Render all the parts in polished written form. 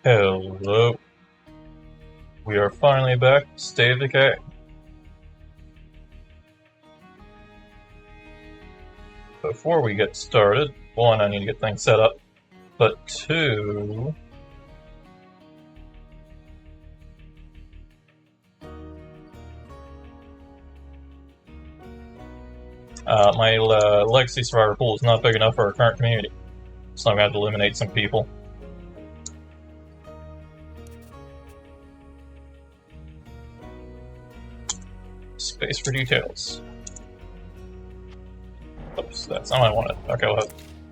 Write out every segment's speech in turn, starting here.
Hello. We are finally back. State of Decay. Before we get started, one, I need to get things set up, but two, my Legacy Survivor pool is not big enough for our current community, so I'm going to have to eliminate some people. Space for details. Oops, that's not what I wanted. Okay, well,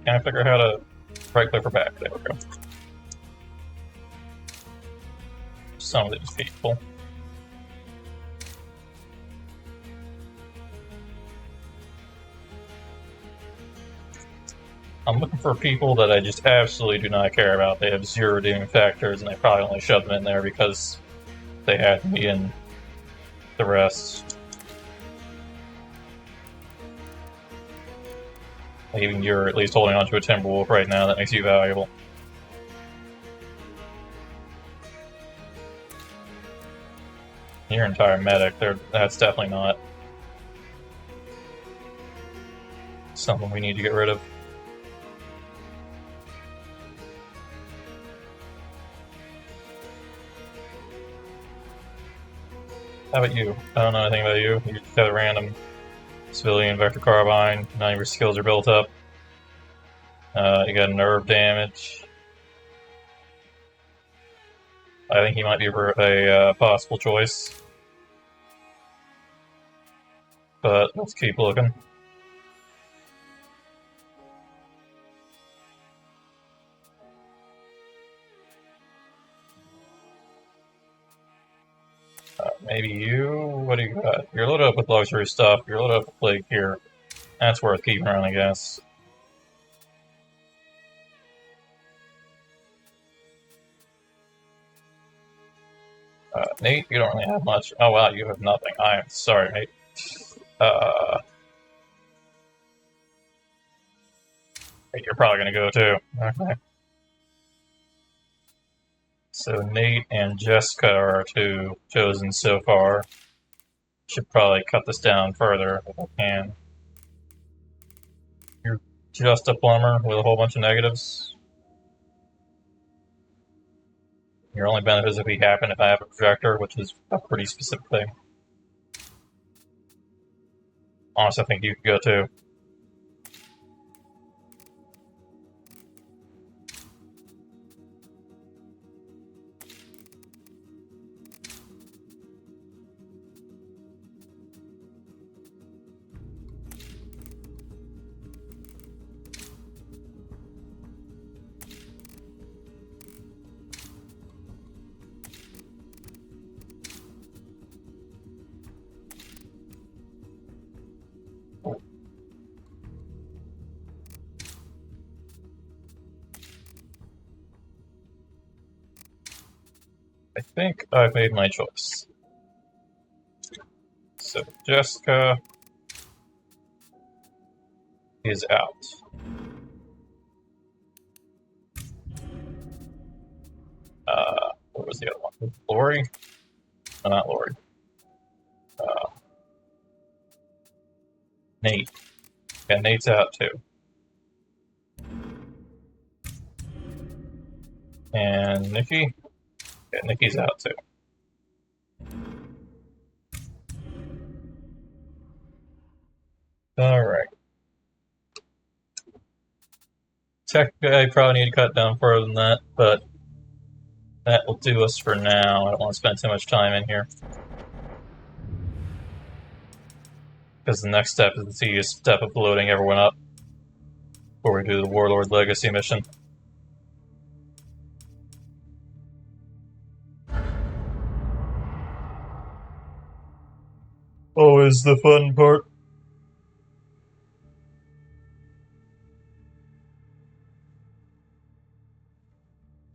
can I figure out how to right-click for back? There we go. Some of these people. I'm looking for people that I just absolutely do not care about. They have zero redeeming factors, and I probably only shoved them in there because they had me in the rest. Even you're at least holding onto a Timberwolf right now, that makes you valuable. Your entire medic, that's definitely not something we need to get rid of. How about you? I don't know anything about you. You just got a random civilian vector carbine. None of your skills are built up. You got nerve damage. I think he might be a possible choice. But let's keep looking. Maybe you? What do you got? You're loaded up with luxury stuff. You're loaded up with plague here. That's worth keeping around, I guess. Nate, you don't really have much. Oh wow, you have nothing. I am sorry, Nate. You're probably gonna go too. Okay. So Nate and Jessica are our two chosen so far. Should probably cut this down further if I can. You're just a plumber with a whole bunch of negatives. Your only benefit is if we happen if I have a projector, which is a pretty specific thing. Honestly, I think you could go too. I think I've made my choice. So Jessica is out. What was the other one? Lori? No, not Lori. Nate. Yeah, Nate's out too. And Nikki? Yeah, Nikki's out too. Alright. Technically, I probably need to cut down further than that, but that will do us for now. I don't want to spend too much time in here. Because the next step is the tedious step of loading everyone up before we do the Warlord Legacy mission. Always the fun part.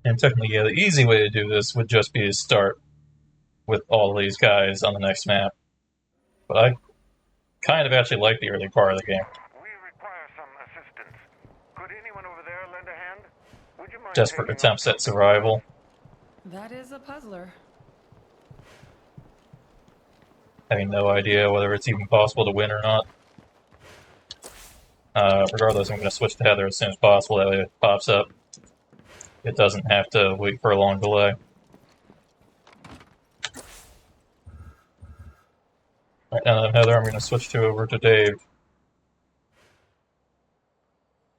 And technically, yeah, the easy way to do this would just be to start with all these guys on the next map. But I kind of actually like the early part of the game. We require some assistance. Could anyone over there lend a hand? Would you mind Desperate attempts at survival. That is a puzzler. Having no idea whether it's even possible to win or not. Regardless, I'm going to switch to Heather as soon as possible, that way it pops up. It doesn't have to wait for a long delay. Right, now that Heather, I'm going to switch over to Dave.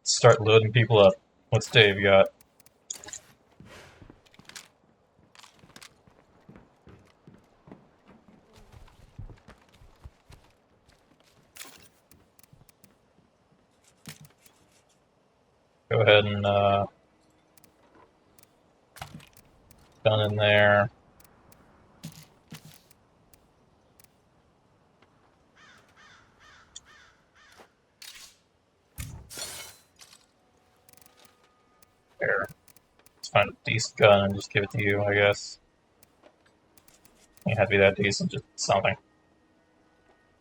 Start loading people up. What's Dave got? Go ahead and done in there. There. Let's find a decent gun and just give it to you, I guess. You have to be that decent, just something.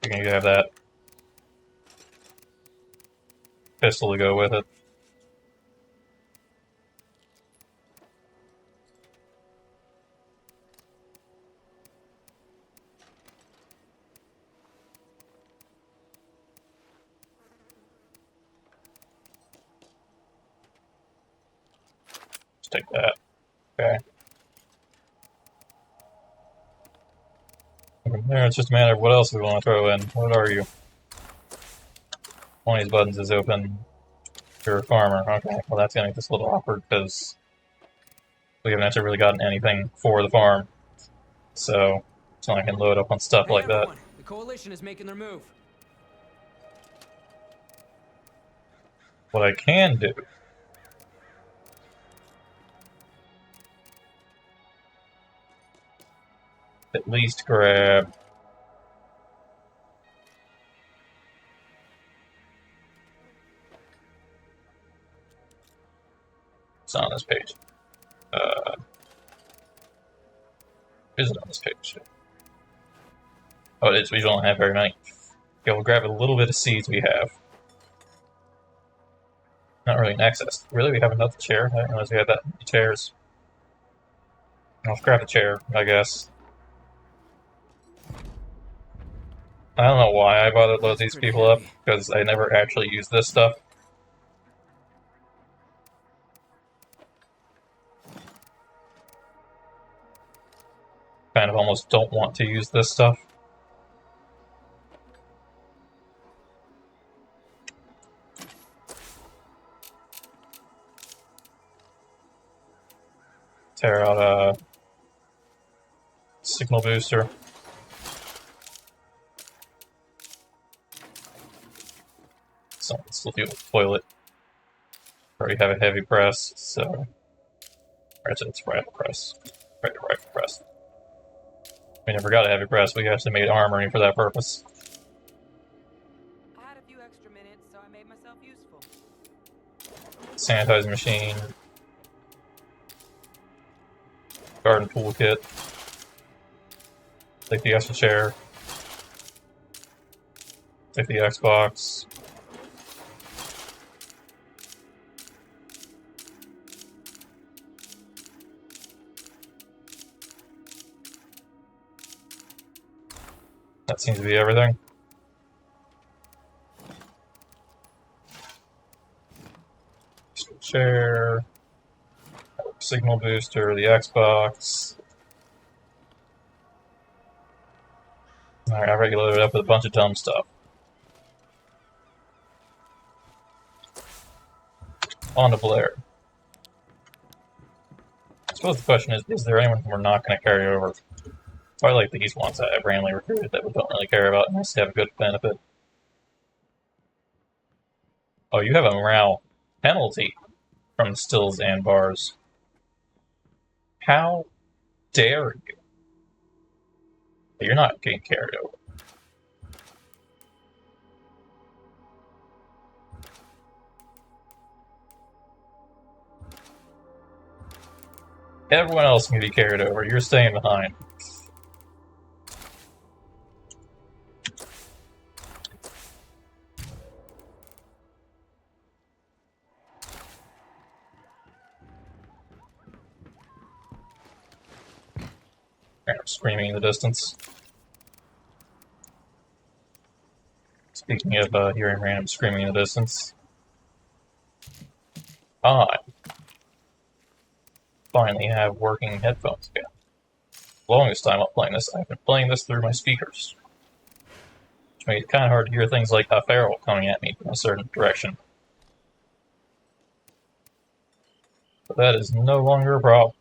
You're gonna have that pistol to go with it. Just take that. Okay. From there, it's just a matter of what else we want to throw in. What are you? One of these buttons is open. You're a farmer. Okay, well that's gonna make this a little awkward because we haven't actually really gotten anything for the farm. So it's not like I can load up on stuff like that. The coalition is making their move. What I can do at least grab it's not on this page. Is it on this page? Oh, it is. We don't have very many. Okay, we'll grab a little bit of seeds we have. Not really in excess. Really, we have another chair? I didn't realize we had that many chairs. I'll grab a chair, I guess. I don't know why I bothered to load these people up, because I never actually use this stuff. Kind of almost don't want to use this stuff. Tear out a signal booster. Something still do with toilet. Already have a heavy press, so actually it's rifle press. Rifle press. We never got a heavy press. We actually made armory for that purpose. I had a few extra minutes, so I made myself useful. Sanitizing machine. Garden toolkit. Take the extra chair. Take the Xbox. That seems to be everything. Chair. Signal booster, the Xbox. Alright, I've already loaded it up with a bunch of dumb stuff. On to Blair. I suppose the question is there anyone we're not going to carry over? Probably like these ones that I've randomly recruited that we don't really care about unless they have a good benefit. Oh, you have a morale penalty from stills and bars. How dare you? You're not getting carried over. Everyone else can be carried over. You're staying behind. screaming in the distance. Speaking of hearing random screaming in the distance, I finally have working headphones again. The longest time I'm playing this, I've been playing this through my speakers, which made it kind of hard to hear things like a feral coming at me from a certain direction. But that is no longer a problem.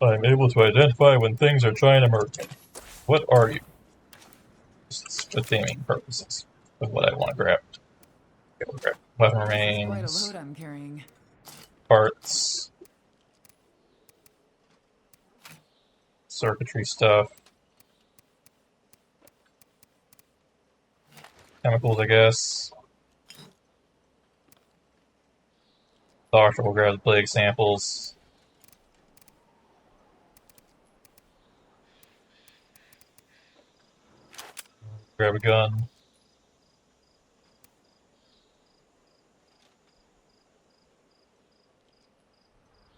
I'm able to identify when things are trying to murder me. What are you? Just for theming purposes of what I want to grab. Okay, grab weapon Quite a remains, load I'm carrying. parts, circuitry stuff, chemicals, I guess. Doctor will grab the plague samples. Grab a gun.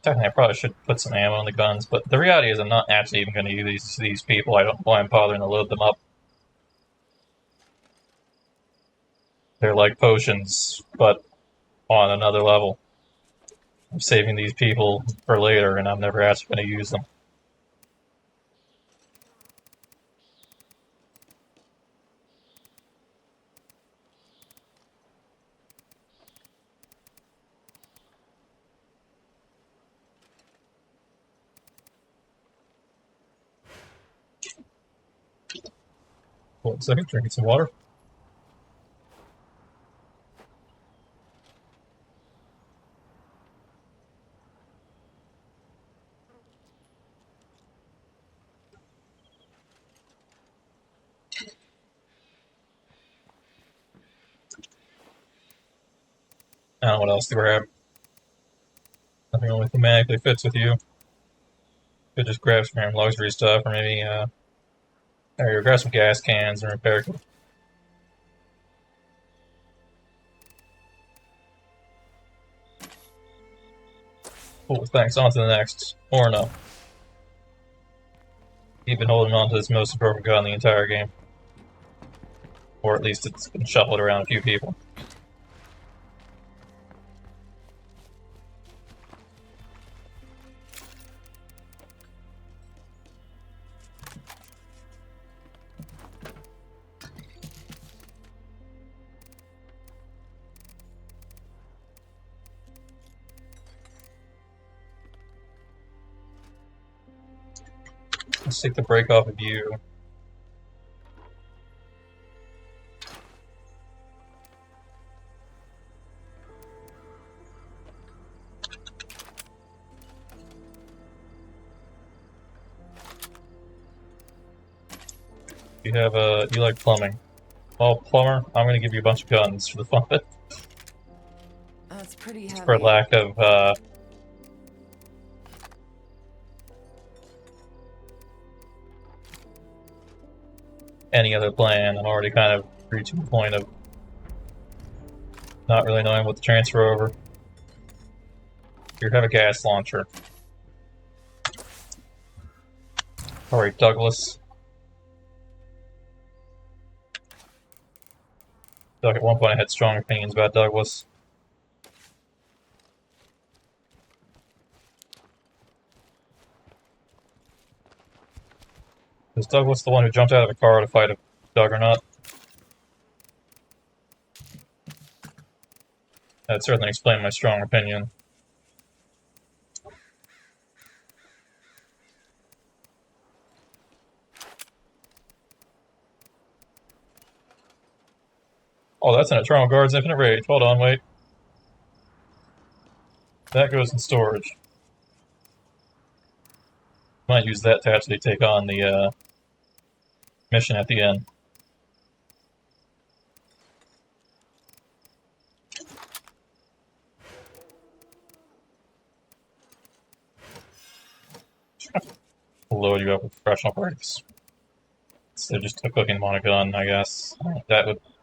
Technically, I probably should put some ammo in the guns, but the reality is I'm not actually even going to use these people. I don't know why I'm bothering to load them up. They're like potions, but on another level. I'm saving these people for later, and I'm never actually going to use them. Hold on a second, drinking some water. I don't know what else to grab. Nothing really thematically fits with you. Could just grab some random luxury stuff, or maybe, or grab some gas cans and repair. Cool, thanks. On to the next. Or no. You've been holding on to this most broken gun the entire game. Or at least it's been shuffled around a few people. Let's take the brake off of you. You have you like plumbing. Well, plumber, I'm gonna give you a bunch of guns for the fun of it. That's pretty heavy. For lack of, any other plan. I'm already kind of reaching the point of not really knowing what to transfer over. You have a gas launcher. Alright, Douglas. Doug, at one point I had strong opinions about Douglas. Is Douglas the one who jumped out of a car to fight a Juggernaut? That certainly explained my strong opinion. Oh, that's an Eternal Guard's Infinite Rage. Hold on, wait. That goes in storage. Might use that to actually take on the mission at the end. Load you up with professional parts. So just a cooking on a gun, I guess.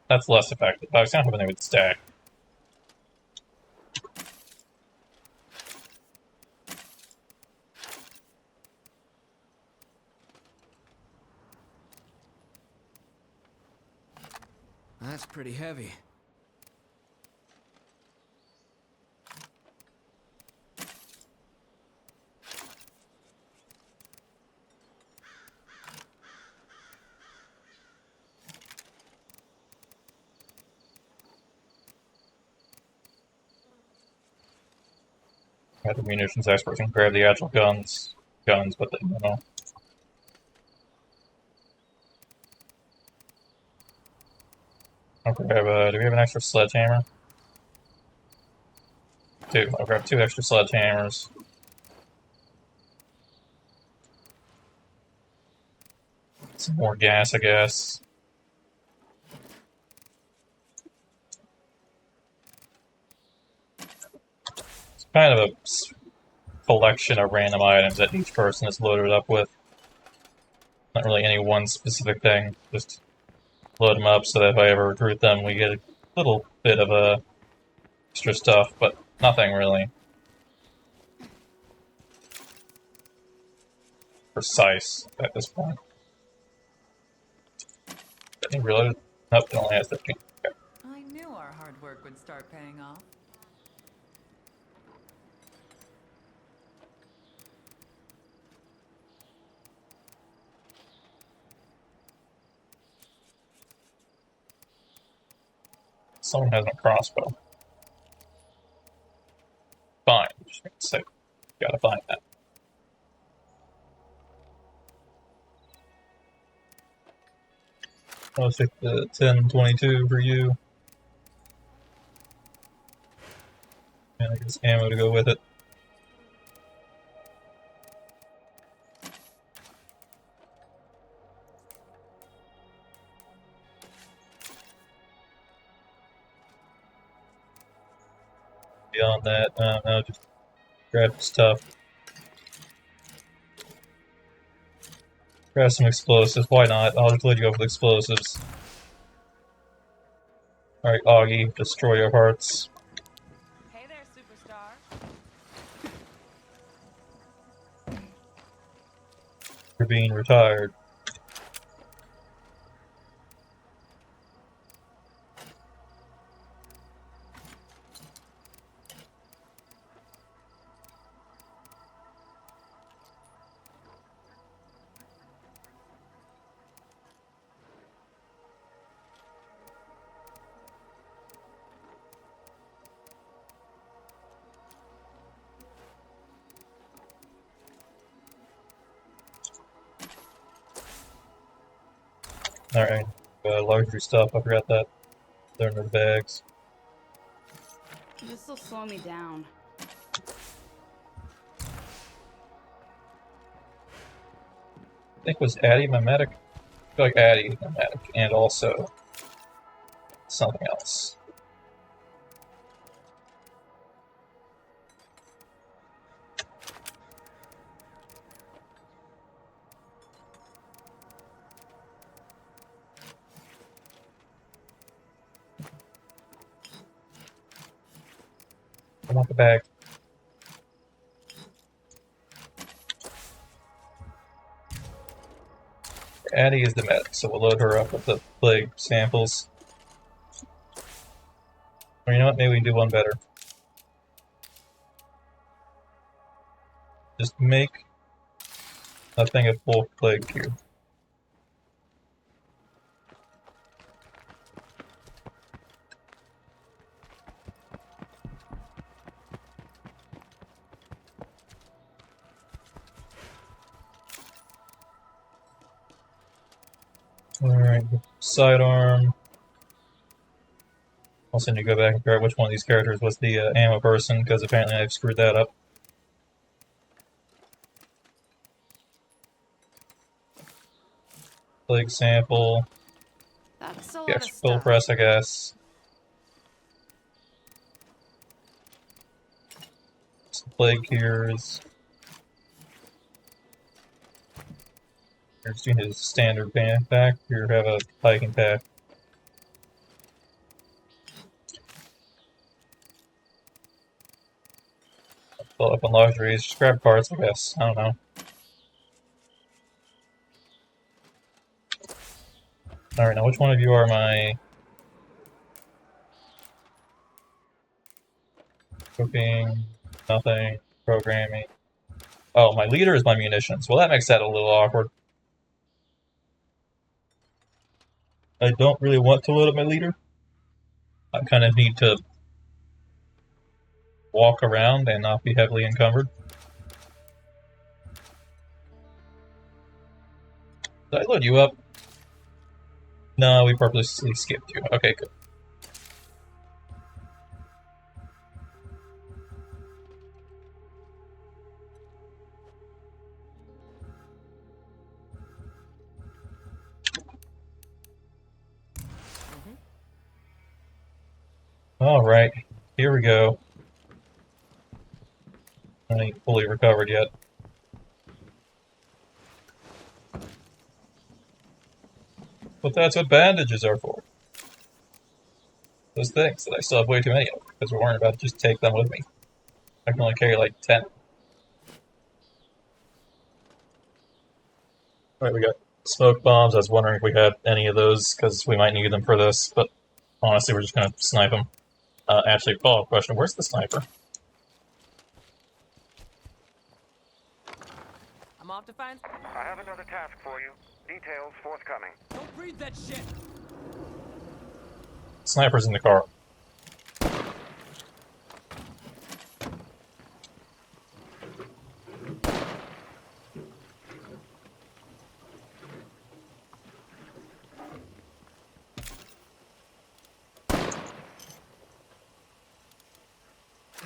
That's less effective. I was kind of hoping they would stack. That's pretty heavy. The munitions expert can grab the agile guns, but they, you know. I'll grab, do we have an extra sledgehammer? Two. I'll grab 2 extra sledgehammers. Some more gas, I guess. It's kind of a collection of random items that each person is loaded up with. Not really any one specific thing, just load them up so that if I ever recruit them, we get a little bit of extra stuff, but nothing really precise at this point. Any reloaded? Nope, it only has 15. Okay. I knew our hard work would start paying off. Someone has a crossbow. Fine, just make it safe. Gotta find that. I'll take the 1022 for you. And I guess ammo to go with it. Beyond that, I'll just grab stuff. Grab some explosives, why not? I'll just let you go with explosives. Alright, Augie, destroy your hearts. Hey there, superstar. You're being retired. Alright, luxury stuff, I forgot that. They're in their bags. This'll slow me down. I think was Addy my medic? I feel like Addy my medic, and also something else. I want the bag. Addie is the medic, so we'll load her up with the plague samples. Or you know what, maybe we can do one better. Just make a thing of full plague cube. Alright, sidearm. I'll send you go back and figure out which one of these characters was the ammo person, because apparently I've screwed that up. Plague sample. That's a lot The of extra pill stuff. press, I guess. Some plague cures. Here's doing his standard pack. Here, have a hiking pack. Fill up on luxuries. Just grab parts, I guess. I don't know. Alright, now which one of you are my sniping, nothing, programming. Oh, my leader is my munitions. Well, that makes that a little awkward. I don't really want to load up my leader. I kind of need to walk around and not be heavily encumbered. Did I load you up? No, we purposely skipped you. Okay, good. Alright, here we go. I ain't fully recovered yet. But that's what bandages are for. Those things that I still have way too many of, because we're worried about to just take them with me. I can only carry like 10. Alright, we got smoke bombs. I was wondering if we had any of those, because we might need them for this, but honestly, we're just going to snipe them. Actually, follow-up question, where's the sniper? I'm off to find. I have another task for you. Details forthcoming. Don't breathe that shit. Sniper's in the car.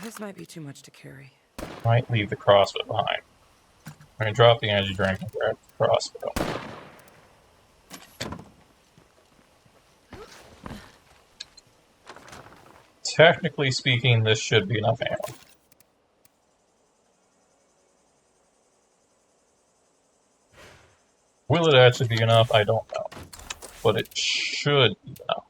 This might be too much to carry. Might leave the crossbow behind. I'm going to drop the energy drink and grab the crossbow. Technically speaking, this should be enough ammo. Will it actually be enough? I don't know. But it should be enough.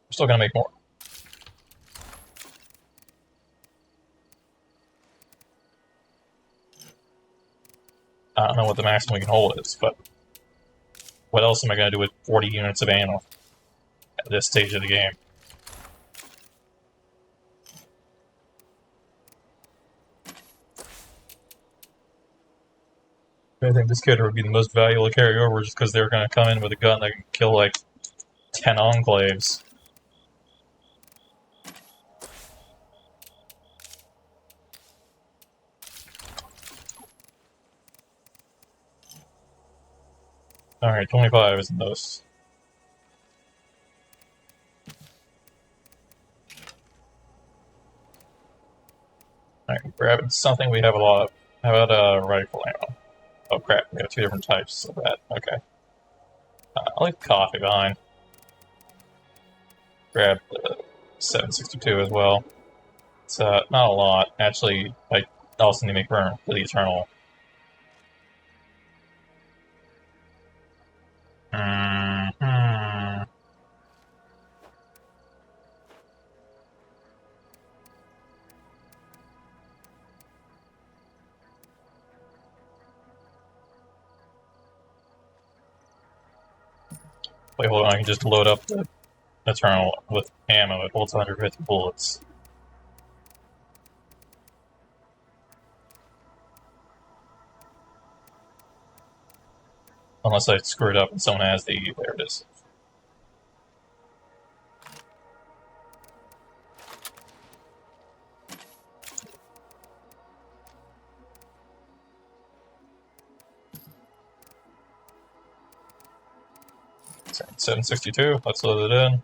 We're still going to make more. I don't know what the maximum we can hold is, but what else am I going to do with 40 units of ammo at this stage of the game? I think this kid would be the most valuable to carry over just because they're going to come in with a gun that can kill like 10 enclaves. Alright, 25 is the most. Alright, grabbing something we have a lot of. How about rifle ammo? Oh crap, we have two different types of that. Okay. I'll leave coffee behind. Grab the 762 as well. It's not a lot. Actually, I also need to make room for the Eternal. Wait, hold on, I can just load up the Eternal with ammo. It holds 150 bullets. Unless I screwed up and someone has the... There it is. So, 762, let's load it in.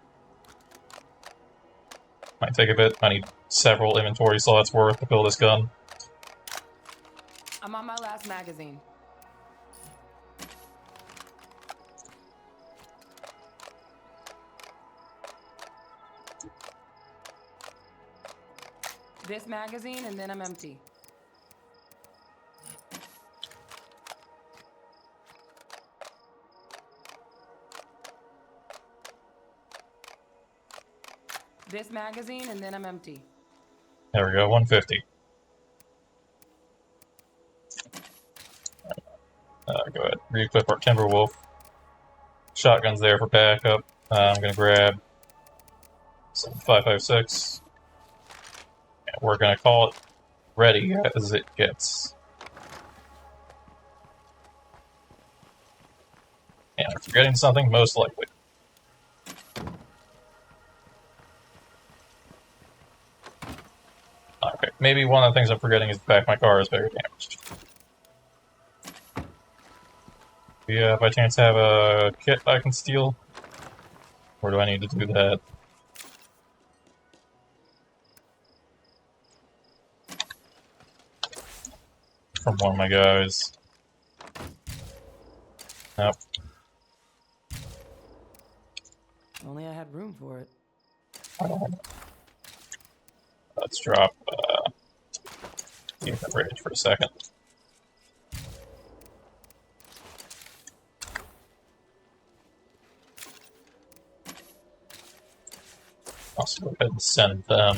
Might take a bit. I need several inventory slots worth to fill this gun. I'm on my last magazine. This magazine, and then I'm empty. This magazine, and then I'm empty. There we go, 150. Go ahead, re-equip our Timberwolf. Shotgun's there for backup. I'm gonna grab 556. And we're gonna call it ready as it gets. And I'm forgetting something, most likely. Okay, maybe one of the things I'm forgetting is the fact my car is very damaged. Do you by chance have a kit I can steal? Or do I need to do that? From one of my guys. Nope. If only I had room for it. Let's drop the bridge for a second. Also go ahead and send them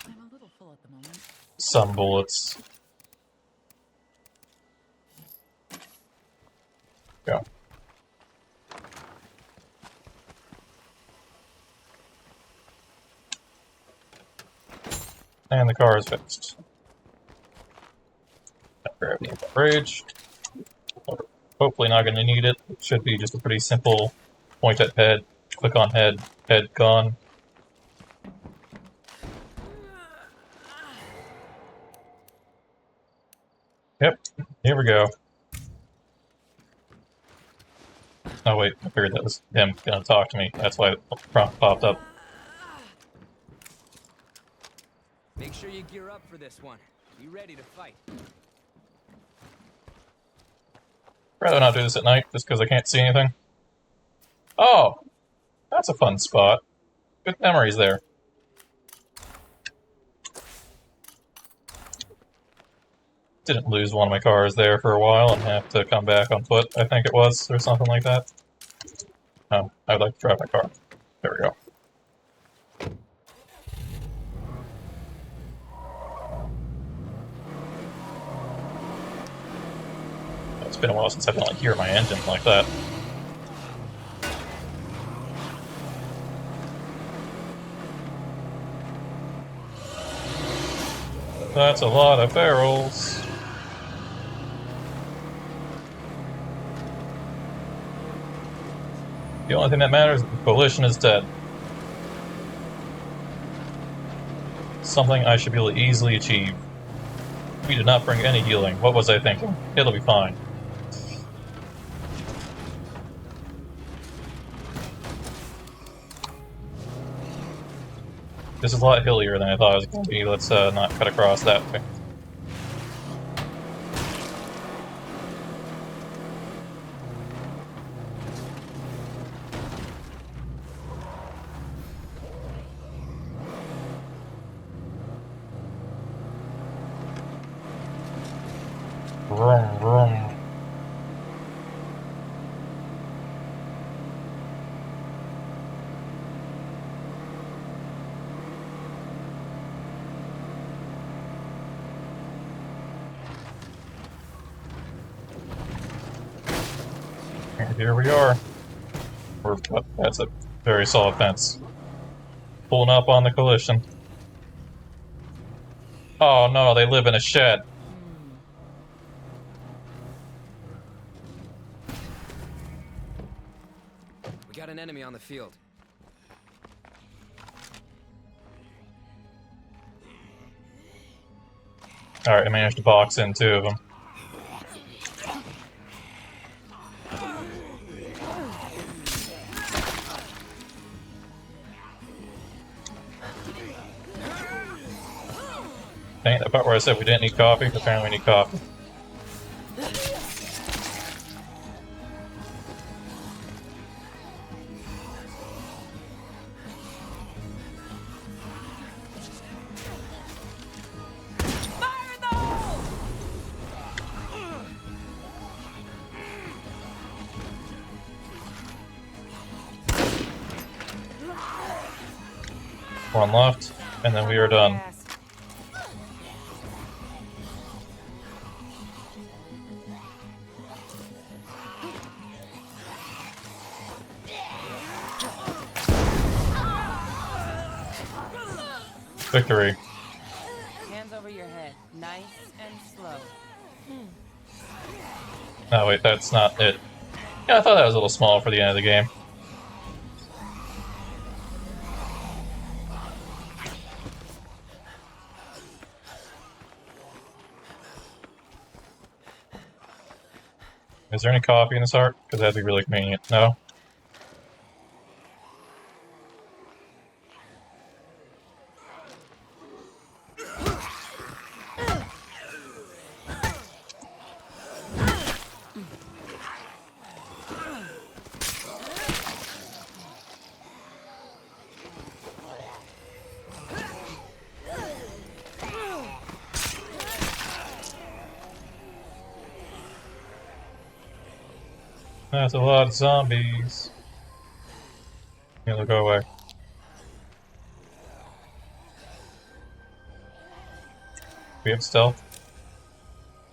I'm a little full at the moment. some bullets. Go. And the car is fixed. Grab the bridge. Hopefully not going to need it. It should be just a pretty simple point at head, click on head, head gone. Yep, here we go. Oh wait, I figured that was him gonna talk to me. That's why the prompt popped up. Make sure you gear up for this one. Be ready to fight. Rather not do this at night, just because I can't see anything. Oh! That's a fun spot. Good memories there. Didn't lose one of my cars there for a while and have to come back on foot, I think it was, or something like that. I'd like to drive my car. There we go. It's been a while since I've been able to hear my engine like that. That's a lot of barrels. The only thing that matters is the coalition is dead. Something I should be able to easily achieve. We did not bring any healing. What was I thinking? It'll be fine. This is a lot hillier than I thought it was going to be. Let's not cut across that way. Vroom, vroom. And here we are. That's a very solid fence. Pulling up on the coalition. Oh no, they live in a shed. We got an enemy on the field. Alright, I managed to box in 2 of them. Dang, that part where I said we didn't need coffee, apparently we need coffee. One left, and then we are done. Victory. Hands over your head. Nice and slow. Oh wait, that's not it. Yeah, I thought that was a little small for the end of the game. Is there any coffee in this art? Because that'd be really convenient. No? That's a lot of zombies. Yeah, they'll go away. We have stealth?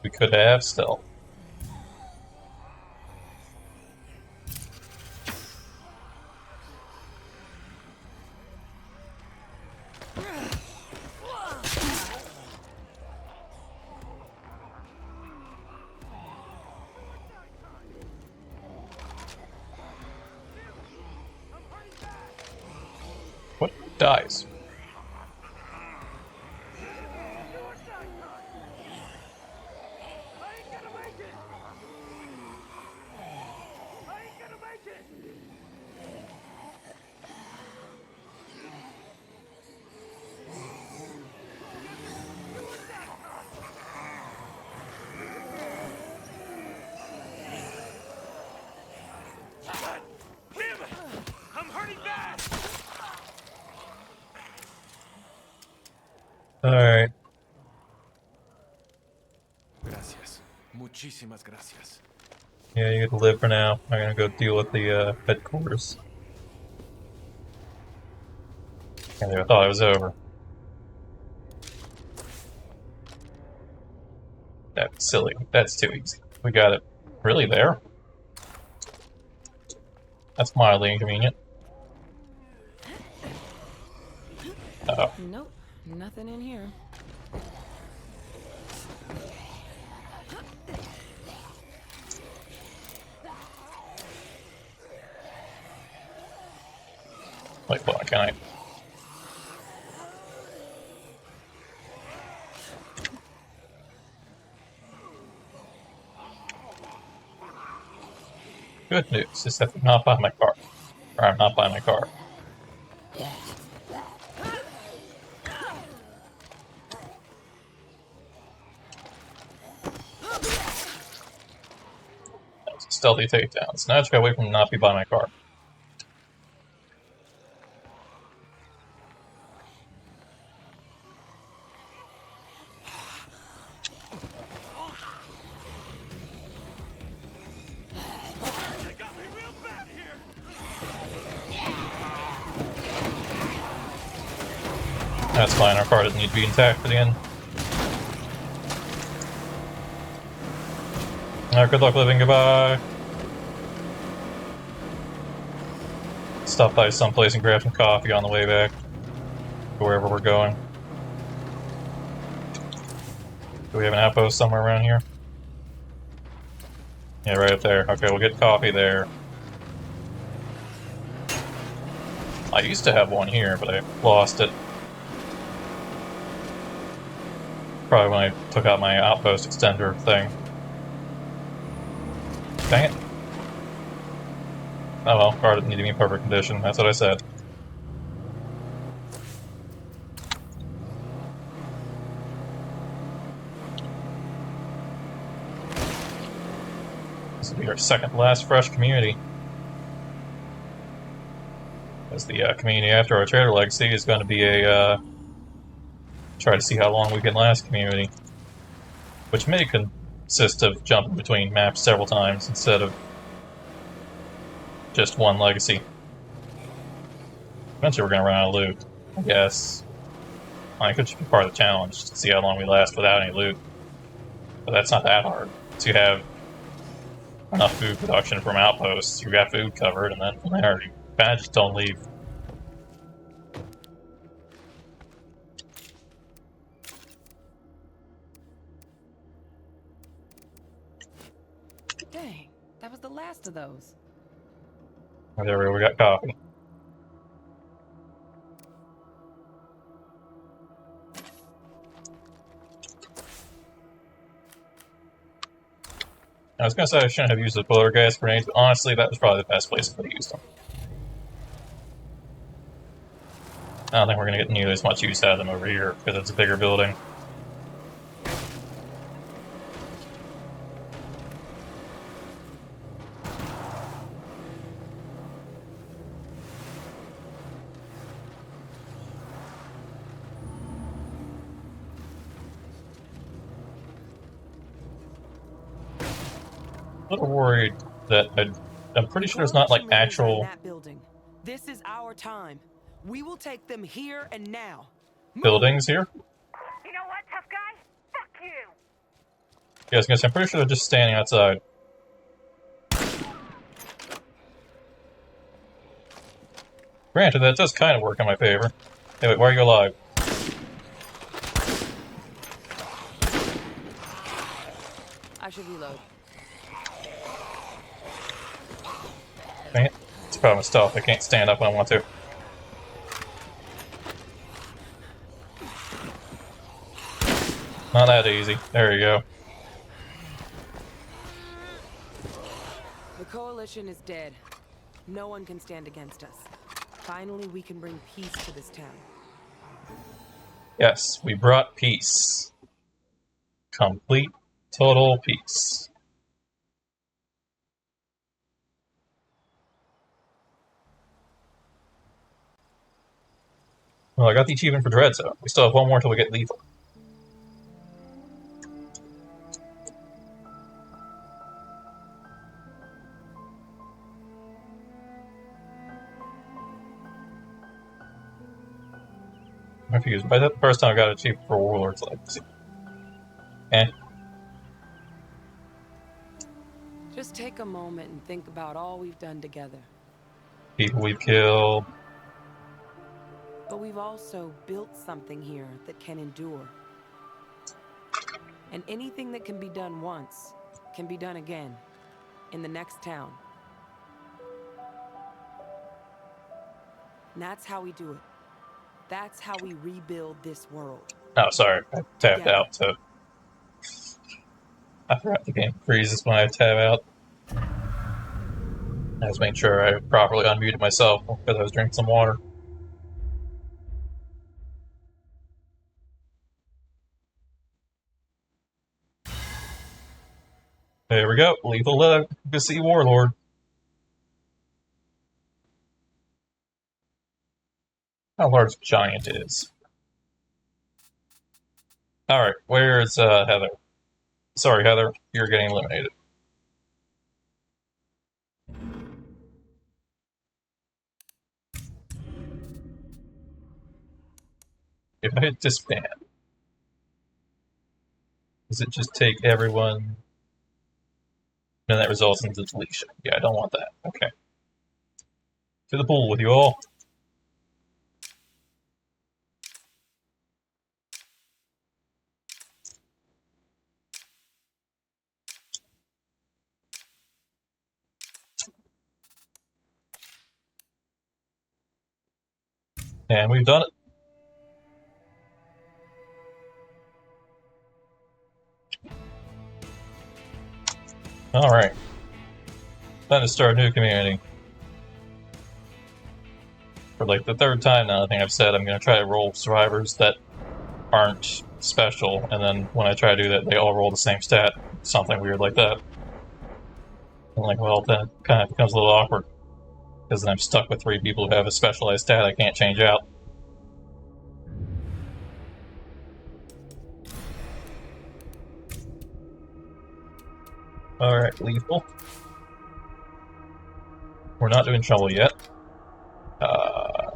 We could have stealth. What dies? Alright. Gracias. Muchísimas gracias. Yeah, you get to live for now. I'm gonna go deal with the headquarters. I thought it was over. That's silly. That's too easy. We got it. Really there? That's mildly inconvenient. Uh-oh. Nope. Nothing in here. Wait, hold on, can I? Good news is that I'm not by my car. Or I'm not by my car. That was a stealthy takedown. So now I just gotta wait for him to not be by my car. That's fine, our car doesn't need to be intact for the end. Alright, good luck living, goodbye. Stop by someplace and grab some coffee on the way back to wherever we're going. Do we have an outpost somewhere around here? Yeah, right up there. Okay, we'll get coffee there. I used to have one here, but I lost it. Probably when I took out my outpost extender thing. Dang it. Oh well, car doesn't need to be in perfect condition, that's what I said. This will be our second to last fresh community. As the community after our Trader Legacy is going to be a try to see how long we can last community. Which may consist of jumping between maps several times instead of just one legacy. Eventually we're going to run out of loot, I guess. I could just be part of the challenge to see how long we last without any loot. But that's not that hard. So you have enough food production from outposts, you got food covered, and then from there you kind of just don't leave. Dang, that was the last of those. Oh, there we go, we got coffee. I was gonna say I shouldn't have used the boiler gas grenades, but honestly, that was probably the best place I could have used them. I don't think we're gonna get nearly as much use out of them over here, because it's a bigger building. A little worried that I'm pretty sure there's not like actual That building. This is our time. We will take them here and now. buildings here. You know what, tough guy? Fuck you! Yeah, I was gonna say, I'm pretty sure they're just standing outside. Granted, that does kind of work in my favor. Hey, wait, why are you alive? I should reload. Dang it. It's a problem with stealth. I can't stand up when I want to. Not that easy. There you go. The coalition is dead. No one can stand against us. Finally, we can bring peace to this town. Yes, we brought peace. Complete, total peace. Well, I got the achievement for Dread Zone. We still have one more till we get lethal. I'm confused. By that, the first time I got an achievement for Warlord's Legacy. And Just take a moment and think about all we've done together. people we've killed. But we've also built something here that can endure. And anything that can be done once can be done again in the next town. And that's how we do it. That's how we rebuild this world. Oh, sorry. I tapped Yeah. out, so... I forgot the game freezes when I tab out. I was making sure I properly unmuted myself because I was drinking some water. There we go. Lethal Legacy Warlord. How large Giant is. Alright, where's Heather? Sorry, Heather, you're getting eliminated. If I hit disband, does it just take everyone? And that results in the deletion. Yeah, I don't want that. Okay. To the pool with you all. And we've done it. Alright. Time to start a new community. For like the third time now, I think I've said I'm going to try to roll survivors that aren't special, and then when I try to do that, they all roll the same stat. Something weird like that. I'm like, well, then it kind of becomes a little awkward. Because then I'm stuck with 3 people who have a specialized stat I can't change out. Alright, lethal. We're not doing trouble yet.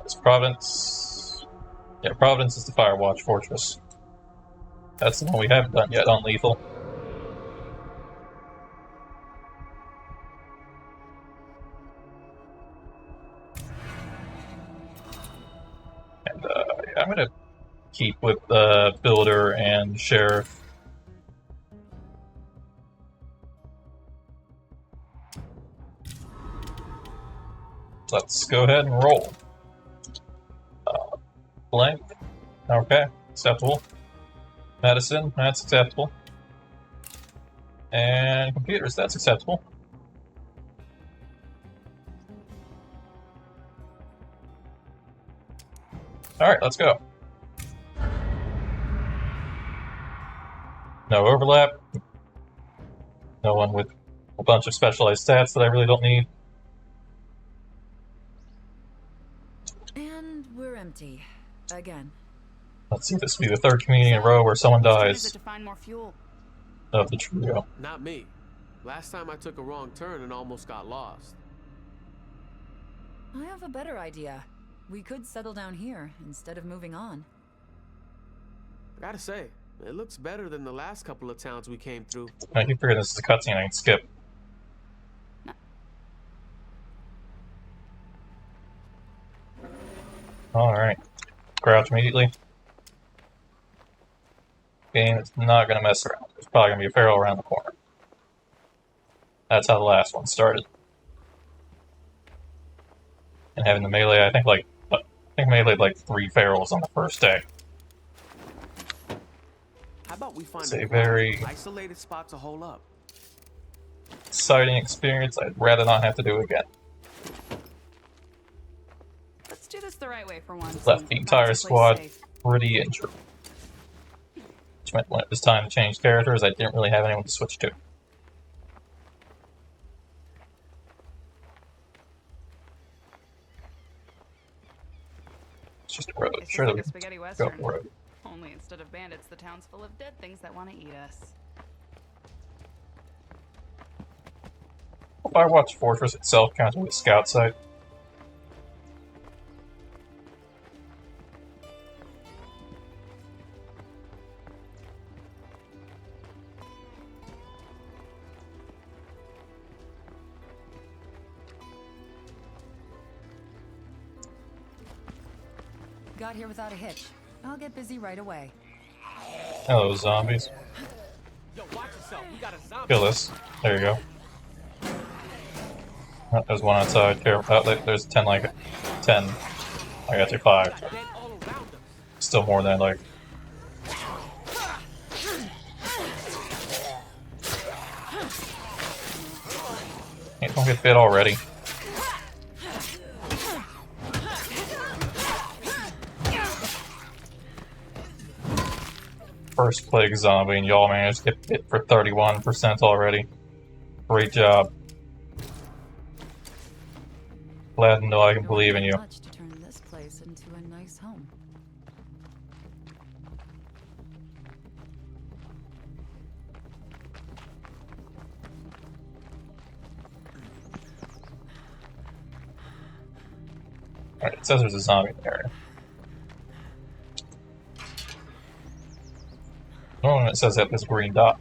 It's Providence. Yeah, Providence is the Firewatch Fortress. That's the one we haven't done yet on lethal. And yeah, I'm gonna keep with Builder and Sheriff. Let's go ahead and roll. Blank. Okay, acceptable. Medicine, that's acceptable. And computers, that's acceptable. Alright, let's go. No overlap. No one with a bunch of specialized stats that I really don't need. And we're empty. Again. Let's see, this will be the third community in a row where someone Whose turn is it dies to find more fuel? of the trio. Not me. Last time I took a wrong turn and almost got lost. I have a better idea. We could settle down here instead of moving on. I gotta say, it looks better than the last couple of towns we came through. I keep figuring this is a cutscene I can skip. Alright. Crouch immediately. Game is not going to mess around. There's probably going to be a feral around the corner. That's how the last one started. And having the melee, I think meleeed like 3 ferals on the first day. How about we find It's a a very isolated spot to hole up? exciting experience I'd rather not have to do again. Let's do this the right way for once. Left and the find entire someplace squad safe. pretty injured. Which meant when it was time to change characters, I didn't really have anyone to switch to. It's just a road. It's Sure just that like we a spaghetti go up western. the road. Only instead of bandits, the town's full of dead things that want to eat us. Firewatch Fortress itself counts as a scout site. Got here without a hitch. I'll get busy right away. Hello, zombies. Yo, watch yourself. We got a zombie. Kill this. There you go. Oh, there's one outside. Careful. Oh, there's 10 like 10. I got you 5. Dead all around us. Still more than like. Hey, don't get bit already. First plague zombie, and y'all managed to get hit for 31% already. Great job. Glad to know I can believe in you. Much to turn this place into a nice home. Alright, it says there's a zombie in the area. Oh, it says that this green dot.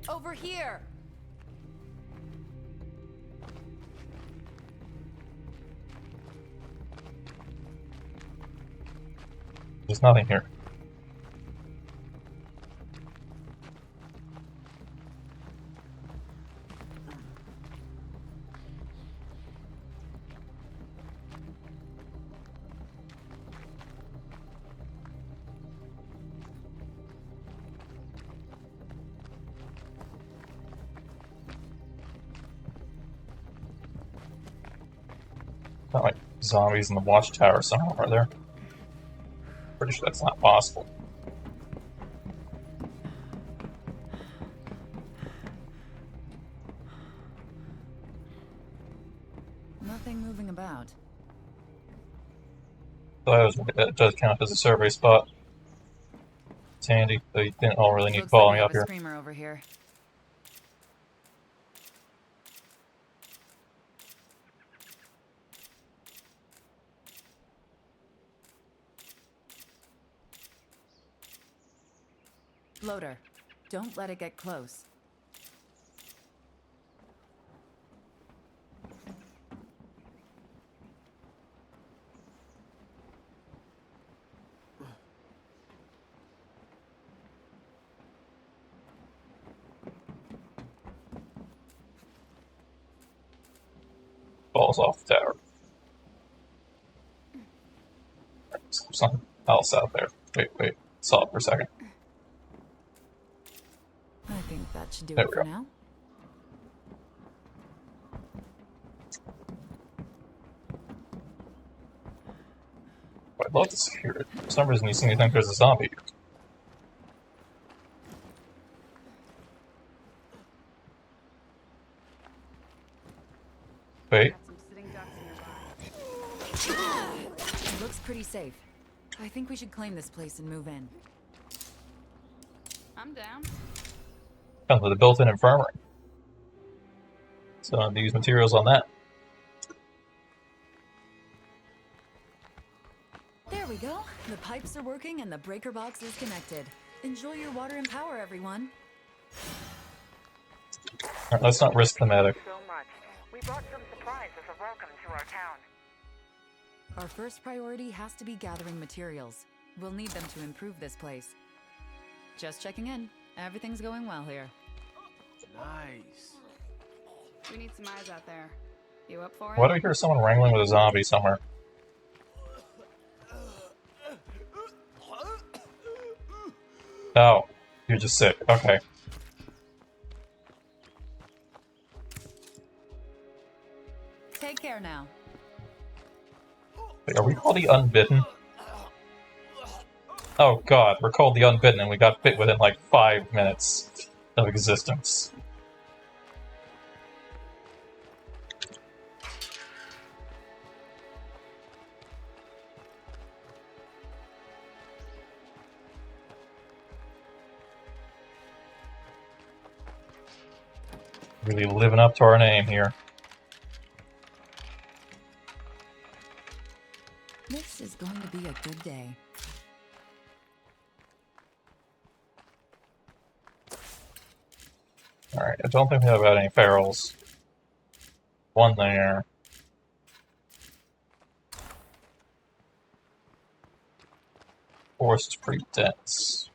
Over here! There's nothing here. Not like zombies in the watchtower somewhere, are there? Pretty sure that's not possible. Nothing moving about. So that does count as a survey spot. It's handy, though you didn't all really need to Looks follow like me we up have a here. screamer over here. Floater. Don't let it get close. falls off the tower. There's something else out there. Wait. Saw it for a second. I think that should do There it we for go. now. I'd love to secure it. For some reason, you seem to think there's a zombie. Wait, Got some sitting ducks nearby. It looks pretty safe. I think we should claim this place and move in. I'm down. comes with a built-in infirmary. So I have to use materials on that. There we go. The pipes are working and the breaker box is connected. Enjoy your water and power, everyone. Alright, let's not risk the medic. So much. We brought some supplies as a welcome to our town. Our first priority has to be gathering materials. We'll need them to improve this place. Just checking in. Everything's going well here. Nice. We need some eyes out there. You up for it? Why do I hear someone wrangling with a zombie somewhere? Oh, you're just sick. Okay. Take care now. Wait, are we called the Unbitten? Oh god, we're called the Unbitten and we got bit within like 5 minutes of existence. Really living up to our name here. This is going to be a good day. Alright, I don't think we have any ferals. One there. Forest is pretty dense.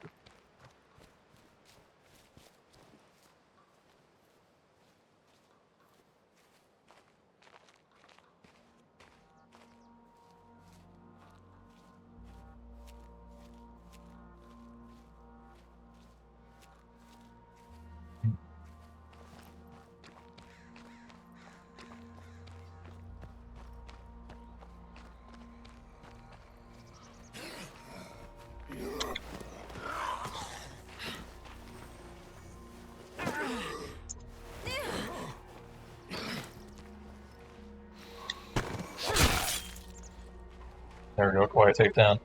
There we go, quiet takedown.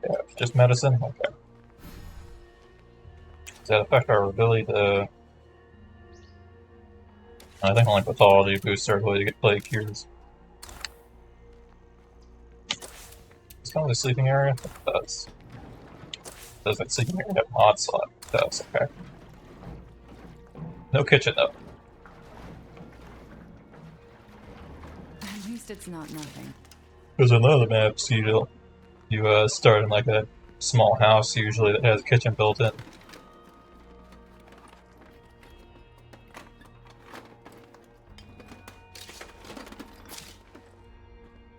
Yeah, just medicine? Okay. Does that affect our ability to... I think only pathology boosts our ability to get plague cures. It's kind of a sleeping area? It does. Does that sleeping area have mod slot? It does, okay. No kitchen though. At least it's not nothing. Because on the other maps, you start in like a small house usually that has a kitchen built in.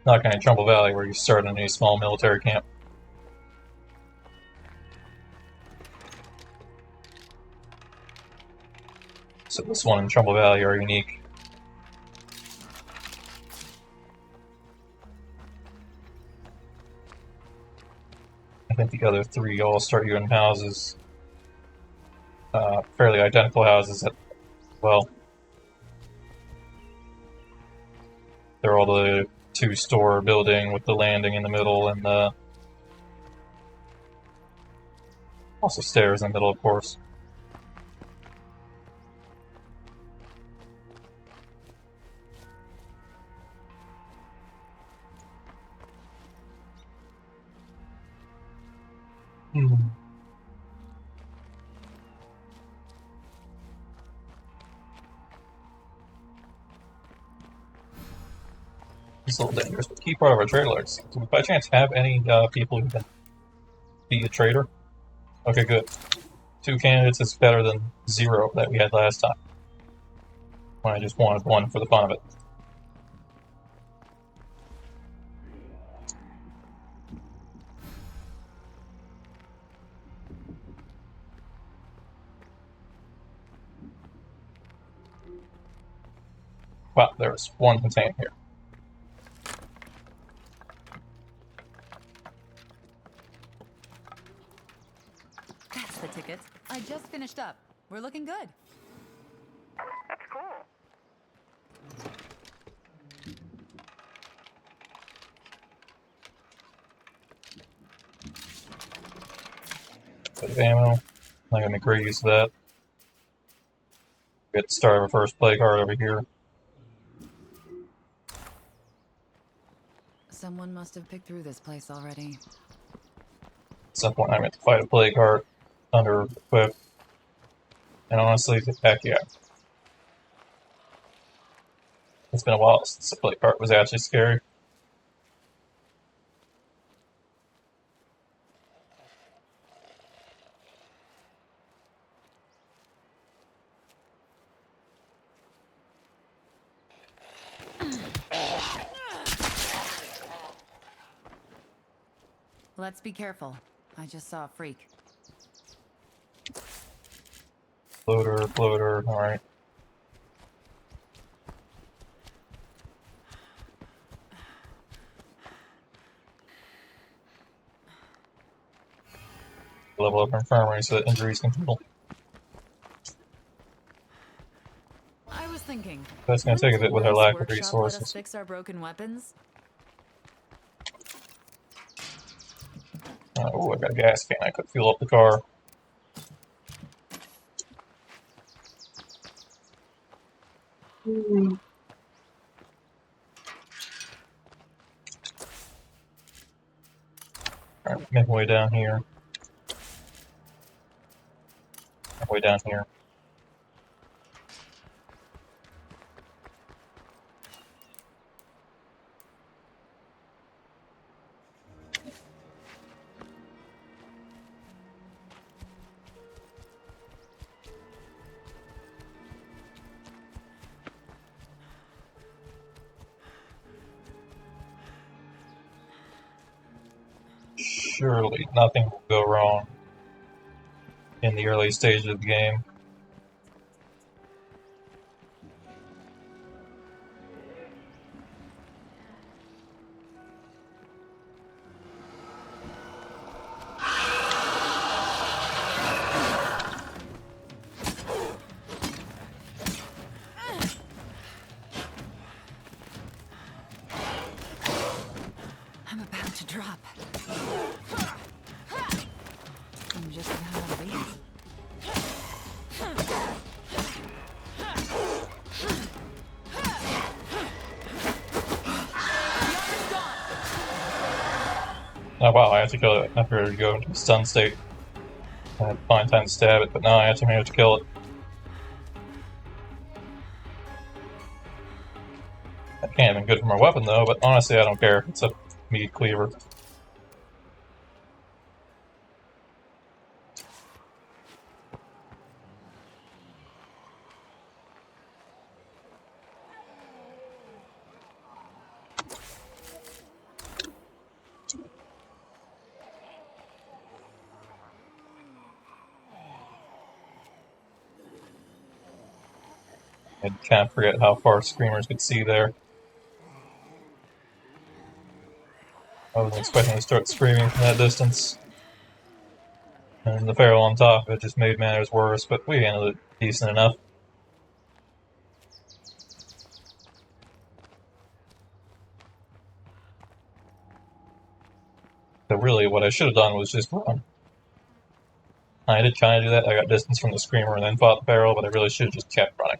Not kind of Trumbull Valley where you start in a small military camp. So this one and Trumbull Valley are unique. I think the other three all start you in houses. Fairly identical houses that, well, they're all the two-store building with the landing in the middle and the also stairs in the middle, of course. It's a little dangerous, but key part of our trailers. Do we by chance have any people who can be a traitor? Okay, good. 2 candidates is better than 0 that we had last time. When I just wanted 1 for the fun of it. Wow, there's 1 container here. That's the ticket. I just finished up. We're looking good. That's cool. Bit of ammo. I'm gonna make great use of that. Get the start of our first play card over here. Someone must have picked through this place already. At some point, I'm going to fight a play card under equip. And honestly, heck yeah. It's been a while since the play card was actually scary. Let's be careful. I just saw a freak. Floater, alright. Level up infirmary so that injuries can heal. I was thinking. That's gonna take a bit with our lack of Let us resources. fix our broken weapons. Oh, I got a gas can. I could fuel up the car. Alright, make my way down here. Make my way down here. Surely nothing will go wrong in the early stages of the game. I'm about to drop. I'm just about out of these. Oh wow, I have to kill it. I figured to go into a stun state. I had to find time to stab it, but now I actually managed to kill it. That can't have been good for my weapon though, but honestly I don't care. It's a meat cleaver. I can't forget how far screamers could see there. I wasn't expecting to start screaming from that distance. And the feral on top of it just made matters worse, but we handled it decent enough. So really, what I should have done was just run. I did kind of do that. I got distance from the screamer and then fought the feral, but I really should have just kept running.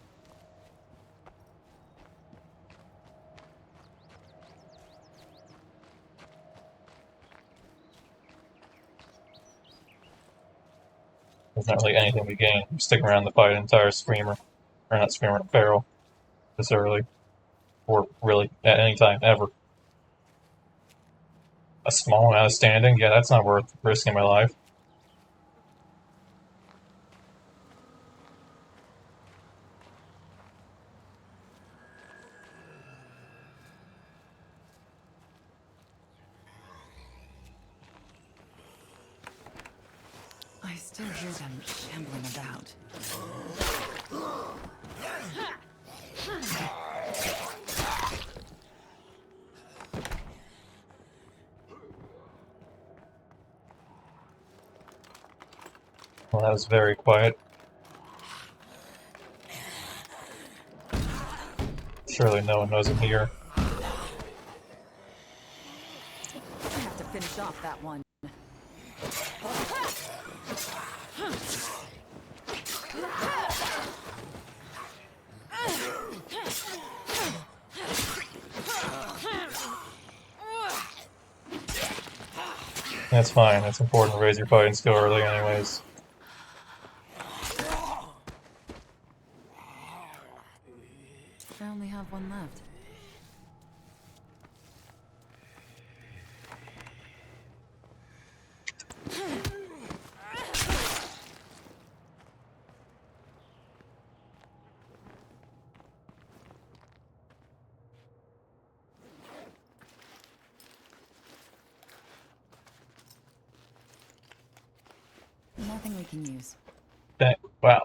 There's not really anything we gain from sticking around to fight an entire screamer. Or not screamer, feral. This early. Or really, at any time, ever. A small amount of standing? Yeah, that's not worth risking my life. I still hear them shambling about. Well, that was very quiet. Surely no one knows I'm here. I have to finish off that one. That's fine. It's important to raise your fighting skill early anyways. I only have one left. Nothing we can use. Dang, wow.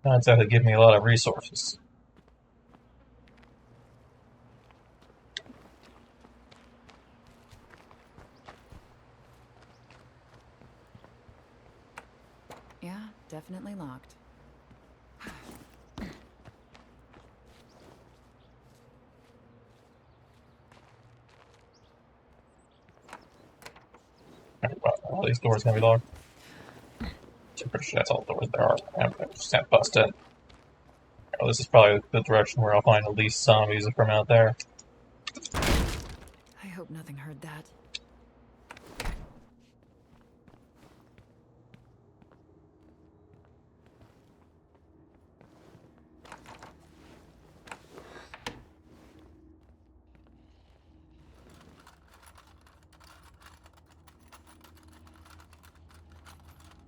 That's how they give me a lot of resources. Yeah, definitely locked. Wow, all these doors gonna be locked. I'm pretty sure that's all the doors there are. I'm just gonna bust in. Oh, this is probably the direction where I'll find the least zombies from out there. I hope nothing heard that.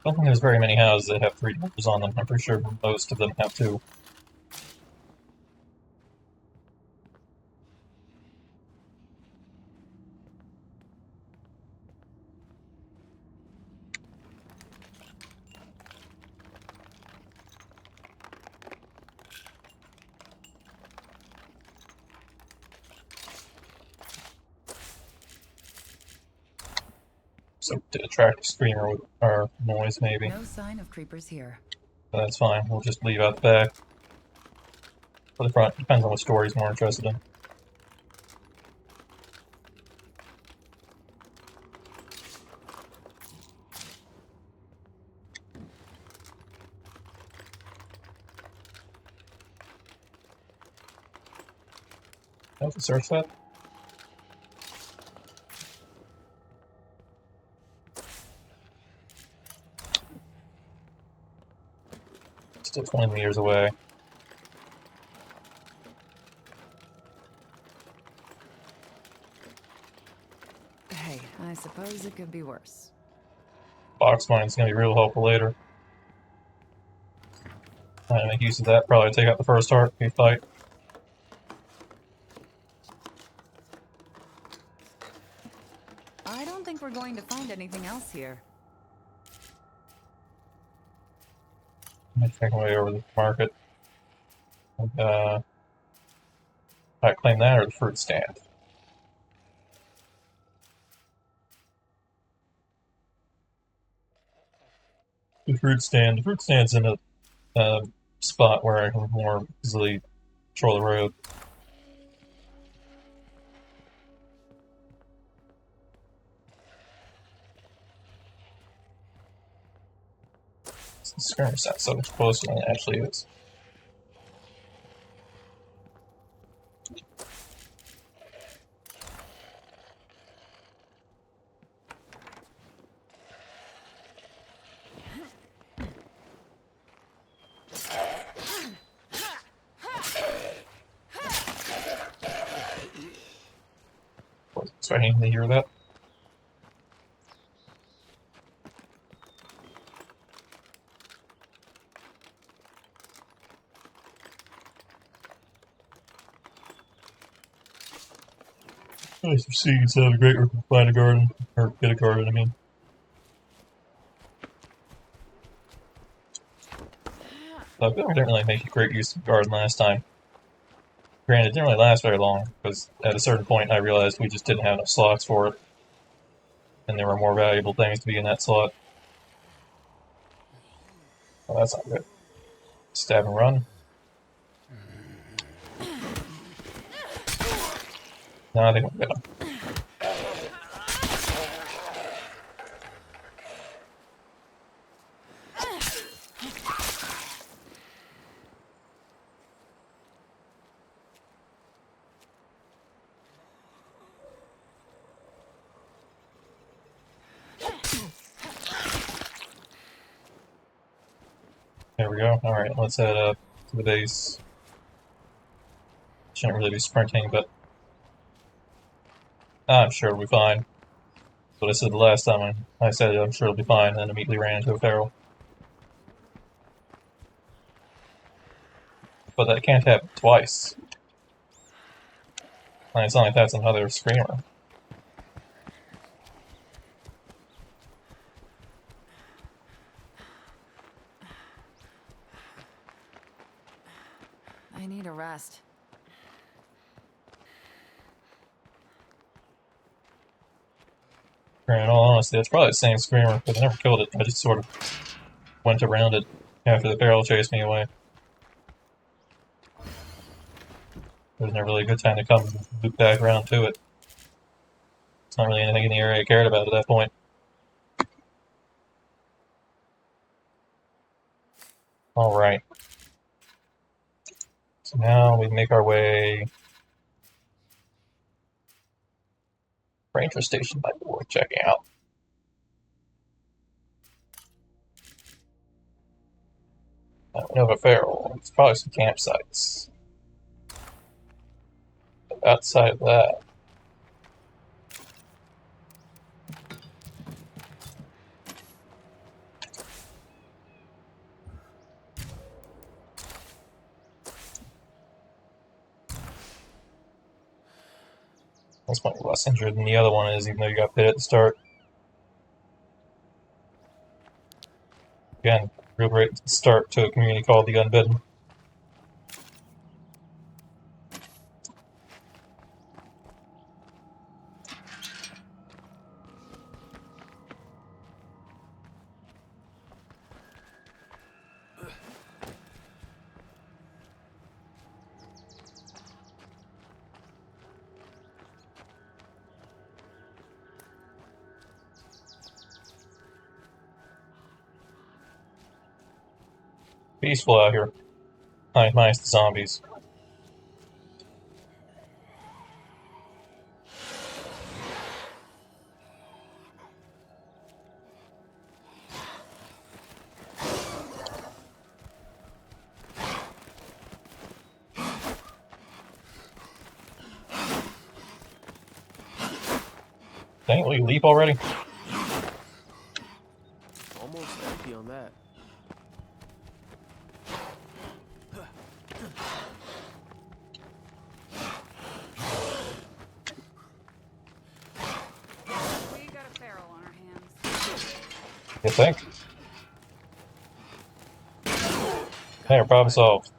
I don't think there's very many houses that have 3 doors on them. I'm pretty sure most of them have 2. So to attract a screamer or noise, maybe. No sign of creepers here. But that's fine. We'll just leave out the back. For the front, depends on what story he's more interested in. Have to search that. Still 20 meters away. Hey, I suppose it could be worse. Box mine's gonna be real helpful later. I make use of that. Probably take out the first heartbeat fight. I don't think we're going to find anything else here. I'm gonna take my way over to the market. And, I claim that or the fruit stand. The fruit stand. The fruit stand's in a spot where I can more easily control the road. The skirmish sounds so much closer than it actually is. Wasn't expecting to hear that. Nice to see you have a great find a garden. Or get a garden, I mean. I feel like I didn't really make a great use of the garden last time. Granted, it didn't really last very long, because at a certain point I realized we just didn't have enough slots for it. And there were more valuable things to be in that slot. Well, that's not good. Stab and run. No, I think I'm good. There we go. Alright, let's head up to the base. Shouldn't really be sprinting, but I'm sure it'll be fine. That's what I said the last time. I said I'm sure it'll be fine, and then immediately ran into a feral. But that can't happen twice. And it's not like that's another screamer. I need a rest. In all honesty, it's probably the same screamer, but I never killed it. I just sort of went around it after the feral chased me away. There was never really a good time to come loop back around to it. It's not really anything in the area I cared about at that point. Alright. So now we make our way... Ranger station might be worth checking out. We have a feral. It's probably some campsites. But outside of that... This might be less injured than the other one is, even though you got bit at the start. Again, real great start to a community called the Unbidden. Peaceful out here. Minus the zombies. Dang, will you leap already? Almost empty on that. We got a feral on our hands. You think? There, problem solved.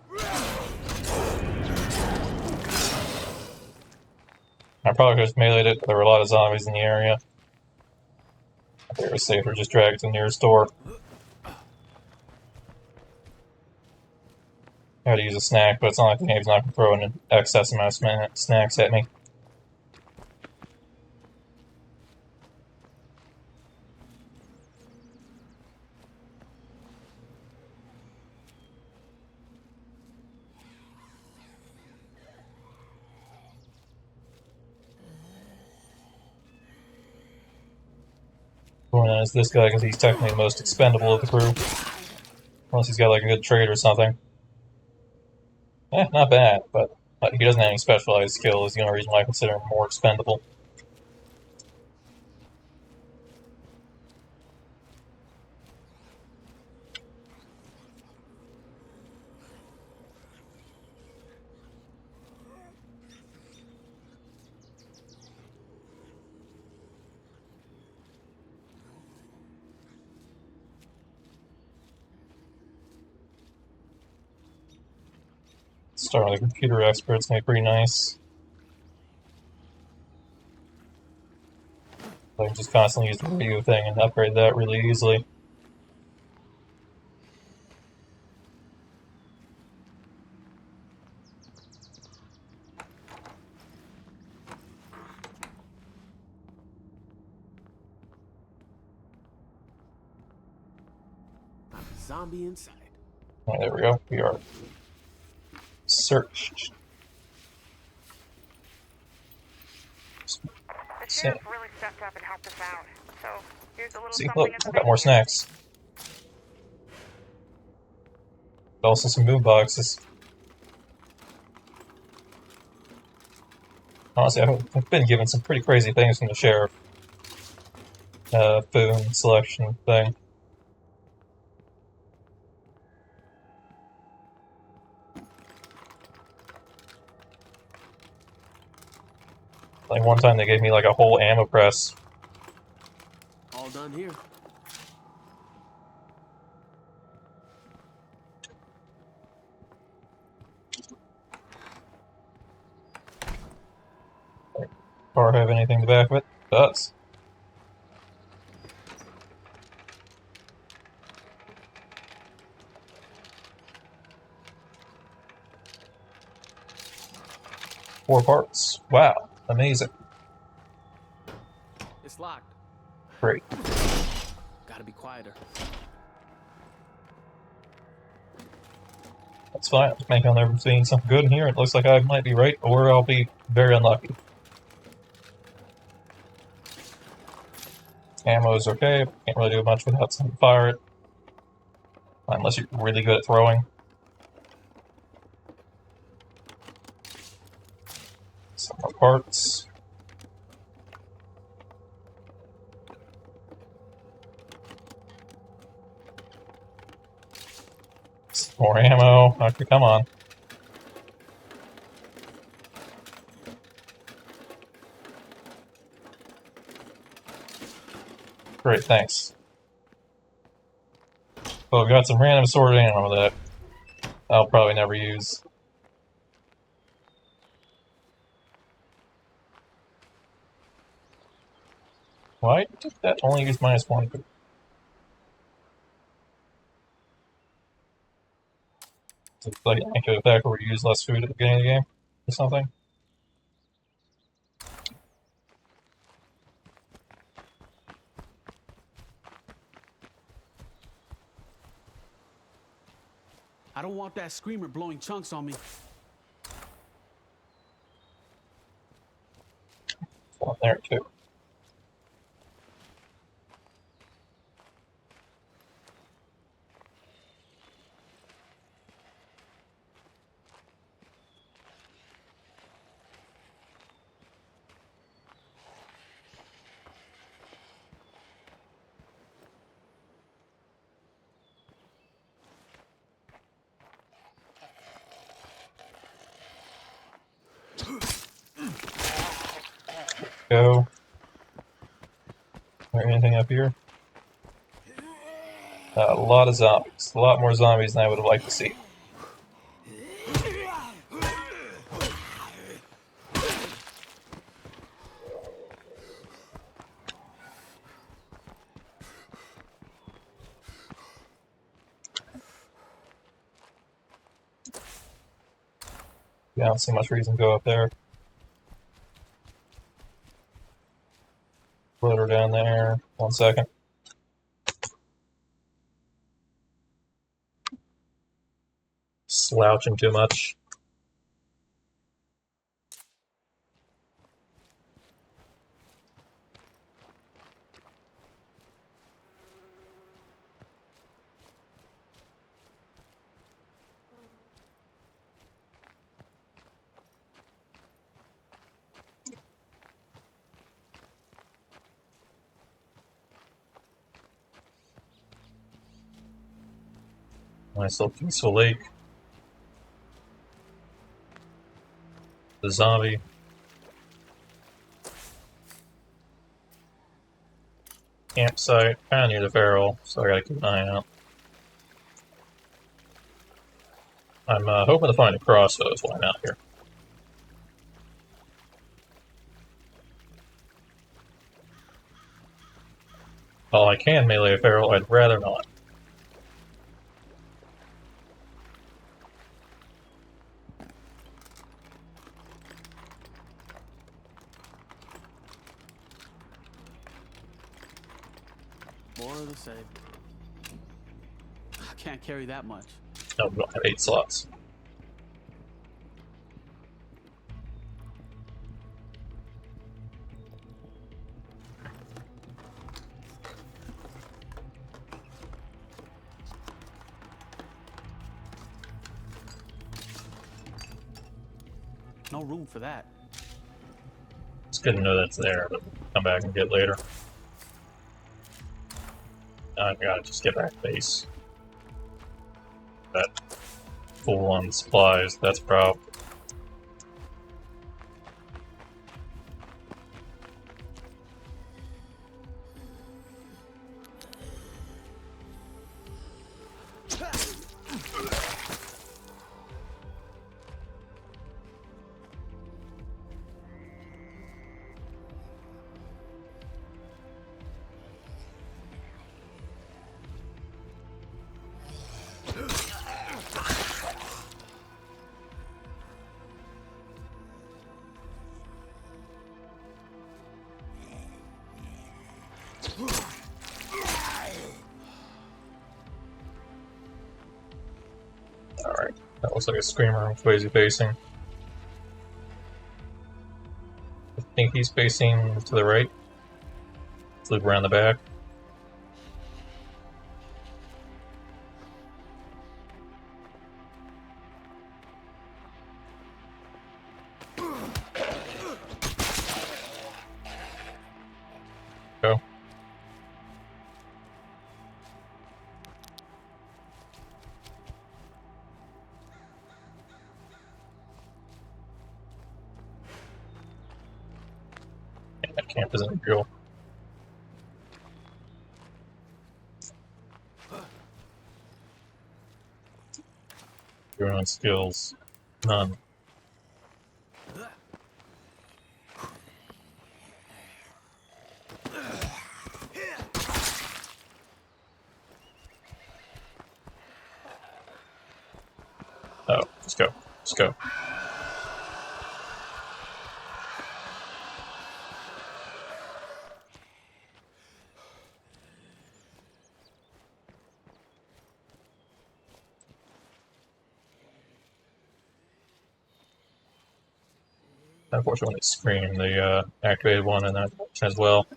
I probably just meleeed it, but there were a lot of zombies in the area. I think it was safer just drag it to the nearest door. I had to use a snack, but it's not like the game's not going to throw an excess amount of snacks at me. As this guy, because he's technically the most expendable of the crew. Unless he's got like a good trade or something. Not bad, but he doesn't have any specialized skills. The only reason why I consider him more expendable. Starting with the computer experts may be pretty nice. I can just constantly use the radio thing and upgrade that really easily. Not a zombie inside. Oh, there we go. We are searched. The sheriff really stepped up and helped us out. So, here's a little See, something look, in the I've got more basement. snacks. Also some boom boxes. Honestly, I've been given some pretty crazy things from the sheriff. Food selection thing. Like one time they gave me like a whole ammo press. All done here. Car have anything in the back of it? It does. Four parts. Wow. Amazing. It's locked. Great. Gotta be quieter. That's fine. I'm banking on there being something good in here. It looks like I might be right, or I'll be very unlucky. Ammo's okay. Can't really do much without something to fire it. Unless you're really good at throwing. Some more parts. Some more ammo. Okay, come on. Great, thanks. Well, we've got some random sword ammo that I'll probably never use. Why did that only use -1? Is it like an active effect where you use less food at the beginning of the game or something? I don't want that screamer blowing chunks on me. One there too. Go. Is there anything up here? A lot of zombies. A lot more zombies than I would have liked to see. Yeah, I don't see much reason to go up there. Loader down there. 1 second. Slouching too much. Nice little peaceful lake. The zombie. Campsite, kinda near the barrel, so I gotta keep an eye out. I'm hoping to find a crossbows while I'm out here. While I can melee a feral, I'd rather not. More of the same. I can't carry that much. No, we don't have 8 slots. No room for that. It's good to know that's there, but come back and get later. I gotta just get back to base. That full on supplies, that's a problem. Alright, that looks like a screamer. Which way is he facing? I think he's facing to the right. Let's loop around the back. Go. Yeah, that camp isn't real. Your own skills. None. Oh, just go. Just go. Unfortunately, it screamed the activated one in that as well.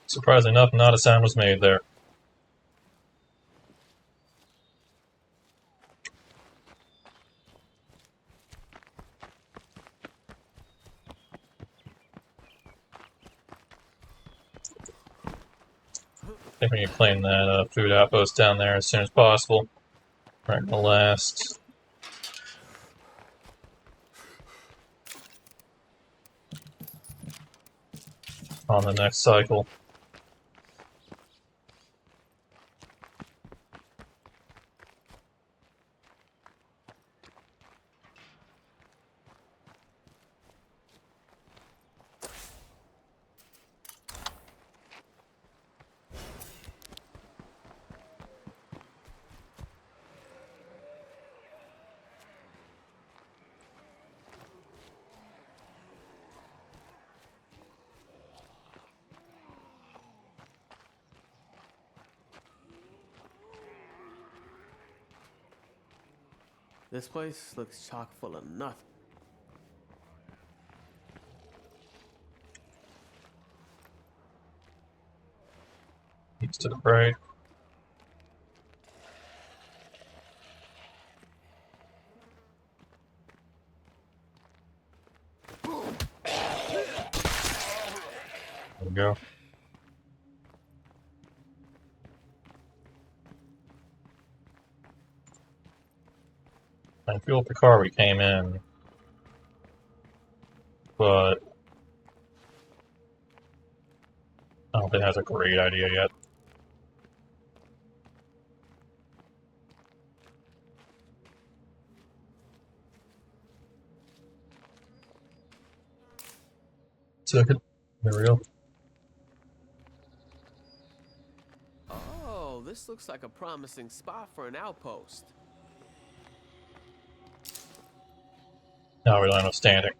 Surprisingly enough, not a sound was made there. I think we need to claim that food outpost down there as soon as possible. Right in the last. On the next cycle. This place looks chock full of nothing. East to the right. we go. I fuel up the car we came in, but I don't think that's a great idea yet. Second. There we go. Oh, this looks like a promising spot for an outpost. Now we land up standing.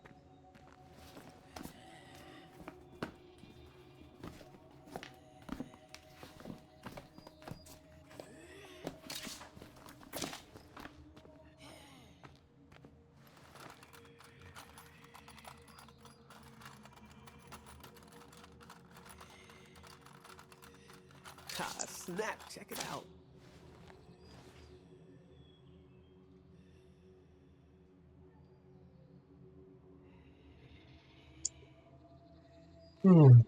Ah, snap, check it out. Hmm.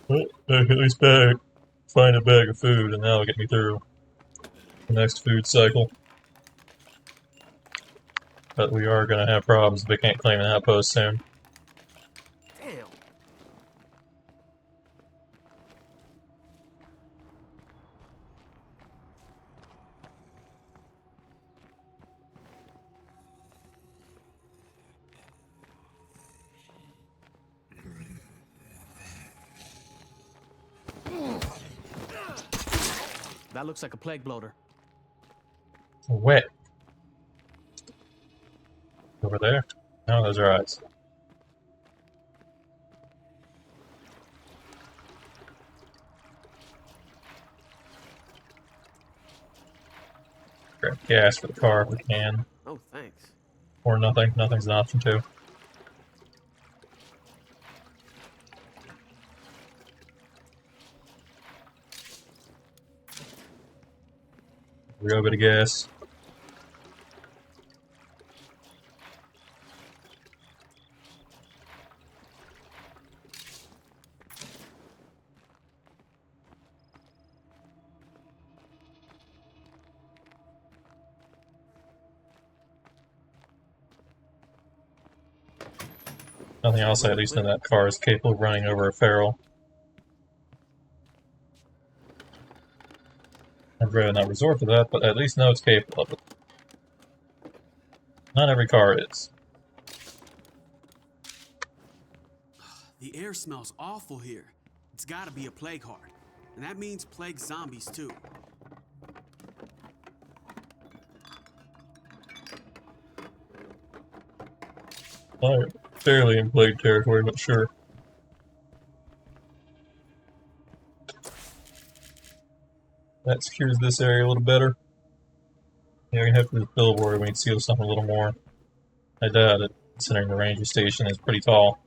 Well, at least find a bag of food, and that'll get me through the next food cycle. But we are going to have problems if they can't claim an outpost soon. Damn. That looks like a plague bloater. Wet. Over there? No, those are eyes. Grab gas for the car if we can. Oh, thanks. Or nothing. Nothing's an option too. Real bit of gas. Nothing else, at least in that car, is capable of running over a feral. I'd rather not resort to that, but at least know it's capable of it. Not every car is. The air smells awful here. It's gotta be a plague heart. And that means plague zombies too. I'm fairly in plague territory, but sure. That secures this area a little better. Yeah, we have to this billboard, we need to seal something a little more. I doubt it, considering the ranger station is pretty tall.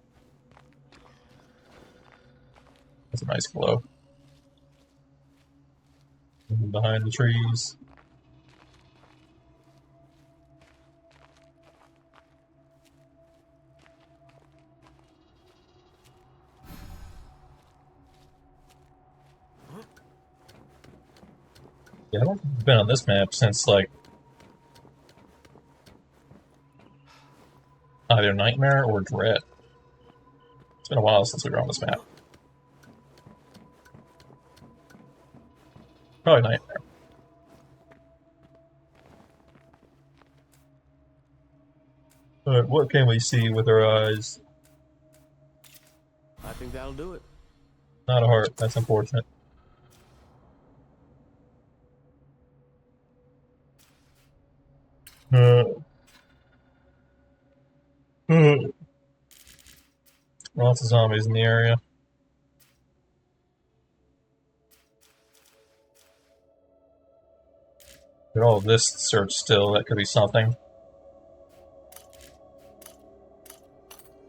That's a nice glow. Behind the trees. Yeah, I don't think I've been on this map since, like, either Nightmare or Dread. It's been a while since we were on this map. Probably Nightmare. Alright, what can we see with our eyes? I think that'll do it. Not a heart, that's unfortunate. Lots of zombies in the area. But all of this search still, that could be something.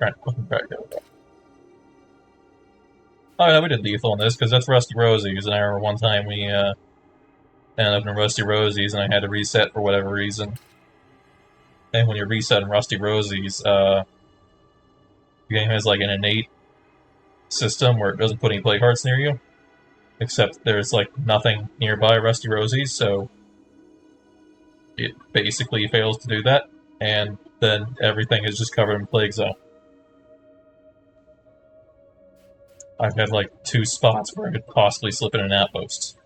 Right, looking back over. Oh yeah, we did lethal in this, because that's Rusty Rosie's, and I remember one time we ended up in Rusty Rosie's, and I had to reset for whatever reason. And when you reset in Rusty Rosie's, the game has like an innate system where it doesn't put any plague hearts near you, except there's like nothing nearby Rusty Rosie's, so it basically fails to do that, and then everything is just covered in plague zone. I've had like 2 spots where I could possibly slip in an outpost.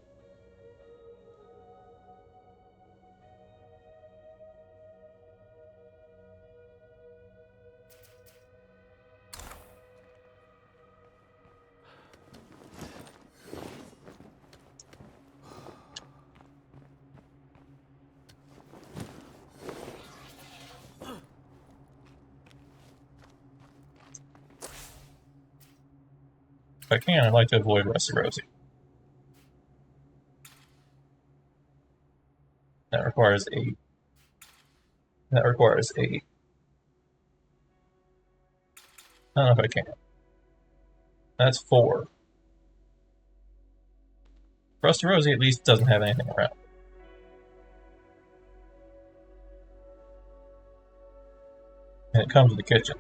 If I can, I'd like to avoid Rusty Rosie. That requires 8. That requires 8. I don't know if I can. That's 4. Rusty Rosie at least doesn't have anything around. And it comes with the kitchen.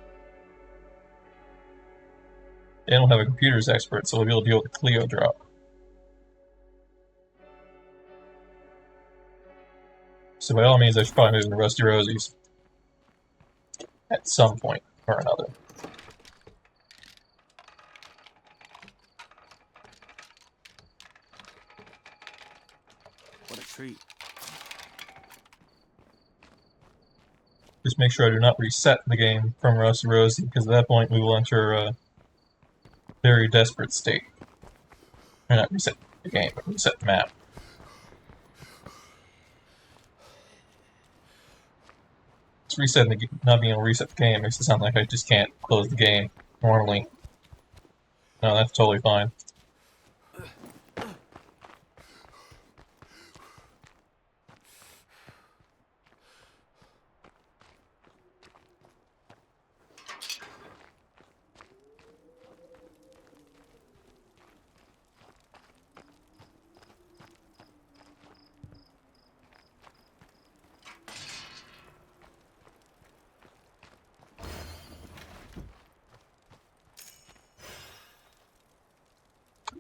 They don't have a computers expert, so we'll be able to deal with the Clio drop. So by all means, I should probably move into Rusty Rosie's at some point or another. What a treat. Just make sure I do not reset the game from Rusty Rosie, because at that point we will enter a very desperate state. Or not reset the game, but reset the map. Just resetting the not being able to reset the game makes it sound like I just can't close the game normally. No, that's totally fine.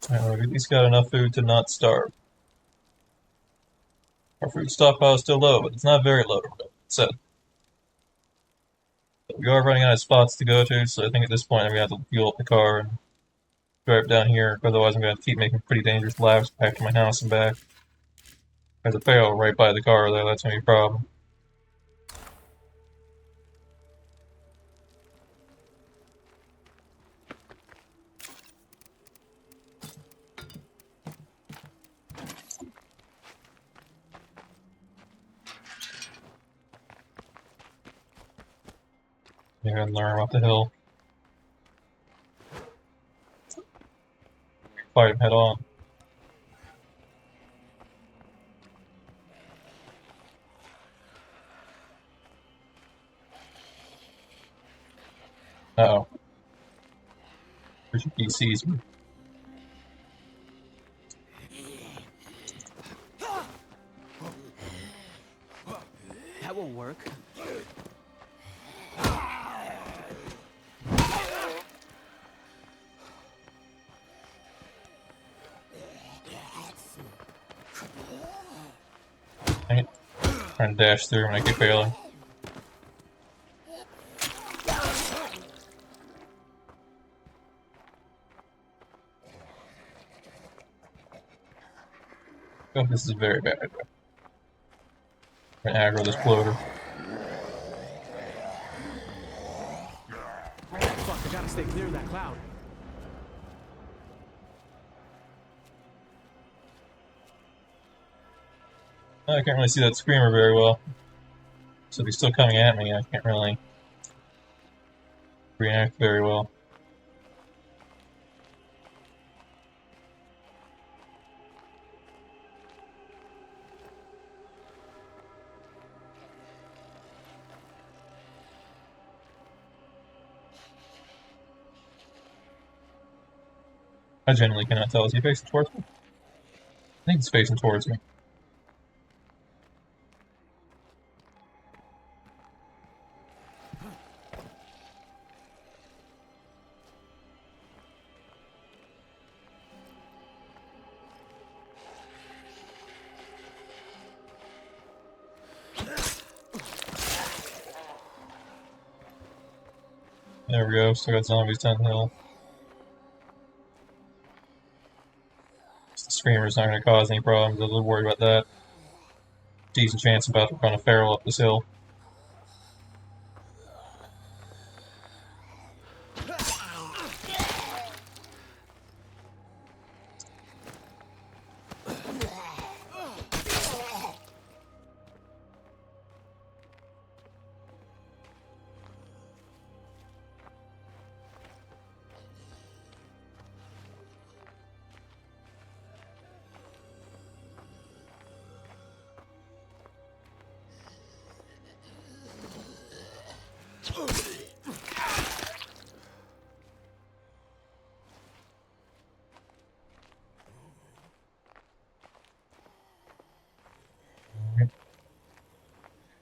We've at least got enough food to not starve. Our food stockpile is still low, but it's not very low. So we are running out of spots to go to, so I think at this point I'm going to have to fuel up the car and drive down here. Otherwise I'm going to keep making pretty dangerous laps back to my house and back. There's a barrel right by the car, though. That's going to be a problem. Maybe I can learn about the hill. Fight him head on. Uh-oh. He sees me. That won't work. I'm trying to dash through and I keep failing. Oh, this is very bad. I'm gonna aggro this bloater. Fuck, I gotta stay clear of that cloud. I can't really see that screamer very well. So if he's still coming at me, I can't really react very well. I genuinely cannot tell. Is he facing towards me? I think he's facing towards me. There we go. Still got zombies down the hill. The screamer's not going to cause any problems. I was a little worried about that. Decent chance about to run a feral up this hill.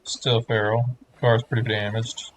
Still feral. Car's pretty damaged.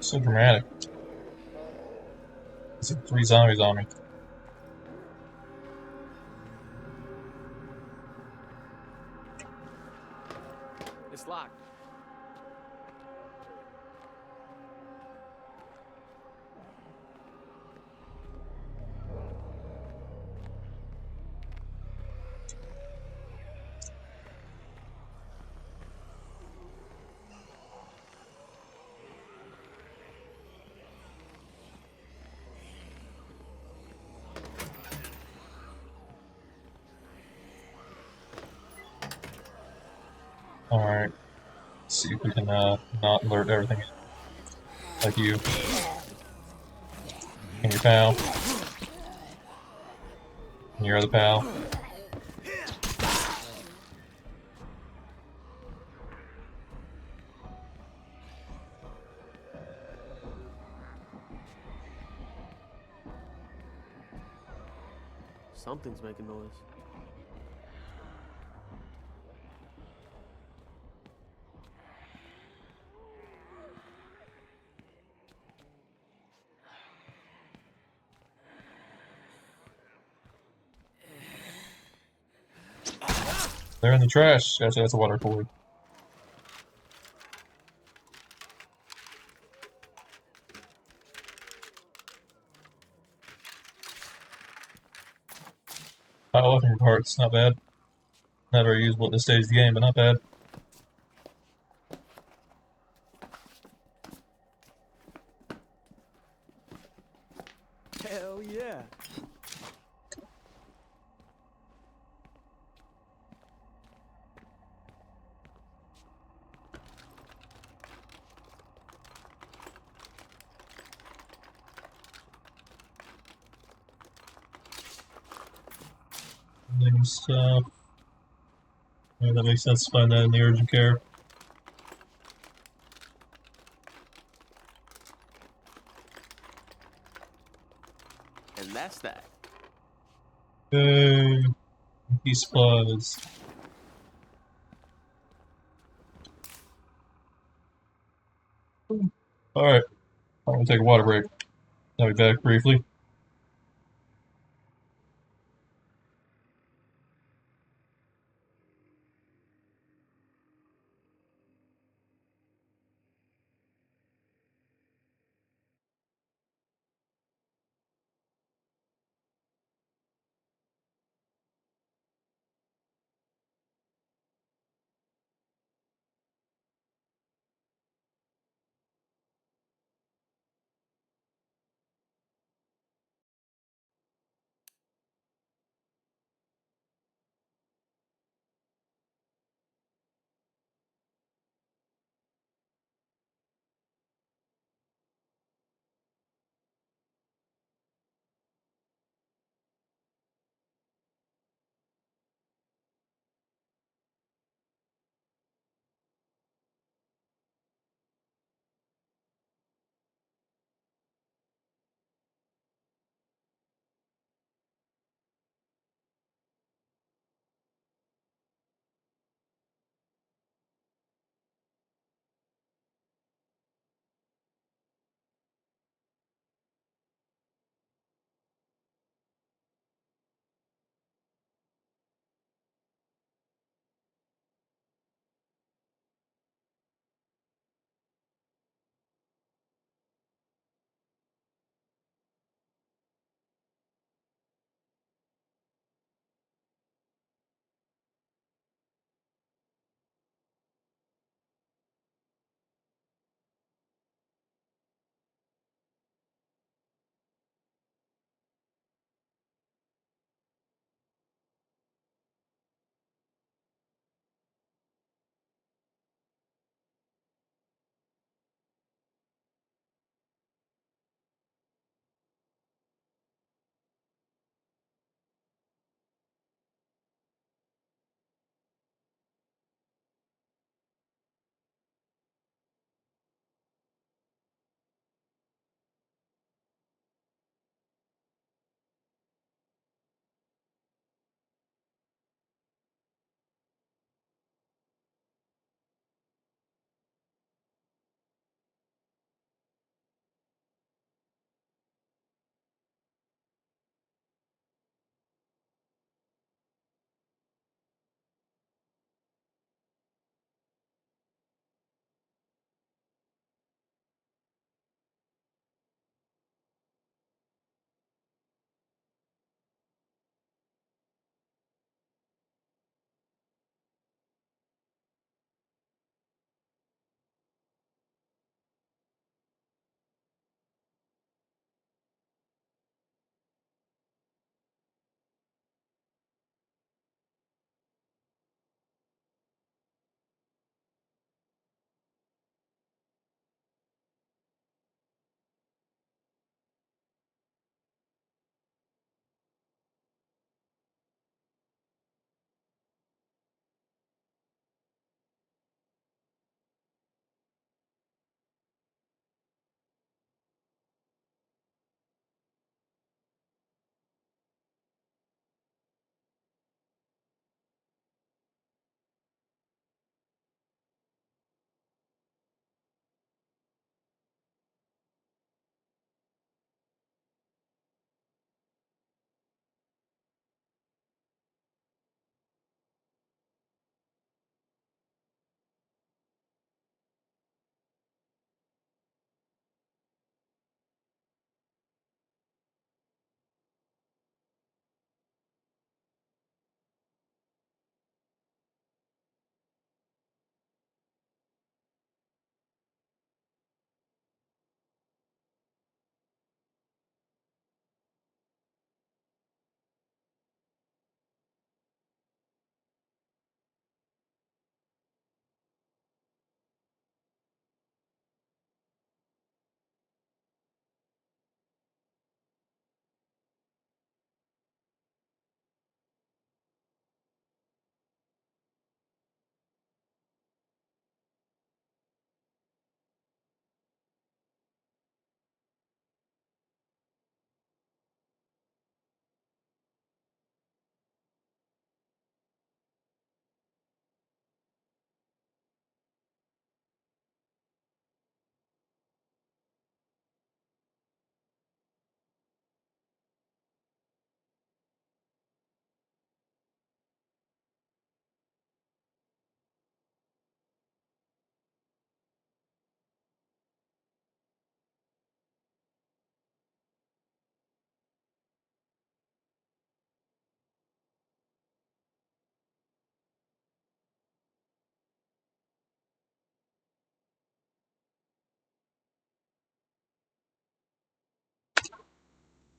So dramatic. There's like 3 zombies on me. It's locked. Alright. Let's see if we can not alert everything. Like you. And your pal. And your other pal. Something's making noise. They're in the trash. Actually, that's a water cooler. Powerlifting parts, not bad. Not very usable at this stage of the game, but not bad. Hell yeah. Stuff. Yeah, that makes sense to find that in the urgent care. And that's that. Yay! Empty supplies. Alright, I'm gonna take a water break. I'll be back briefly.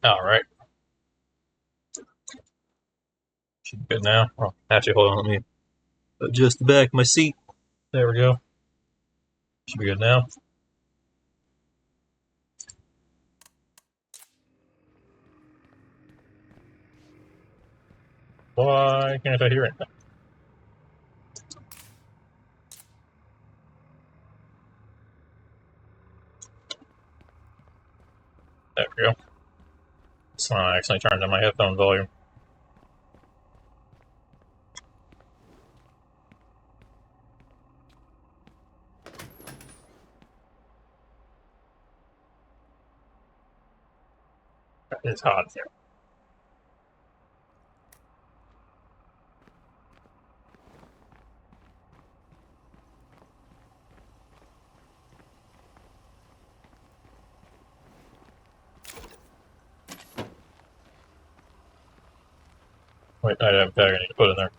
Alright. Should be good now. Oh, actually, hold on, let me adjust the back of my seat. There we go. Should be good now. Why can't I hear anything? There we go. So I accidentally turned down my headphone volume. It's hot here. Wait, I have a tag I need to put in there.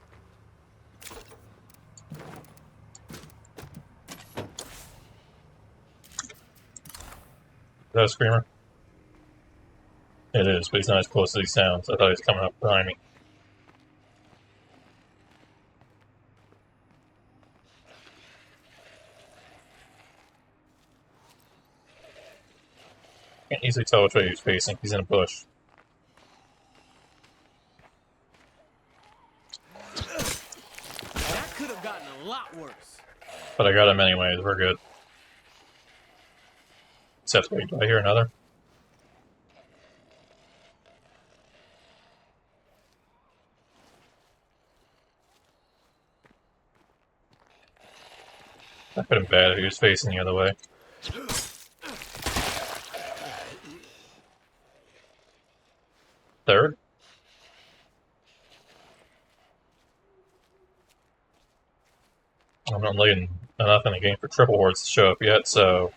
Is that a screamer? It is, but he's not as close as he sounds. I thought he was coming up behind me. Can't easily tell which way he's facing. He's in a bush. That could have gotten a lot worse. But I got him anyways. We're good. Except, wait, do I hear another? That could have been bad if he was facing the other way. Third? I'm not letting enough in the game for triple hordes to show up yet, so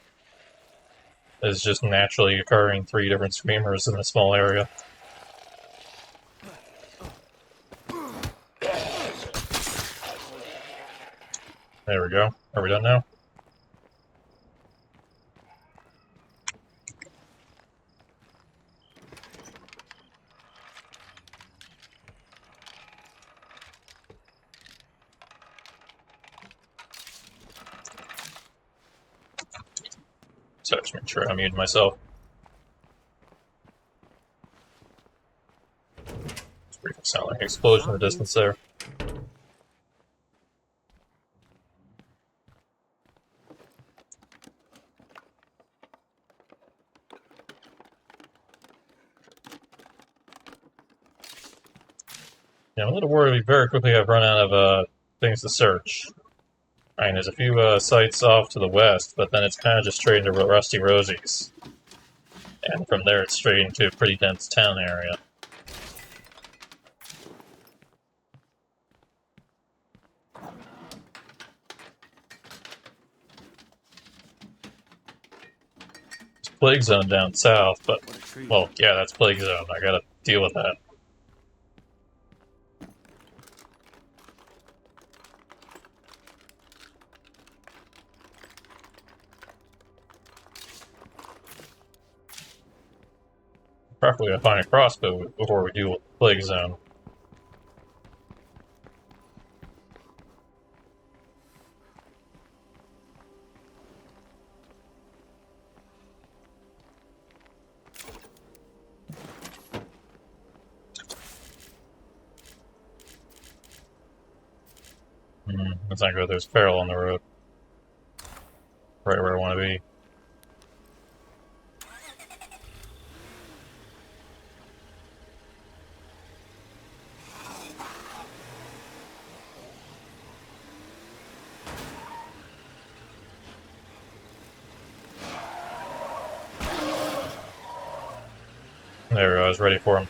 there's just naturally occurring 3 different screamers in a small area. There we go. Are we done now? So just make sure I muted myself. It's briefly sound like an explosion in the distance there. Yeah, I'm a little worried we very quickly have run out of things to search. I mean, there's a few sites off to the west, but then it's kind of just straight into Rusty Rosie's. And from there it's straight into a pretty dense town area. There's Plague Zone down south, but, well, yeah, that's Plague Zone. I gotta deal with that. Probably gotta find a crossbow before we deal with the Plague Zone. That's not good. There's Feral on the road. Right where I want to be. There we go, I was ready for him.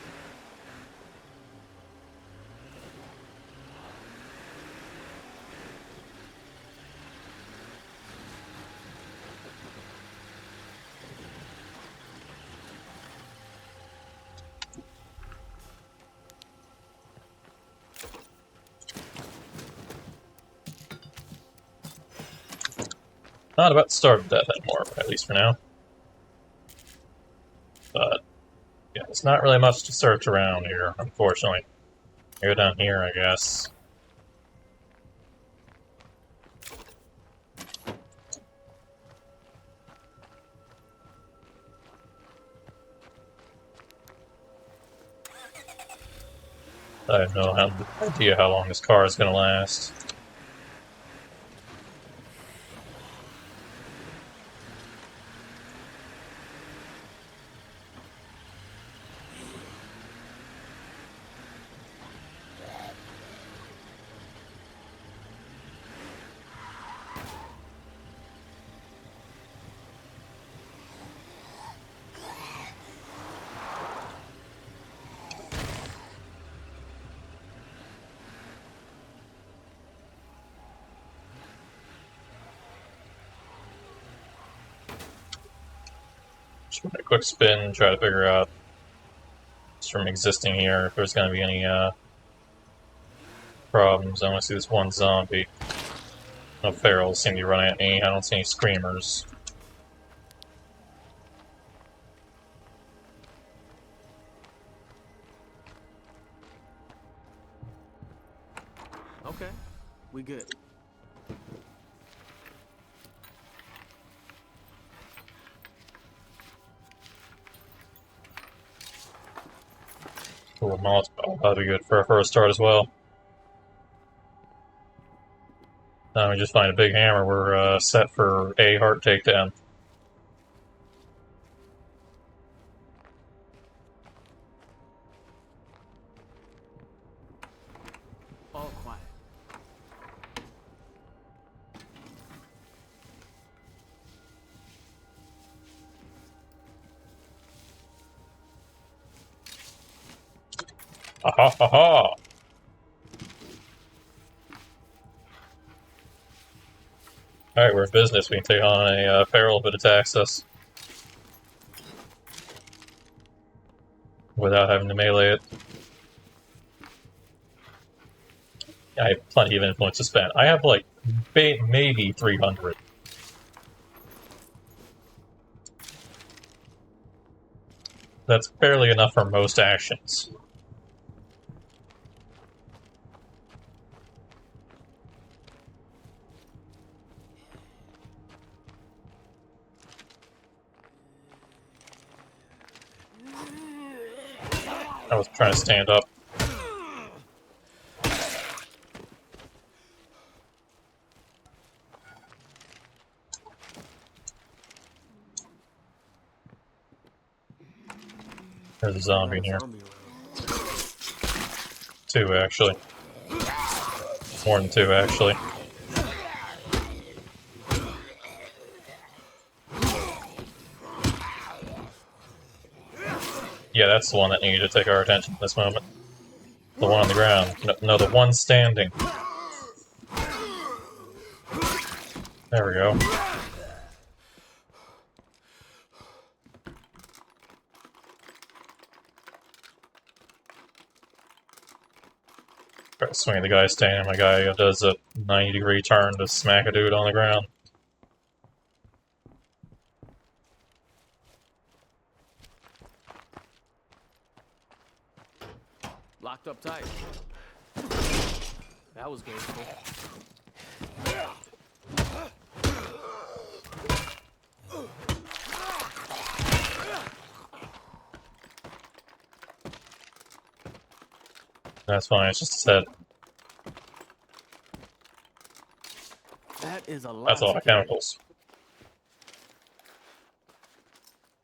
Not about to starve to death anymore, at least for now. But, yeah, There's not really much to search around here, unfortunately. Go down here, I guess. I have no idea how long this car is going to last. Just a quick spin, try to figure out, just from existing here, if there's going to be any problems. I want to see this one zombie. No ferals seem to be running at me. I don't see any screamers. Okay, we good. Cool, Molotov. That'll be good for a first start as well. Now we just find a big hammer. We're set for a heart takedown. All quiet. Ha ha ha ha! Alright, we're in business. We can take on a feral if it attacks us. Without having to melee it. I have plenty of influence to spend. I have like maybe 300. That's barely enough for most actions. I was trying to stand up. There's a zombie in here. Two, actually. More than two, actually. Yeah, that's the one that needed to take our attention at this moment. The one on the ground. No, the one standing. There we go. Try to swing at the guy standing. My guy does a 90-degree turn to smack a dude on the ground. Locked up tight. That was gameful. That's fine, it's just his head. That is a lot. That's a lot of chemicals.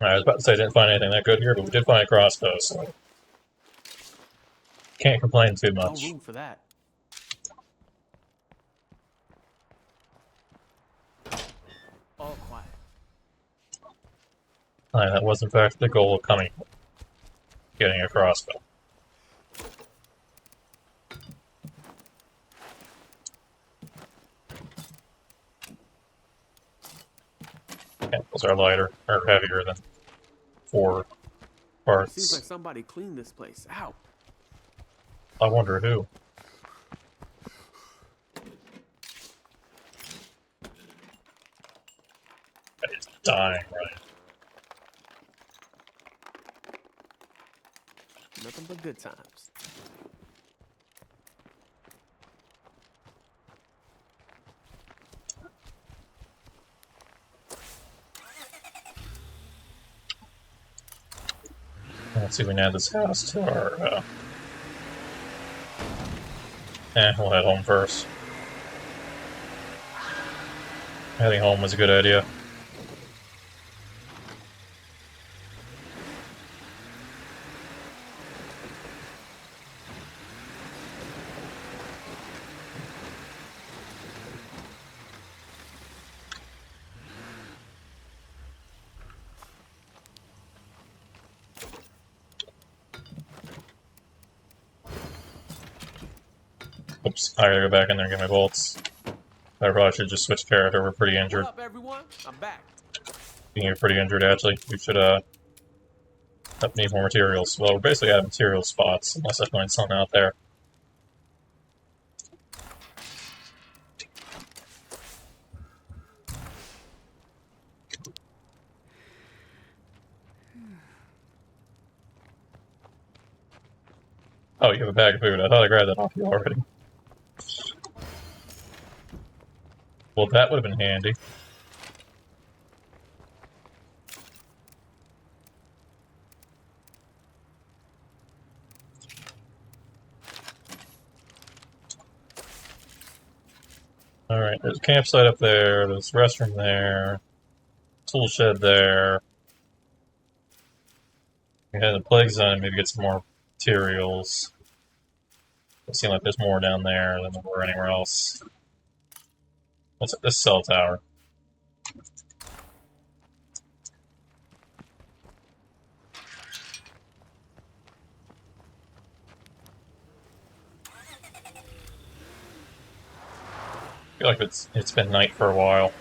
I was about to say I didn't find anything that good here, but we did find a crossbow, so can't complain too much. No room for that. All quiet. That was in fact the goal of coming. Getting a crossbow. Chemicals are lighter, or heavier than 4 parts. Seems like somebody cleaned this place out. I wonder who. It's dying, right? Nothing but good times. Let's see if we can add this house to our, we'll head home first. Heading home was a good idea. Oops, I gotta go back in there and get my bolts. I probably should just switch character, we're pretty injured. What up, everyone? I'm back. Being pretty injured, actually. We should, need more materials. Well, we're basically out of material spots, unless I find something out there. Oh, you have a bag of food. I thought I grabbed that off you already. Well, that would have been handy. Alright, there's a campsite up there, there's a restroom there, tool shed there. We had the plague zone and maybe get some more materials. It seems like there's more down there than there were anywhere else. What's at this cell tower? I feel like it's been night for a while.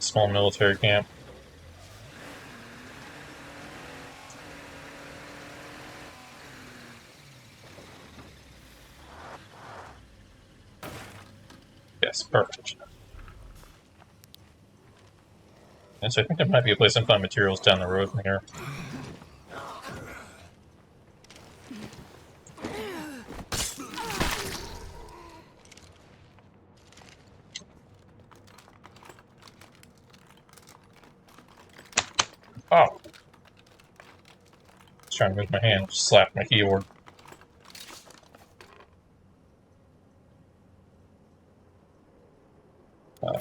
Small military camp. Yes, perfect. And so I think there might be a place to find materials down the road from here. Oh! Just trying to move my hand, just slap my keyboard.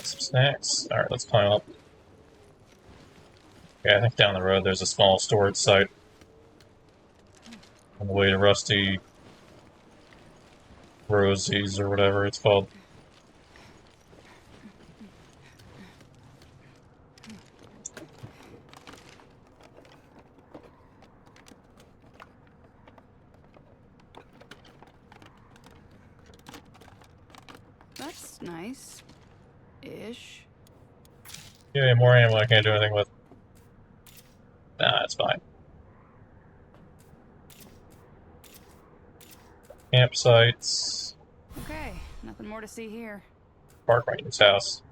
Some snacks. Alright, let's climb up. Yeah, I think down the road there's a small storage site on the way to Rusty Rosie's or whatever it's called. That's nice. Ish. Yeah, more ammo I can't do anything with. Nah, it's fine. Campsites. Okay, nothing more to see here. Park Ranger's house.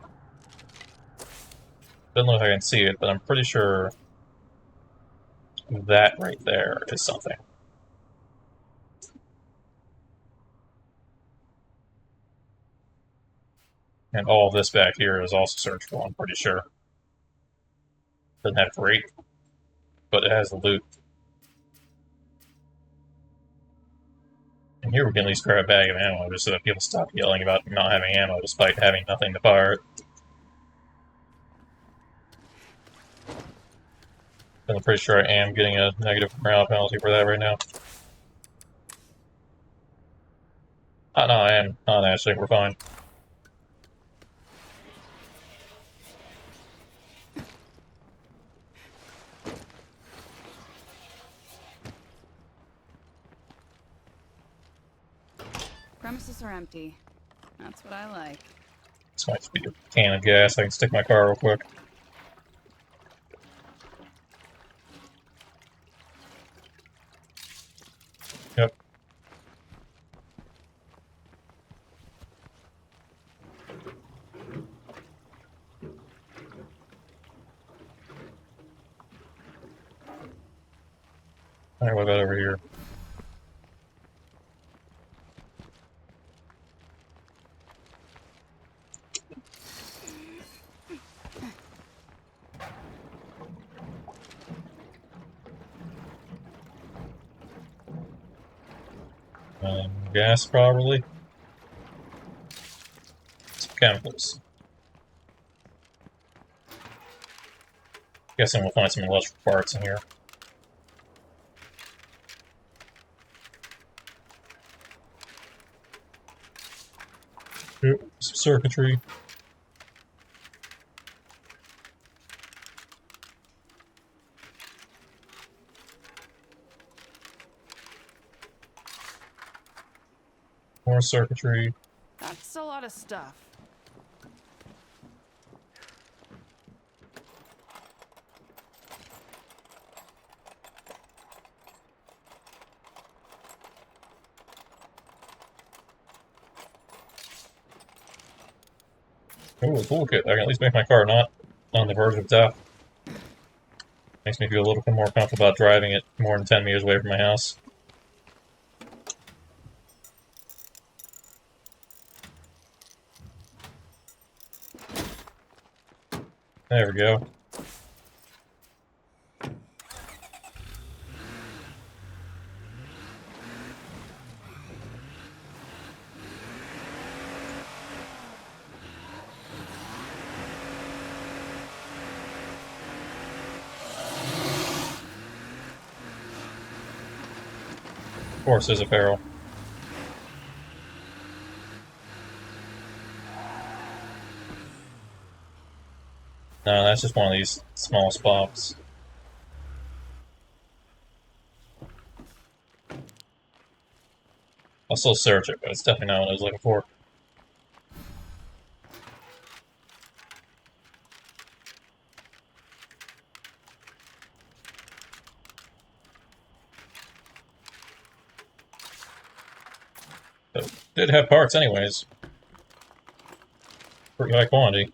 Doesn't look like I can see it, but I'm pretty sure that right there is something. And all of this back here is also searchable, I'm pretty sure. Doesn't have freight, but it has the loot. And here we can at least grab a bag of ammo, just so that people stop yelling about not having ammo despite having nothing to fire it. And I'm pretty sure I am getting a negative morale penalty for that right now. Oh no, I am not actually, we're fine. Premises are empty. That's what I like. This might be a can of gas, I can stick my car real quick. Alright, what about over here? Gas, probably. Some chemicals. Guessing we'll find some electrical parts in here. Yep, some circuitry. More circuitry. That's a lot of stuff. Ooh, a toolkit. I can at least make my car not on the verge of death. Makes me feel a little bit more comfortable about driving it more than 10 meters away from my house. There we go. Of course, there's a barrel. No, that's just one of these small spots. I'll still search it, but it's definitely not what I was looking for. But it did have parts anyways. Pretty high quantity.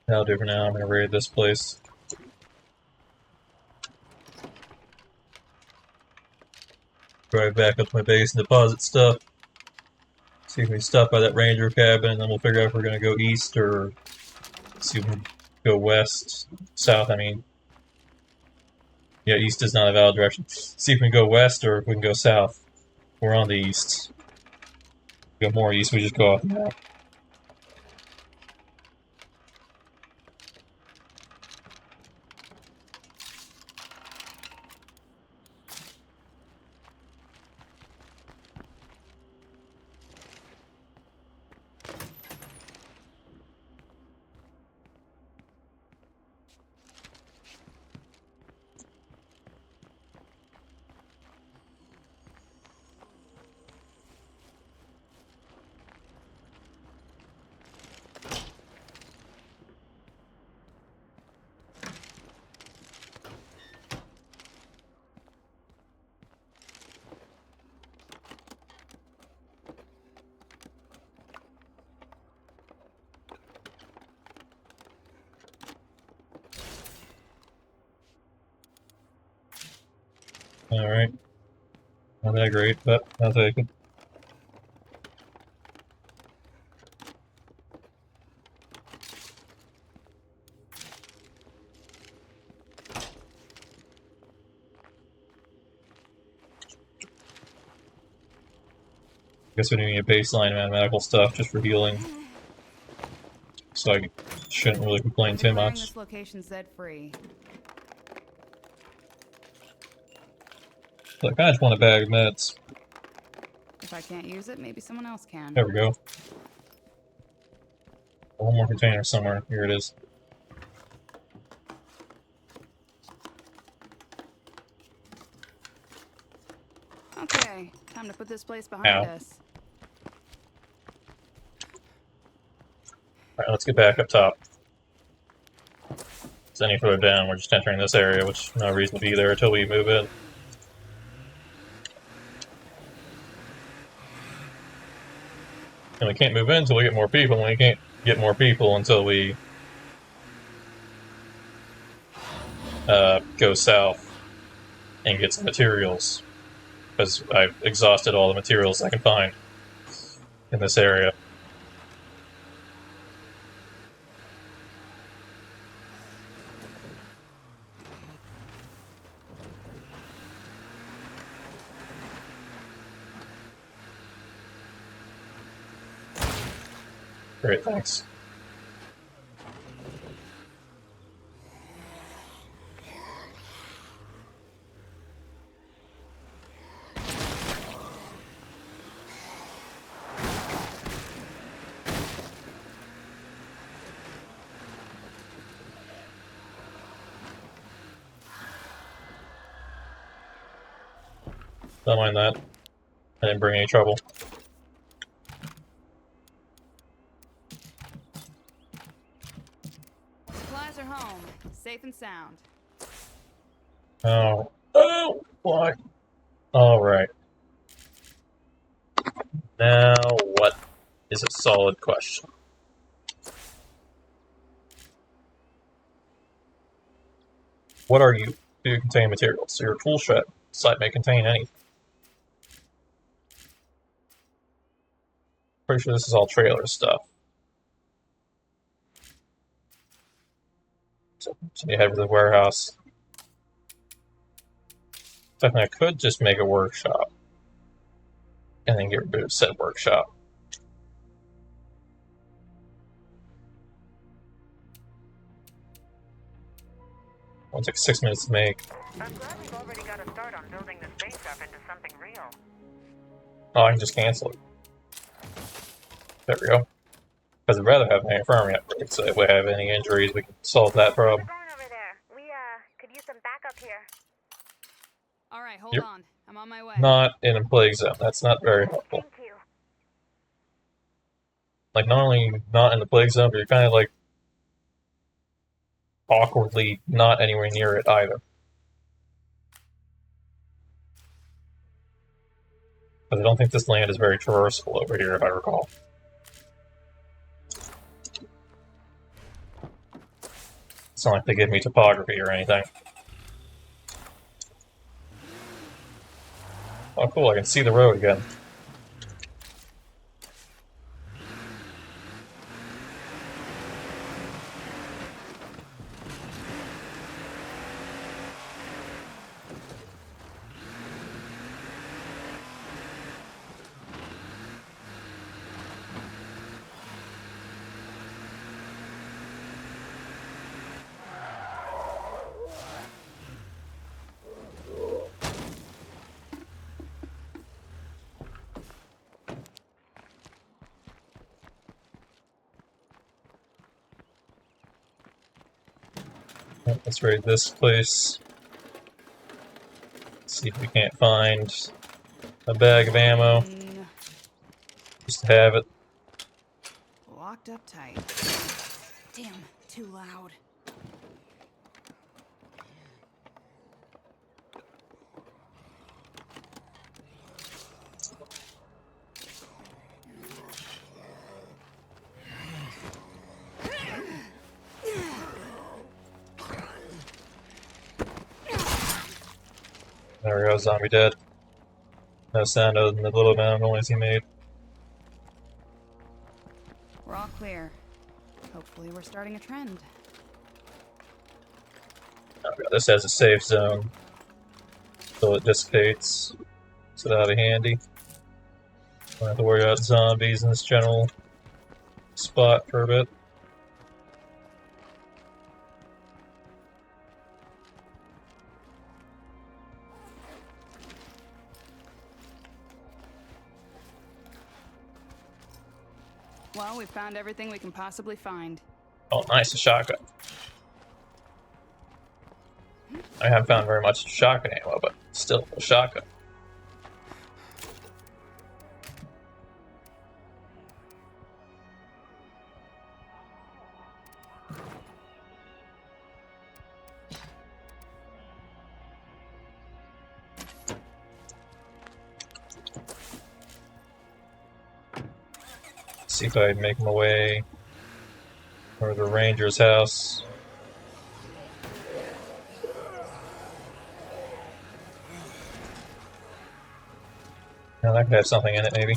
That'll do for now. I'm gonna raid this place. Drive back up to my base and deposit stuff. See if we stop by that ranger cabin, and then we'll figure out if we're gonna go east or see if we can go west. South, I mean. Yeah, east is not a valid direction. See if we can go west or if we can go south. We're on the east. If we go more east, we just go off the map. Alright. Not that great, but I'll take it. Guess we're doing a baseline amount of medical stuff just for healing. So I shouldn't really complain too Declaring much. this location Zed-free. So I kinda just want a bag of meds. If I can't use it, maybe someone else can. There we go. One more container somewhere. Here it is. Okay, time to put this place behind Ow. us. Alright, let's get back up top. If it's any further down, we're just entering this area, which no reason to be there until we move in. And we can't move in until we get more people, and we can't get more people until we go south and get some materials. Because I've exhausted all the materials I can find in this area. Great, thanks. Don't mind that. I didn't bring any trouble. Supplies are home, safe and sound. Oh. Oh! Why? Alright. Now, what is a solid question? What are you? Do you contain materials? Your tool shed site may contain anything. Pretty sure this is all trailer stuff. So you head to the warehouse. Technically, I could just make a workshop and then get rid of said workshop. It'll take 6 minutes to make. I'm glad we've already got a start on building this base up into something real. Oh, I can just cancel it. There we go. Because I'd rather have an infirmary upgrade, so if we have any injuries, we can solve that problem. How's it going over there? We, could use some backup here. Alright, hold Yep. on. I'm on my way. Not in a plague zone. That's not very helpful. Thank you. Like, not only not in the plague zone, but you're kind of like awkwardly not anywhere near it either. Because I don't think this land is very traversable over here, if I recall. It's not like they give me topography or anything. Oh, cool, I can see the road again. Let's raid this place. See if we can't find a bag of ammo. Just to have it. Locked up tight. Damn, too loud. There we go, zombie dead. No sound other than the little amount of noise he made. We're all clear. Hopefully we're starting a trend. Oh, God, this has a safe zone, so it dissipates. So that'll be handy. Don't have to worry about zombies in this general spot for a bit. Well, we found everything we can possibly find. Oh, nice, a shotgun. I haven't found very much shotgun ammo, but still, a shotgun. see if I make my way over to the ranger's house. Now that could have something in it, maybe.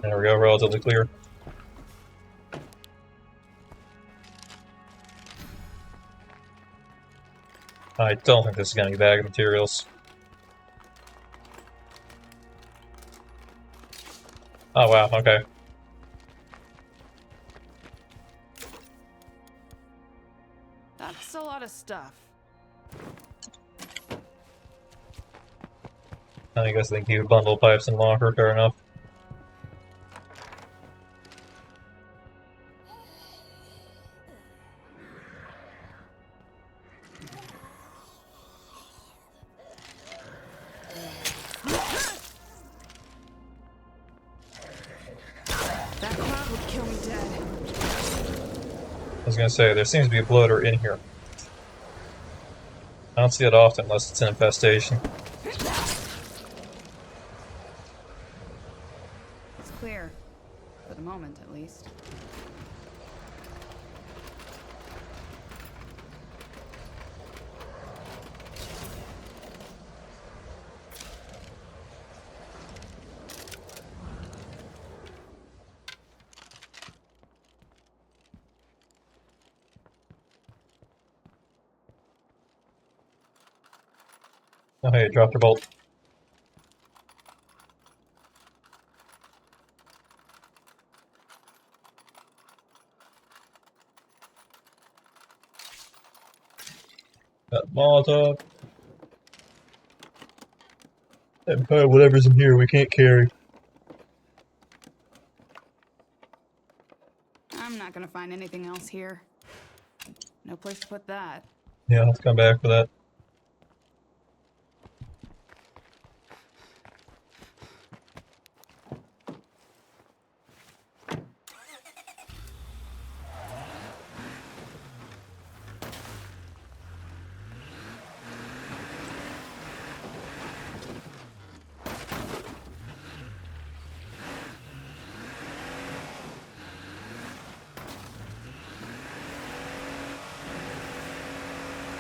There we go, relatively clear. I don't think this is going to be bag of materials. Oh wow, okay. That's a lot of stuff. I guess they keep bundle pipes and locker, fair enough. That cloud would kill me dead. I was going to say, there seems to be a bloater in here. I don't see it often unless it's an infestation. It's clear. For the moment, at least. Oh hey, it dropped a bolt. Got Molotov. And probably whatever's in here we can't carry. I'm not gonna find anything else here. No place to put that. Yeah, let's come back for that.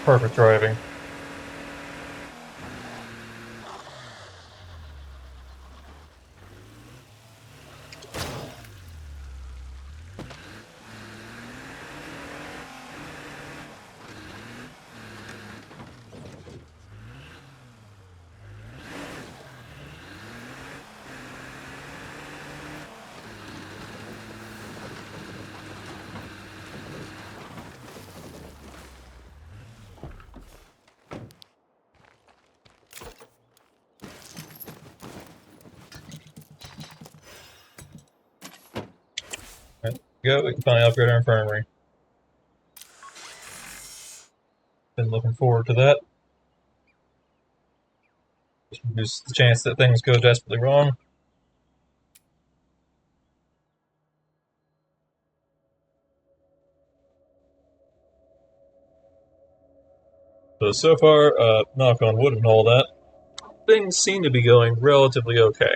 Perfect driving. Right, go, we can finally upgrade our infirmary. Been looking forward to that. Just reduce the chance that things go desperately wrong. So far, knock on wood and all that, things seem to be going relatively okay.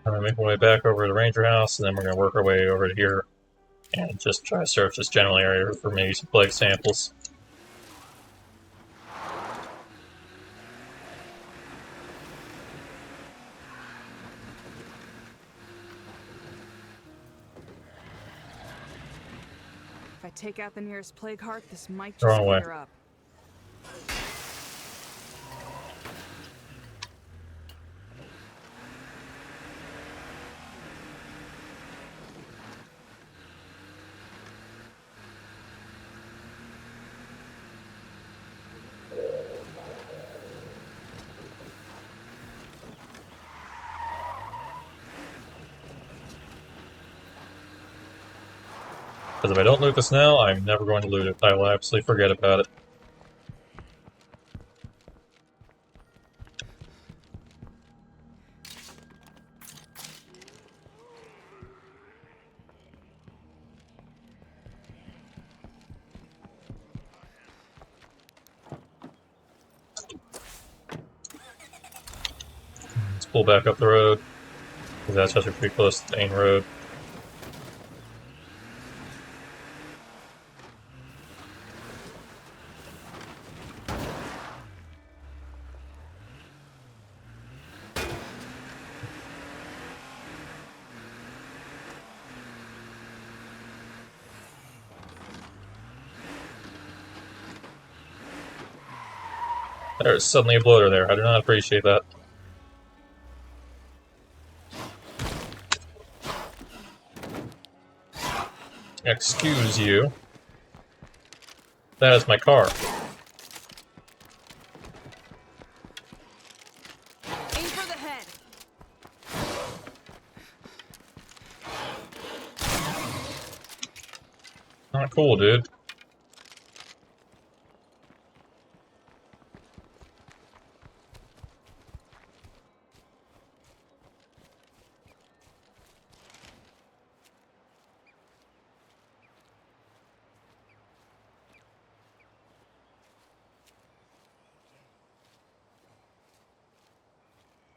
I'm going to make my way back over to the ranger house, and then we're going to work our way over to here and just try to search this general area for maybe some plague samples. If I take out the nearest plague heart, this might The just wrong way. clear up. Because if I don't loot this now, I'm never going to loot it. I will absolutely forget about it. Let's pull back up the road, because that's actually pretty close to the main road. There's suddenly a bloater there. I do not appreciate that. Excuse you. That is my car. Aim for the head. Not cool, dude.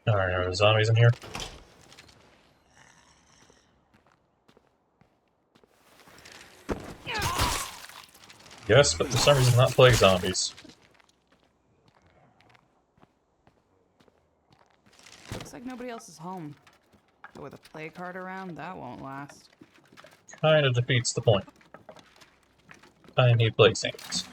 Alright, are there zombies in here? Yes, but for some reason not plague zombies. Looks like nobody else is home. But with a plague card around, that won't last. Kind of defeats the point. I need plague saints.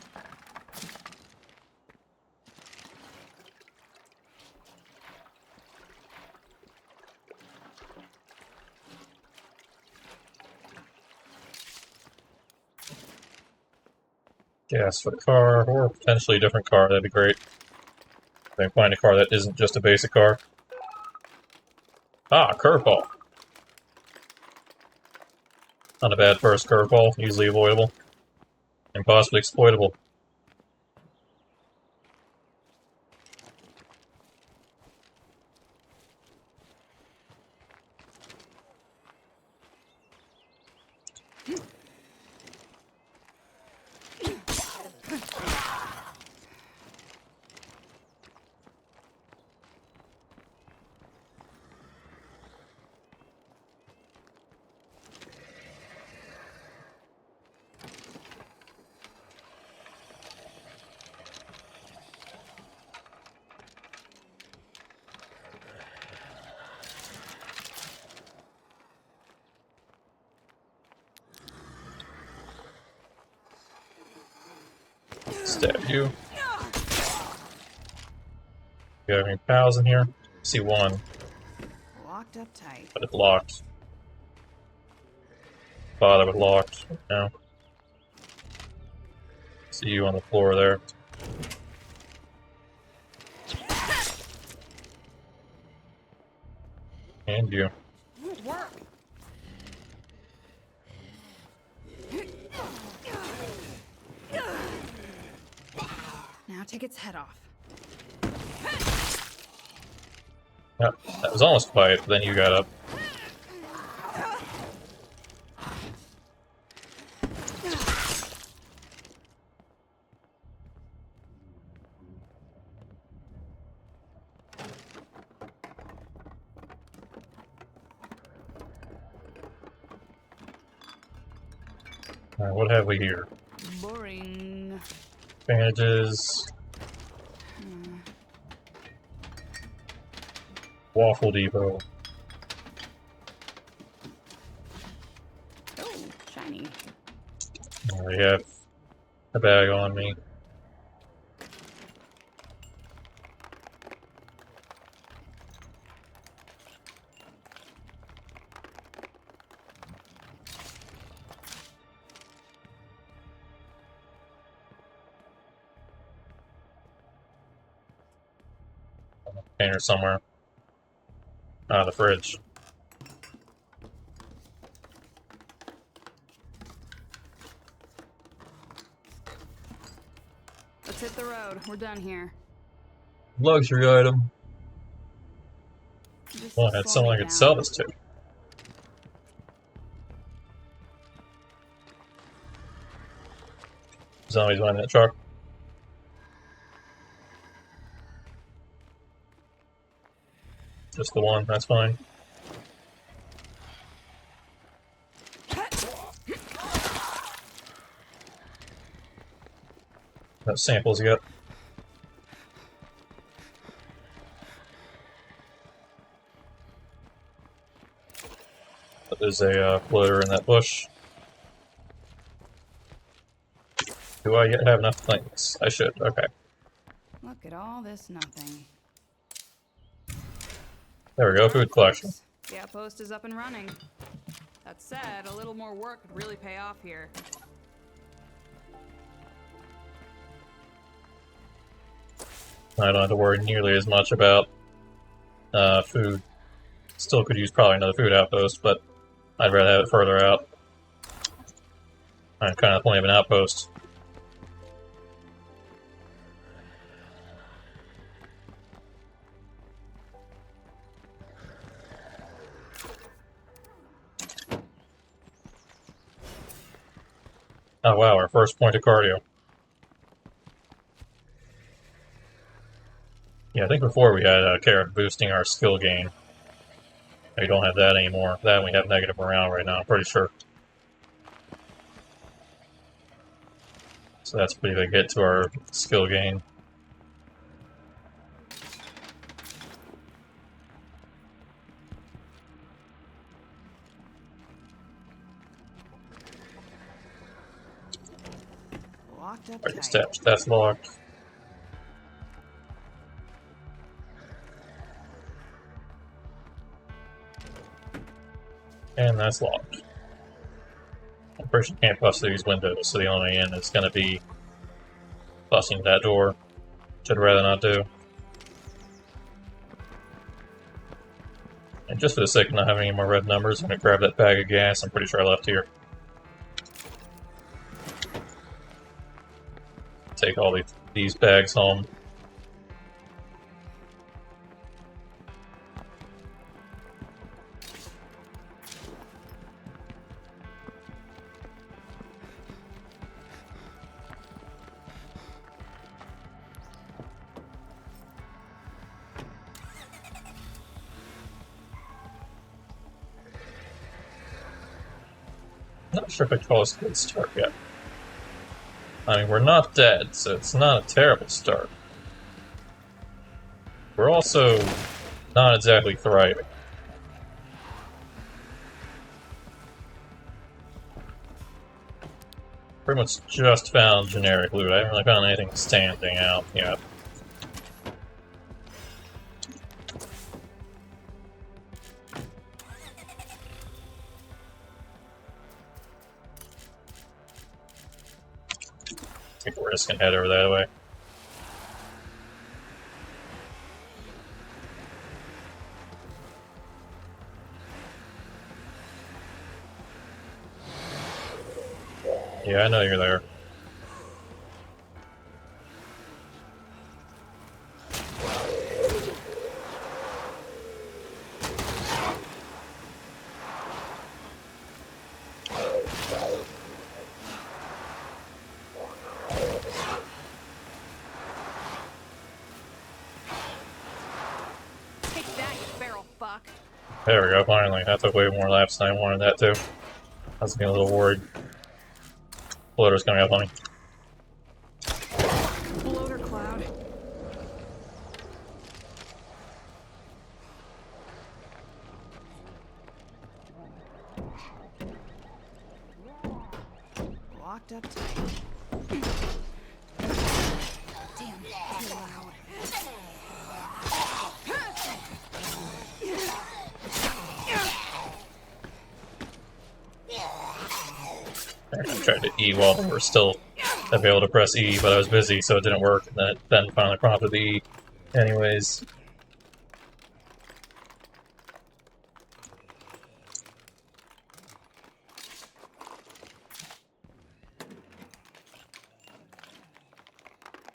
Gas for the car, or potentially a different car, that'd be great. If I can find a car that isn't just a basic car. Ah, curveball. Not a bad first curveball, easily avoidable. And possibly exploitable. Stab you. You have any pals in here? I see one, Locked up tight. but it's locked. Bother with locked right now. See you on the floor there. And you. Won't work. Now take its head off. Yep, that was almost a fight, but then you got up. Alright, what have we here? Boring. Bandages. Waffle Depot. Oh, shiny. I already have a bag on me. Container somewhere. Ah, the fridge. Let's hit the road. We're done here. Luxury item. Just Well, to that's slow someone I me could down. sell this to. Zombies behind that truck. Just the one, that's fine. What samples you got? There's a floater in that bush. Do I yet have enough things? I should, okay. Look at all this nothing. There we go, food collection. Folks, the outpost is up and running. That said, a little more work would really pay off here. I don't have to worry nearly as much about food. Still could use probably another food outpost, but I'd rather have it further out. I'm kind of the point of an outpost. Oh wow, our first point of cardio. Yeah, I think before we had a carrot boosting our skill gain. We don't have that anymore. That we have negative morale right now, I'm pretty sure. So that's pretty big hit to our skill gain. Locked up Already tight. established that's locked. And that's locked. I'm pretty sure you can't bust through these windows, so the only way in is going to be busting that door, which I'd rather not do. And just for the sake of not having any more red numbers, I'm going to grab that bag of gas. I'm pretty sure I left here. Take all these bags home. Not sure if I'd call this a good start yet. I mean, we're not dead, so it's not a terrible start. We're also not exactly thriving. Pretty much just found generic loot. I haven't really found anything standing out yet. Take a risk and head over that way. Yeah, I know you're there. Take that, you feral fuck. There we go, finally. That took way more laps than I wanted that to. I was getting a little worried. Floater's coming up on me. Bloater cloud. Locked up tight. Damn, too loud. I tried to E while we were still able to press E, but I was busy, so it didn't work. And then it finally prompted the E. Anyways.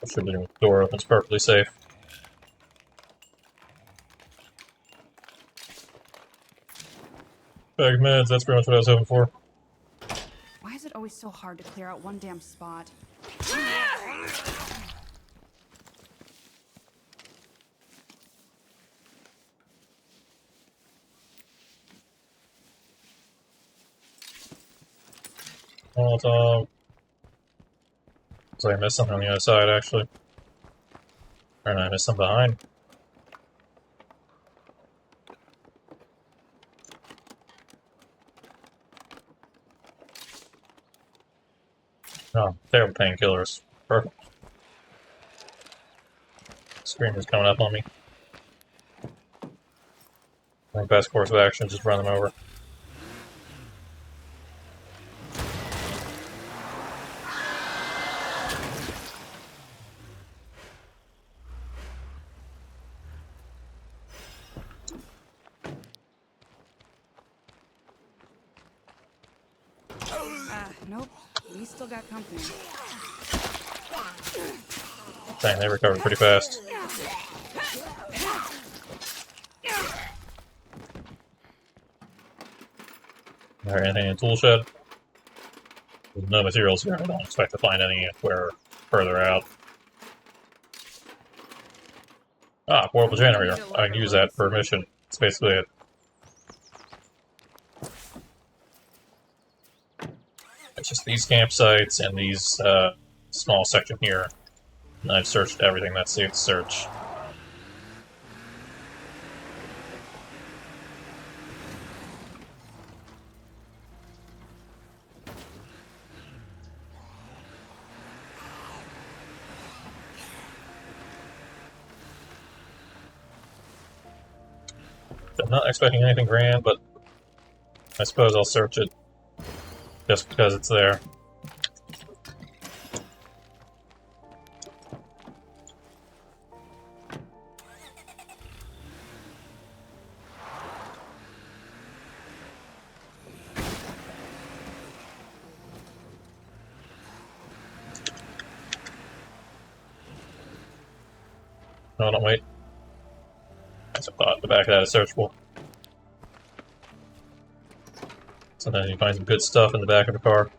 Should be the door opens perfectly safe. Bag of meds, that's pretty much what I was hoping for. Why is it always so hard to clear out one damn spot? Molotov. Looks like I missed something on the other side, actually. Or no, I missed something behind. Oh, terrible painkillers. Perfect. Screamer's coming up on me. My best course of action, just run them over. Nope. We still got company. Dang, they recovered pretty fast. Alright, anything in the tool shed? There's no materials here. I don't expect to find any anywhere further out. Ah, portable generator. I can use that for a mission. That's basically it. It's just these campsites and these small section here. And I've searched everything that's safe to search. I'm not expecting anything grand, but I suppose I'll search it just because it's there. No, don't wait. That's a thought. The back of that is searchable. Sometimes you find some good stuff in the back of the car.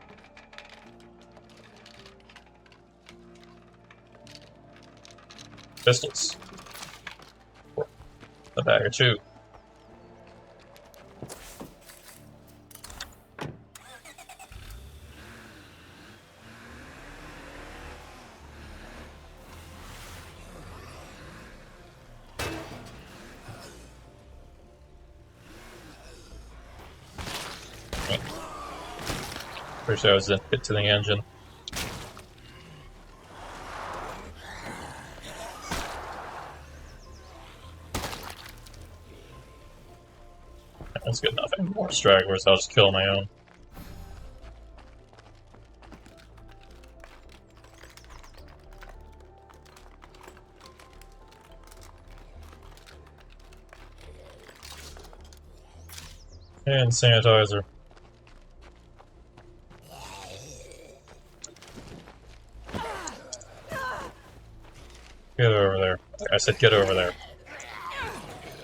Pistols. A bag of chew. Pretty sure I was a hit to the engine. That's good enough. Any more stragglers, I'll just kill my own. And sanitizer. Get over there. I said get over there.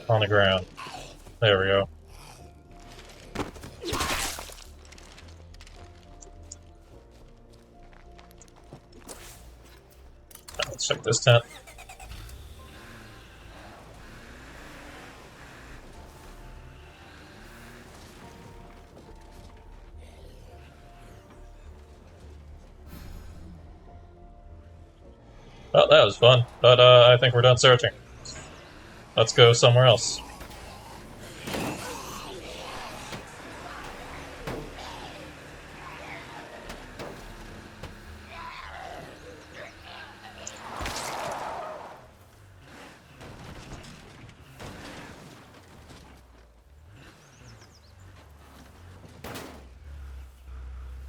On the ground. There we go. Let's check this tent. Well, that was fun, but I think we're done searching. Let's go somewhere else.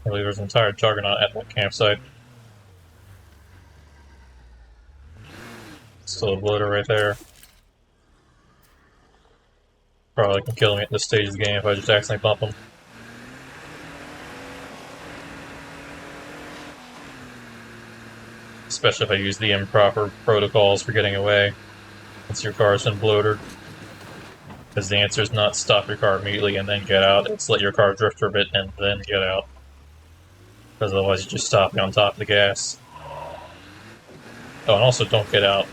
I believe there's an entire juggernaut at that campsite. Still a bloater right there. Probably can kill me at this stage of the game if I just accidentally bump him. Especially if I use the improper protocols for getting away once your car's been bloated. Because the answer is not stop your car immediately and then get out, it's let your car drift for a bit and then get out. Because otherwise you just stop on top of the gas. Oh, and also don't get out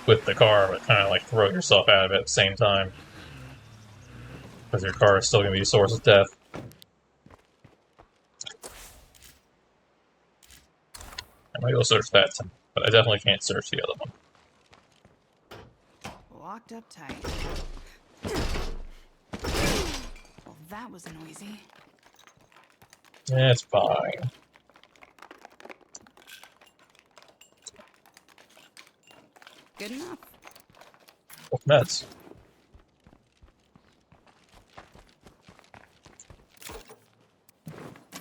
with the car, but kind of like throw yourself out of it at the same time. Because your car is still going to be a source of death. I might go search that, but I definitely can't search the other one. Locked up tight. Well, that was noisy. Yeah, it's fine. Good enough. Oh, meds.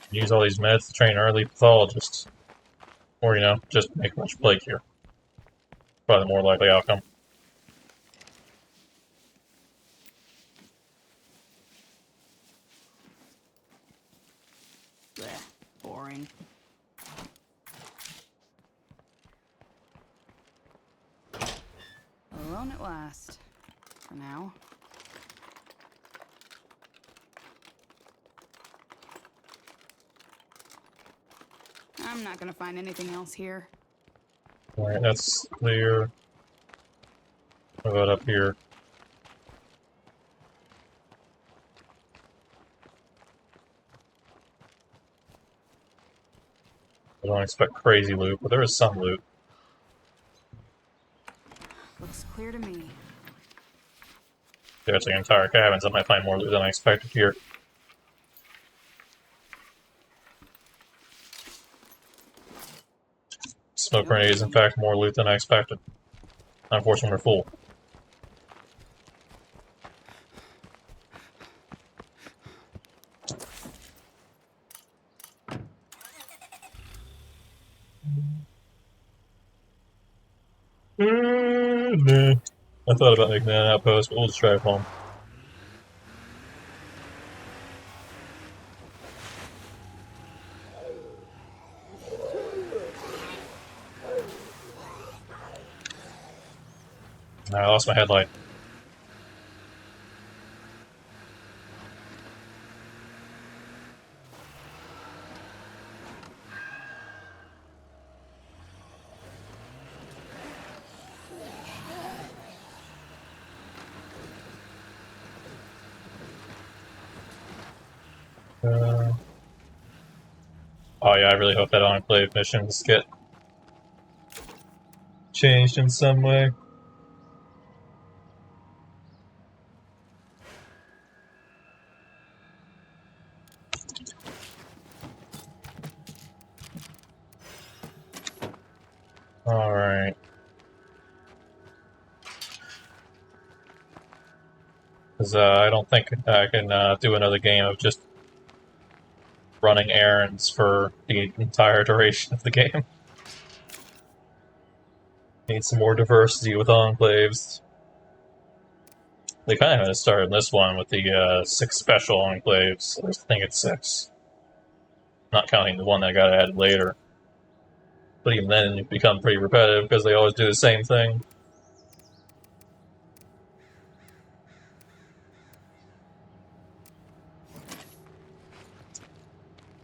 Use all these meds to train early pathologists. Or, you know, just make a bunch of plague here. Probably the more likely outcome. Blech, boring. Alone at last. For now. I'm not gonna find anything else here. Alright, that's clear. What about up here? I don't expect crazy loot, but there is some loot. Looks clear to me. There's like entire cabins. I might find more loot than I expected here. Smoke grenade is in fact more loot than I expected. Unfortunately, we're full. Nah. I thought about making that an outpost, but we'll just drive home. I lost my headlight. Oh yeah, I really hope that Enclave missions get changed in some way. Alright. Because I don't think I can do another game of just running errands for the entire duration of the game. Need some more diversity with enclaves. They kind of had to start in this one with the 6 special enclaves. I think it's 6. Not counting the one that got added later. But even then, it become pretty repetitive because they always do the same thing.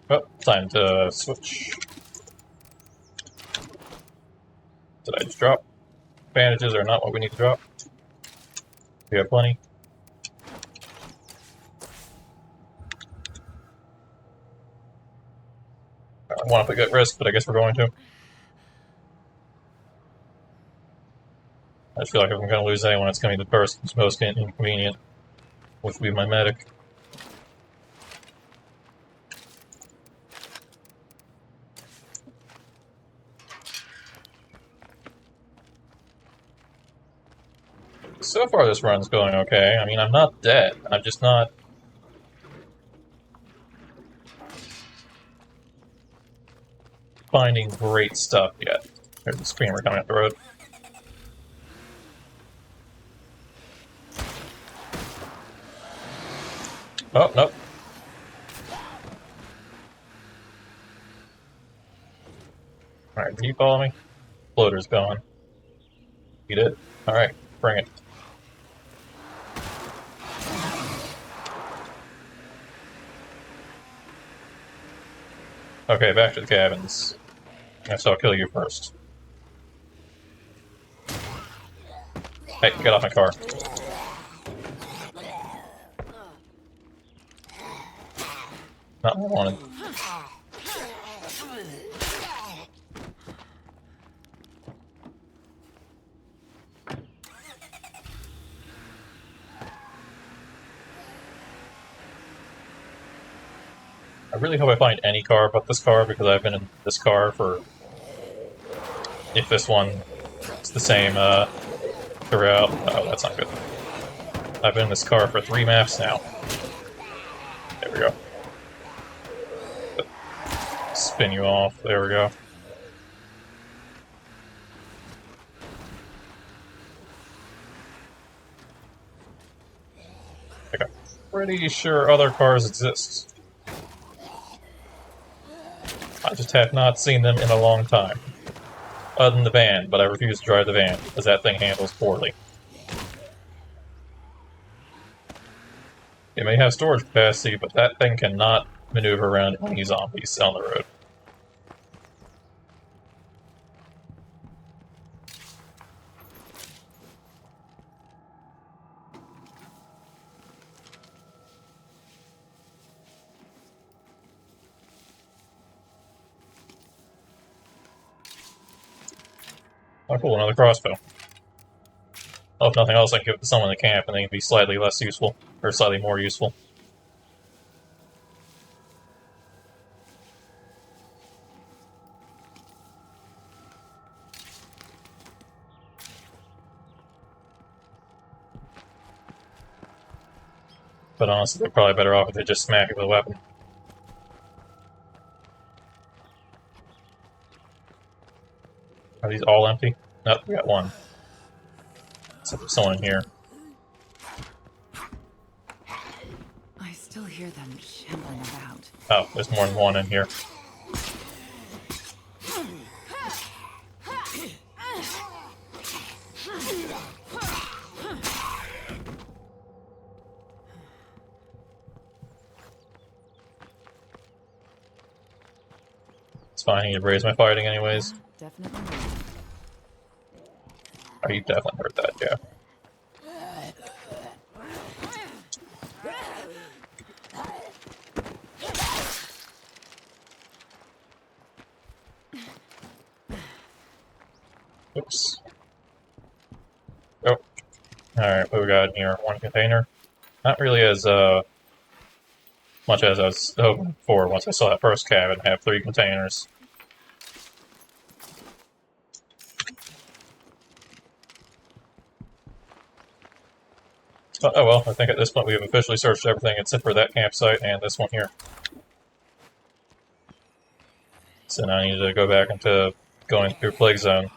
Oh, time to switch. Did I just drop? Bandages are not what we need to drop. We have plenty. I don't want to put good risk, but I guess we're going to. I just feel like if I'm going to lose anyone, it's going to be the person who's most inconvenient, which would be my medic. So far, this run's going okay. I mean, I'm not dead. I'm just not finding great stuff yet. There's a screamer coming up the road. Oh, nope. Did you follow me? Floater's gone. You did? Alright, bring it. Okay, back to the cabins. Guess I'll kill you first. Hey, get off my car. Not what I wanted. I really hope I find any car but this car, because I've been in this car for... If this one is the same throughout... Oh, that's not good. I've been in this car for 3 maps now. There we go. Spin you off. There we go. Okay. Pretty sure other cars exist. I just have not seen them in a long time. Other than the van, but I refuse to drive the van, because that thing handles poorly. It may have storage capacity, but that thing cannot maneuver around any zombies on the road. Oh cool, another crossbow. Oh, if nothing else, I can give it to someone in the camp and they can be slightly less useful, or slightly more useful. But honestly, they're probably better off if they just smack it with a weapon. Are these all empty? Nope, we got one. Except there's someone in here. I still hear them shambling about. Oh, there's more than one in here. It's fine, I need to raise my fighting anyways. Definitely. Oh, you definitely heard that, yeah. Oops. Oh. Alright, what we got in here? One container. Not really as, much as I was hoping for once I saw that first cabin have 3 containers. Oh well, I think at this point we have officially searched everything except for that campsite and this one here. So now I need to go back into going through Plague Zone.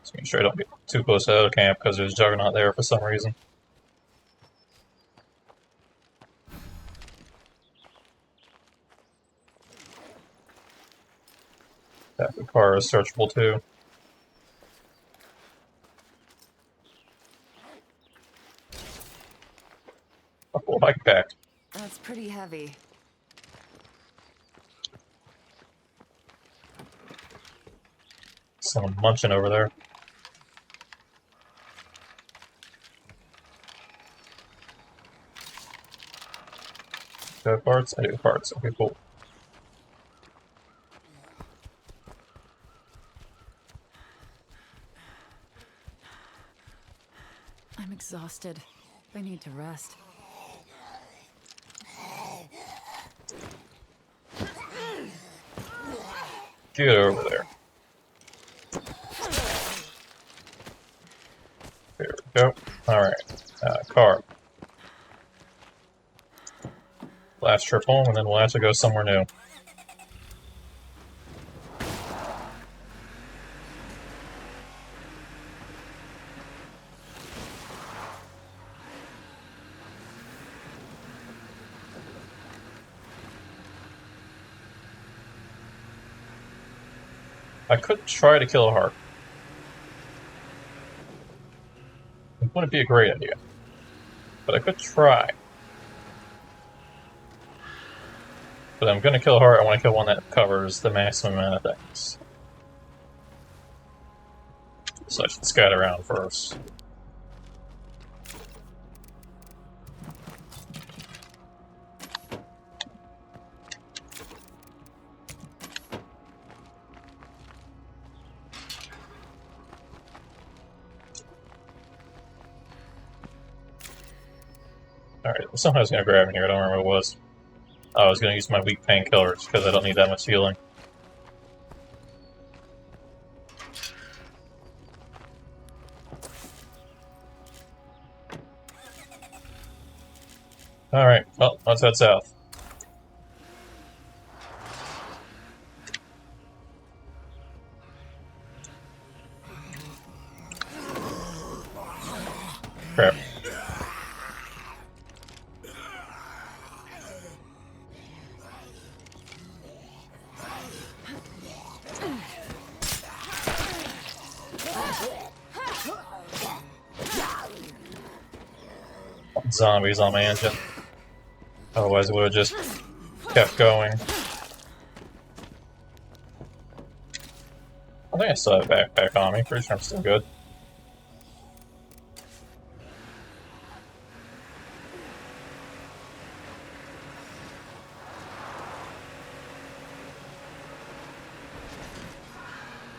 Just make sure I don't get too close to the other camp because there's Juggernaut there for some reason. That car is searchable too. A full bike pack. That's pretty heavy. Someone munching over there. Do I have parts? I do have parts. Okay, cool. I'm exhausted. I need to rest. Get over there. There we go. Alright. Car. Last trip home, and then we'll have to go somewhere new. I could try to kill a heart. It wouldn't be a great idea. But I could try. But I'm gonna kill a heart, I want to kill one that covers the maximum amount of things. So I should scout around first. Alright, something's gonna grab me here, I don't remember what it was. Oh, I was gonna use my weak painkillers, because I don't need that much healing. Alright, well, let's head south. Crap. Zombies on my engine. Otherwise, it would have just kept going. I think I still have a backpack on me. Pretty sure I'm still good.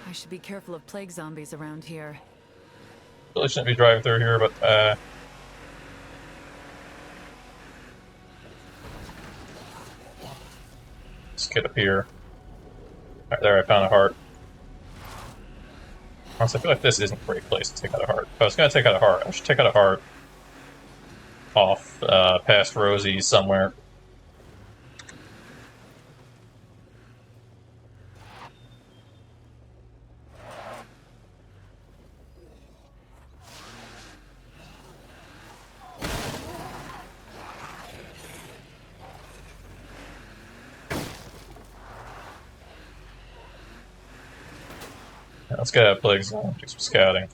I should be careful of plague zombies around here. Really shouldn't be driving through here, but let's get up here. Right there, I found a heart. Honestly, I feel like this isn't a great place to take out a heart. If I was going to take out a heart, I should take out a heart off past Rosie somewhere. Yeah, let's get out of Plague Zone, do some scouting.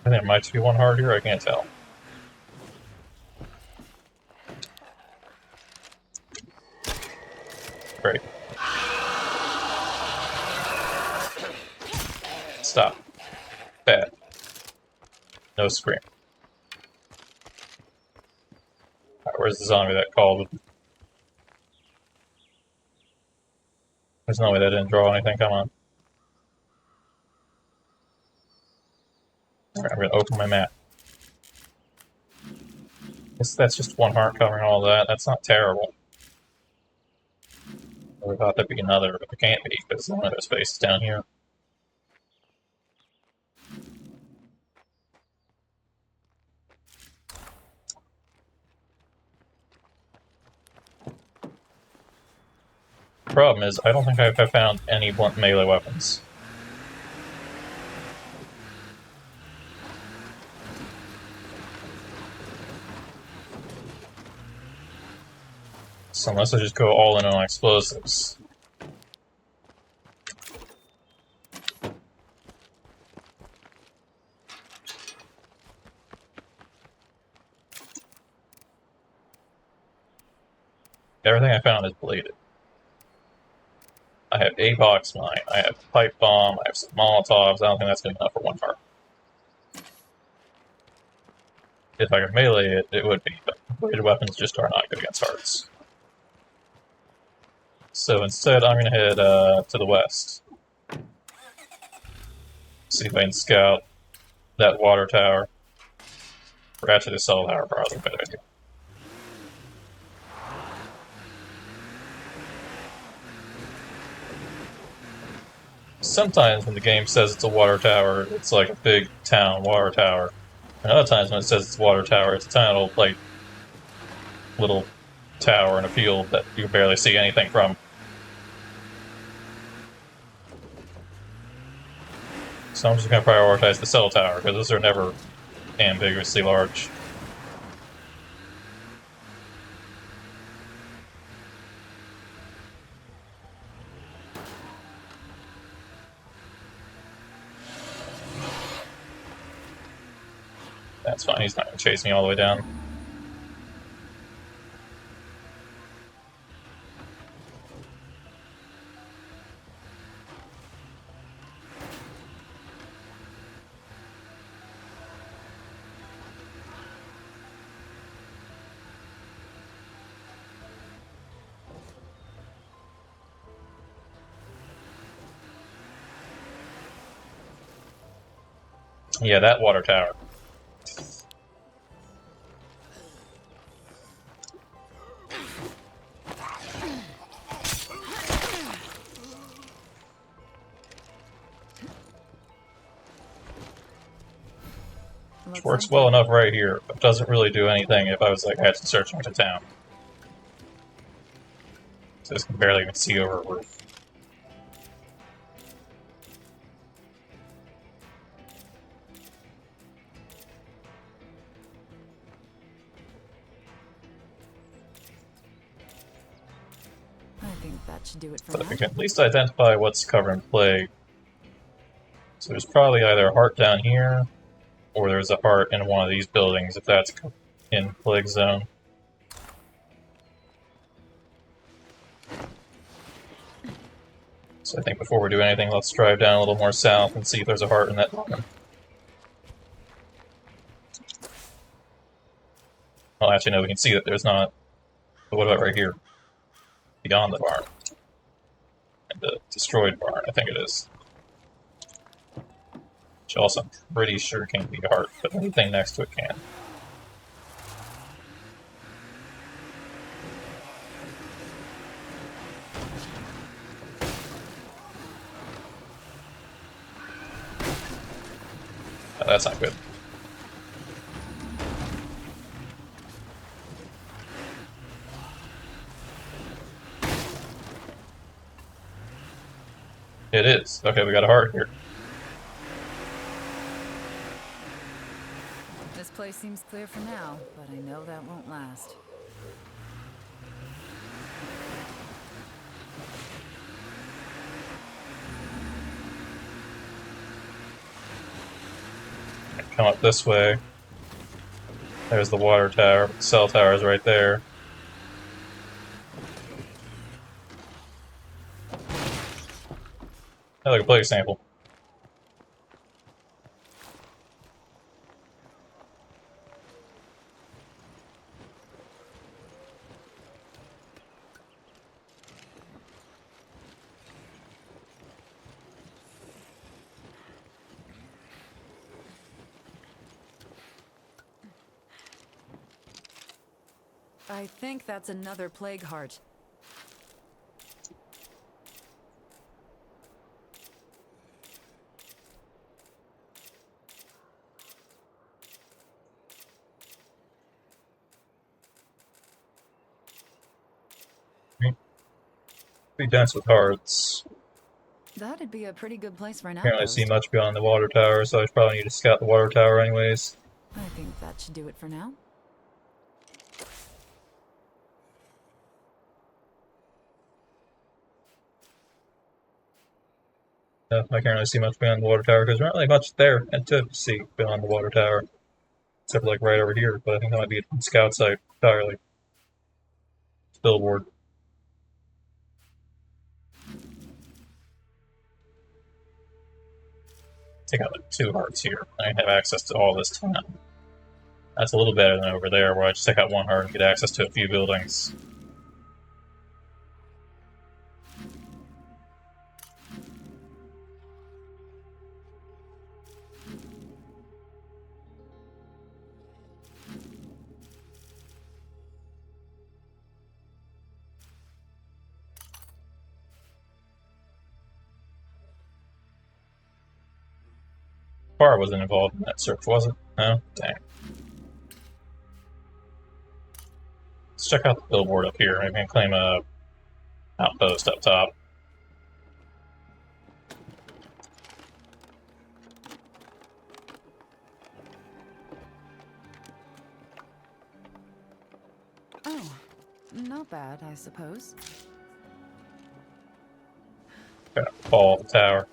I think there might be one heart here, I can't tell. Great. Stop. Bad. No scream. Alright, where's the zombie that called? There's no way that didn't draw anything, come on. Alright, I'm gonna open my map. Guess that's just one heart covering all that. That's not terrible. I thought there'd be another, but there can't be, because one of those spaces down here. Problem is, I don't think I've found any blunt melee weapons. So unless I just go all in on explosives. Everything I found is bladed. I have a box mine, I have a pipe bomb, I have some Molotovs. I don't think that's good enough for one heart. If I could melee it, it would be, but bladed weapons just are not good against hearts. So instead, I'm going to head to the west. See if I can scout that water tower. Or actually the cell tower, probably a better idea. Sometimes when the game says it's a water tower, it's like a big town water tower. And other times when it says it's a water tower, it's a tiny little, like, little tower in a field that you can barely see anything from. So I'm just going to prioritize the cell tower, because those are never ambiguously large. That's fine, he's not going to chase me all the way down. Yeah, that water tower. Which works well enough right here, but doesn't really do anything if I was like actually searching to town. So this can barely even see over a roof. I think that should do it for But now. if we can at least identify what's covering plague. So there's probably either a heart down here, or there's a heart in one of these buildings if that's in plague zone. So I think before we do anything, let's drive down a little more south and see if there's a heart in that barn. Well, actually, no, we can see that there's not. But what about right here? Beyond the barn. And the destroyed barn, I think it is. Which also I'm pretty sure can't be a heart, but anything next to it can. Oh, that's not good. It is. Okay, we got a heart here. This place seems clear for now, but I know that won't last. Come up this way. There's the water tower. The cell tower is right there. Like a plague sample. I think that's another plague heart. Pretty dense with hearts. That'd be a pretty good place for an Can't really outpost. see much beyond the water tower, so I probably need to scout the water tower anyways. I think that should do it for now. I can't really see much beyond the water tower because there's not really much there and to see beyond the water tower. Except for like right over here, but I think that might be a scout site entirely. Billboard. Take out like 2 hearts here. I have access to all this town. That's a little better than over there where I just take out 1 heart and get access to a few buildings. Bar wasn't involved in that search, was it? No? Dang. Let's check out the billboard up here. Maybe I can claim a outpost up top. Oh, not bad, I suppose. Got a fall tower.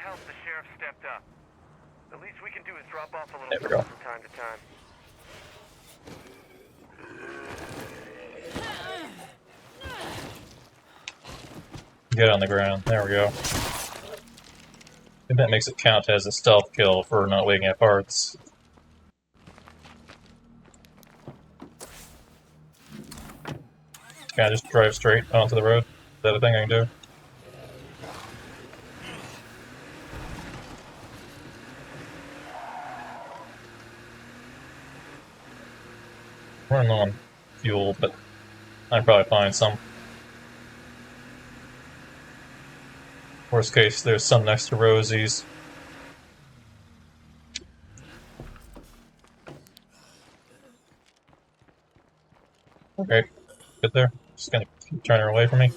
help, the sheriff stepped up. The least we can do is drop off a little There we go. from time to time. Get on the ground. There we go. And that makes it count as a stealth kill for not waiting at parts. Can I just drive straight onto the road? Is that a thing I can do? Running on fuel, but I'd probably find some. Worst case, there's some next to Rosie's. Okay, get there. Just gonna keep turning her away from me.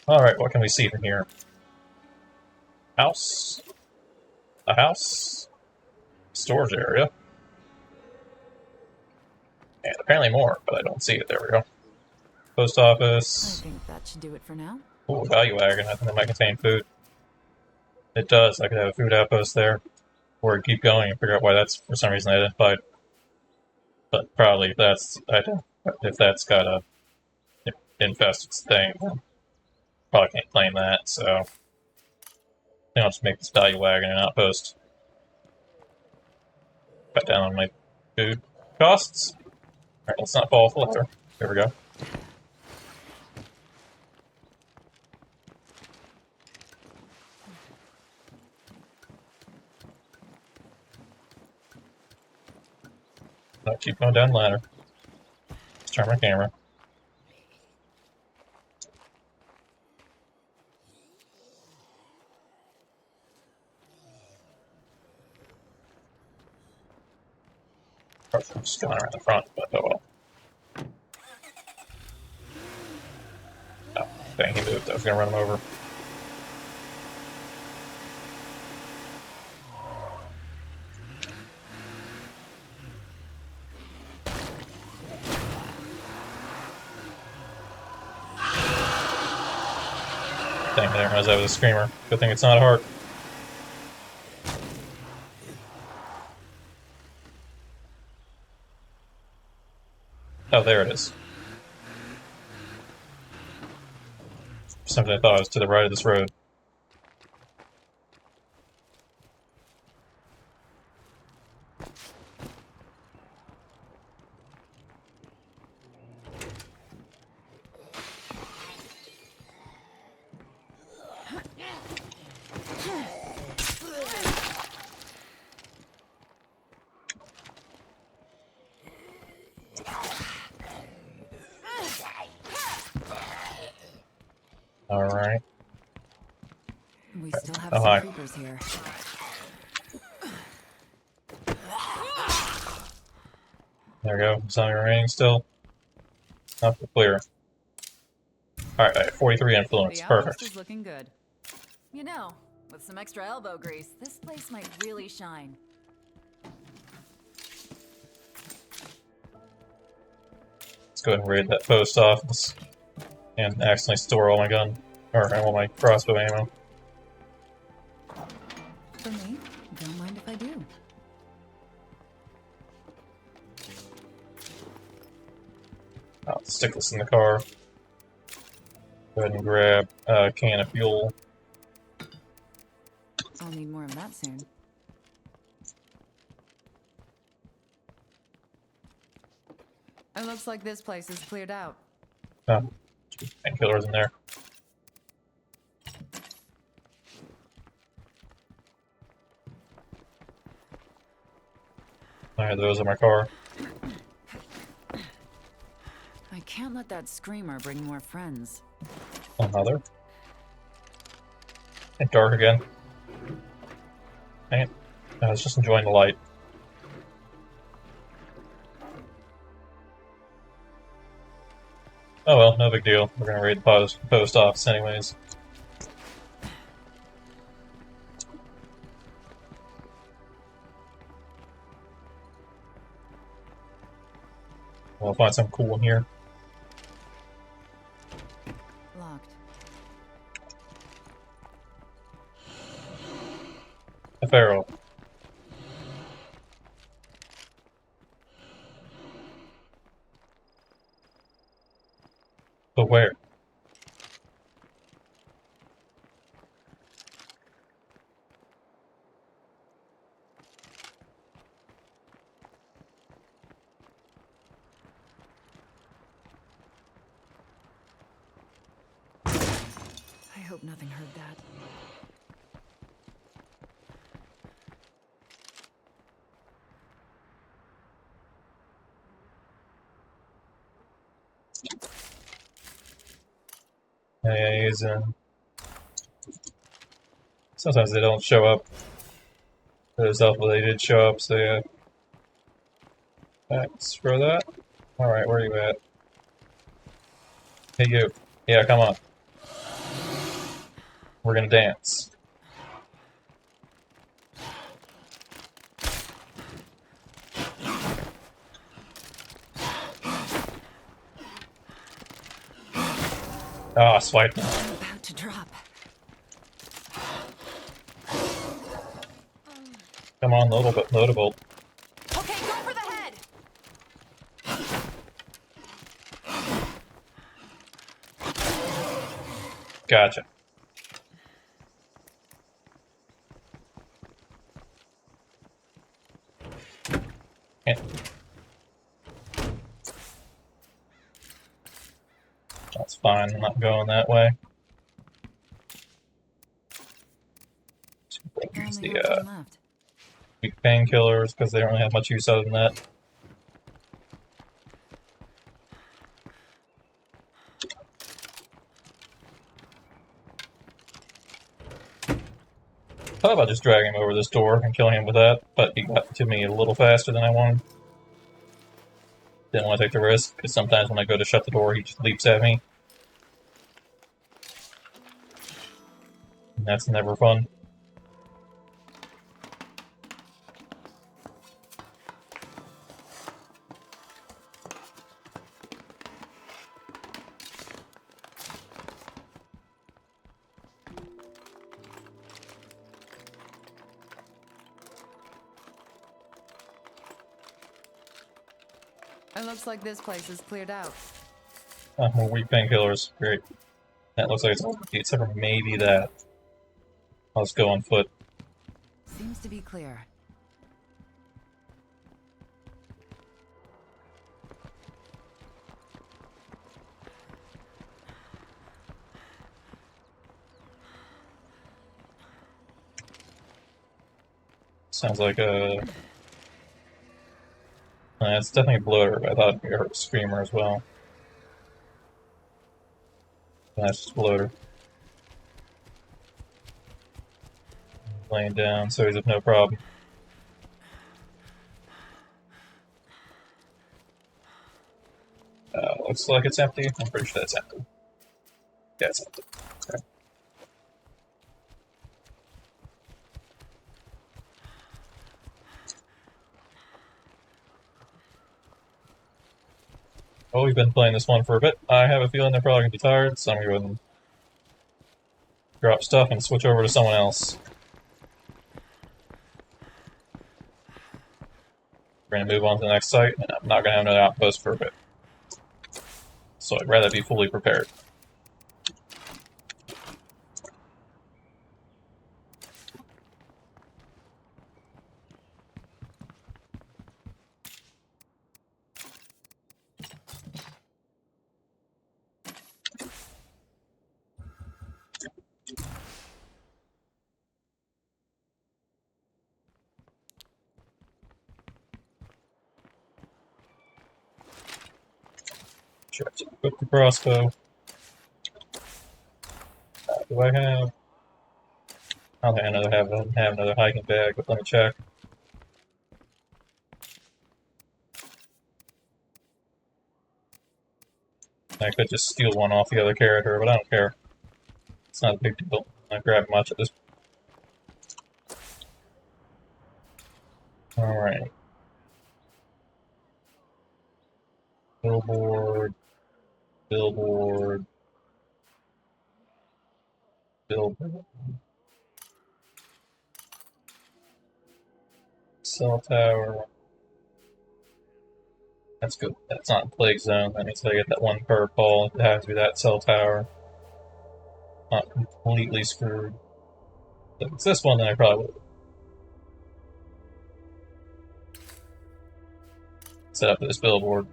Alright, what can we see from here? House? A house? Storage area? And apparently more, but I don't see it. There we go. Post I office. think that should do it for now. Ooh, value wagon. I think that might contain food. It does. I could have a food outpost there. Or keep going and figure out why that's for some reason identified. But probably if that's got a infested thing, then probably can't claim that, so I think I'll just make this value wagon an outpost. Cut down on my food costs. Alright, let's not fall off the ladder. There we go. I'll keep going down the ladder. Let's turn my camera. I'm just going around the front, but oh well. Oh, dang, he moved. I was going to run him over. Dang, I didn't realize that was a screamer. Good thing it's not a heart. Oh, there it is. For some reason I thought it was to the right of this road. Alright. We still have Oh, hi. some creepers here. There we go. Zombie remaining still. Up to clear. Alright, 43 influence. The outpost Perfect. is looking good. You know, with some extra elbow grease, this place might really shine. Let's go ahead and raid that post office. And accidentally store all my gun. Or all my crossbow ammo. For me, don't mind if I do. I'll stick this in the car. Go ahead and grab a can of fuel. I'll need more of that soon. It looks like this place is cleared out. Oh, painkillers in there. Alright, those are my car. I can't let that screamer bring more friends. Another. And dark again. Dang it. I was just enjoying the light. Oh well, no big deal. We're gonna raid the post office anyways. We'll find something cool in here. Locked. A pharaoh. But where? I hope nothing heard that. Yeah, he's in. Sometimes they don't show up. There's helpful they did show up, so yeah. Thanks for that. Alright, where are you at? Hey you. Yeah, come on. We're gonna dance. Ah, swipe. I'm about to drop. Come on, notable. Okay, go for the head! Gotcha. Eh. That's fine, I'm not going that way. Use Only the have one left. weak painkillers because they don't really have much use other than that. Thought about just dragging him over this door and killing him with that, but he got to me a little faster than I wanted. Didn't want to take the risk, because sometimes when I go to shut the door, he just leaps at me. And that's never fun. It looks like this place is cleared out. More weak painkillers, great. That looks like it's all empty, except for maybe that. I'll just go on foot. Seems to be clear. Sounds like a... it's definitely a bloater, but I thought it'd be a screamer as well. That's just a bloater. Laying down, so he's up no problem. Looks like it's empty. I'm pretty sure that's empty. Yeah, it's empty. Okay. Well, we've been playing this one for a bit. I have a feeling they're probably going to be tired, so I'm going to go ahead and drop stuff and switch over to someone else. We're going to move on to the next site, and I'm not going to have another outpost for a bit. So I'd rather be fully prepared. Sure, to equip the crossbow. Do I have? I don't think I have another hiking bag, but let me check. I could just steal one off the other character, but I don't care. It's not a big deal. I'm not grabbing much at this. Alright. Billboard. Billboard. Billboard. Cell tower. That's good. That's not a plague zone. That means I get that one per call. It has to be that cell tower. Not completely screwed. If it's this one, then I probably would set up this billboard.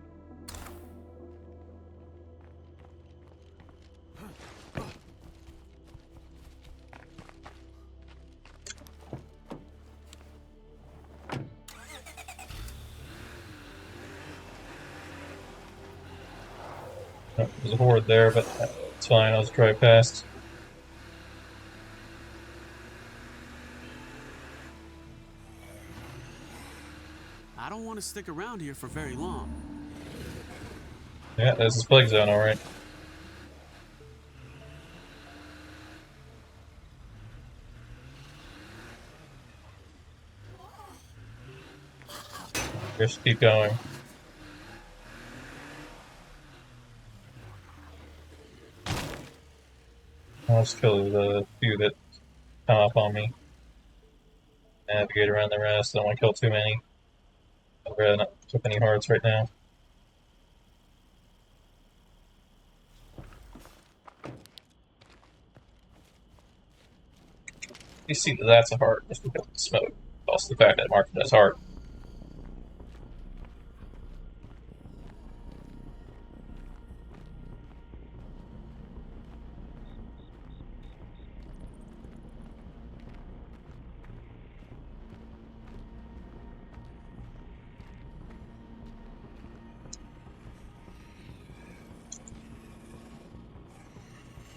Oh, there's a horde there, but it's fine. I'll just drive past. I don't want to stick around here for very long. Yeah, this is plague zone, alright. Just keep going. I'll just kill the few that come up on me. Navigate around the rest. I don't want to kill too many. I'd rather not took any hearts right now. You see that that's a heart just because of the smoke. Also the fact that it marked it as heart.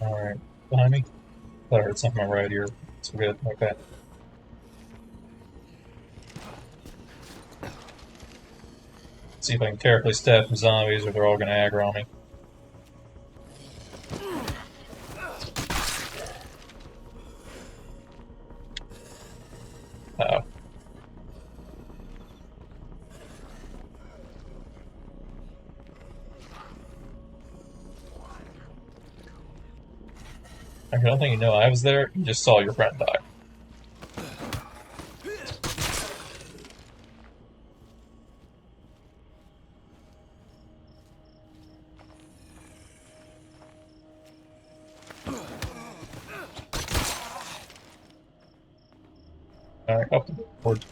Alright, behind me? Thought I heard something right here. It's good, okay. See if I can carefully stab some zombies or they're all gonna aggro on me. Uh-oh. I don't think you know I was there, you just saw your friend die. Alright, up the board.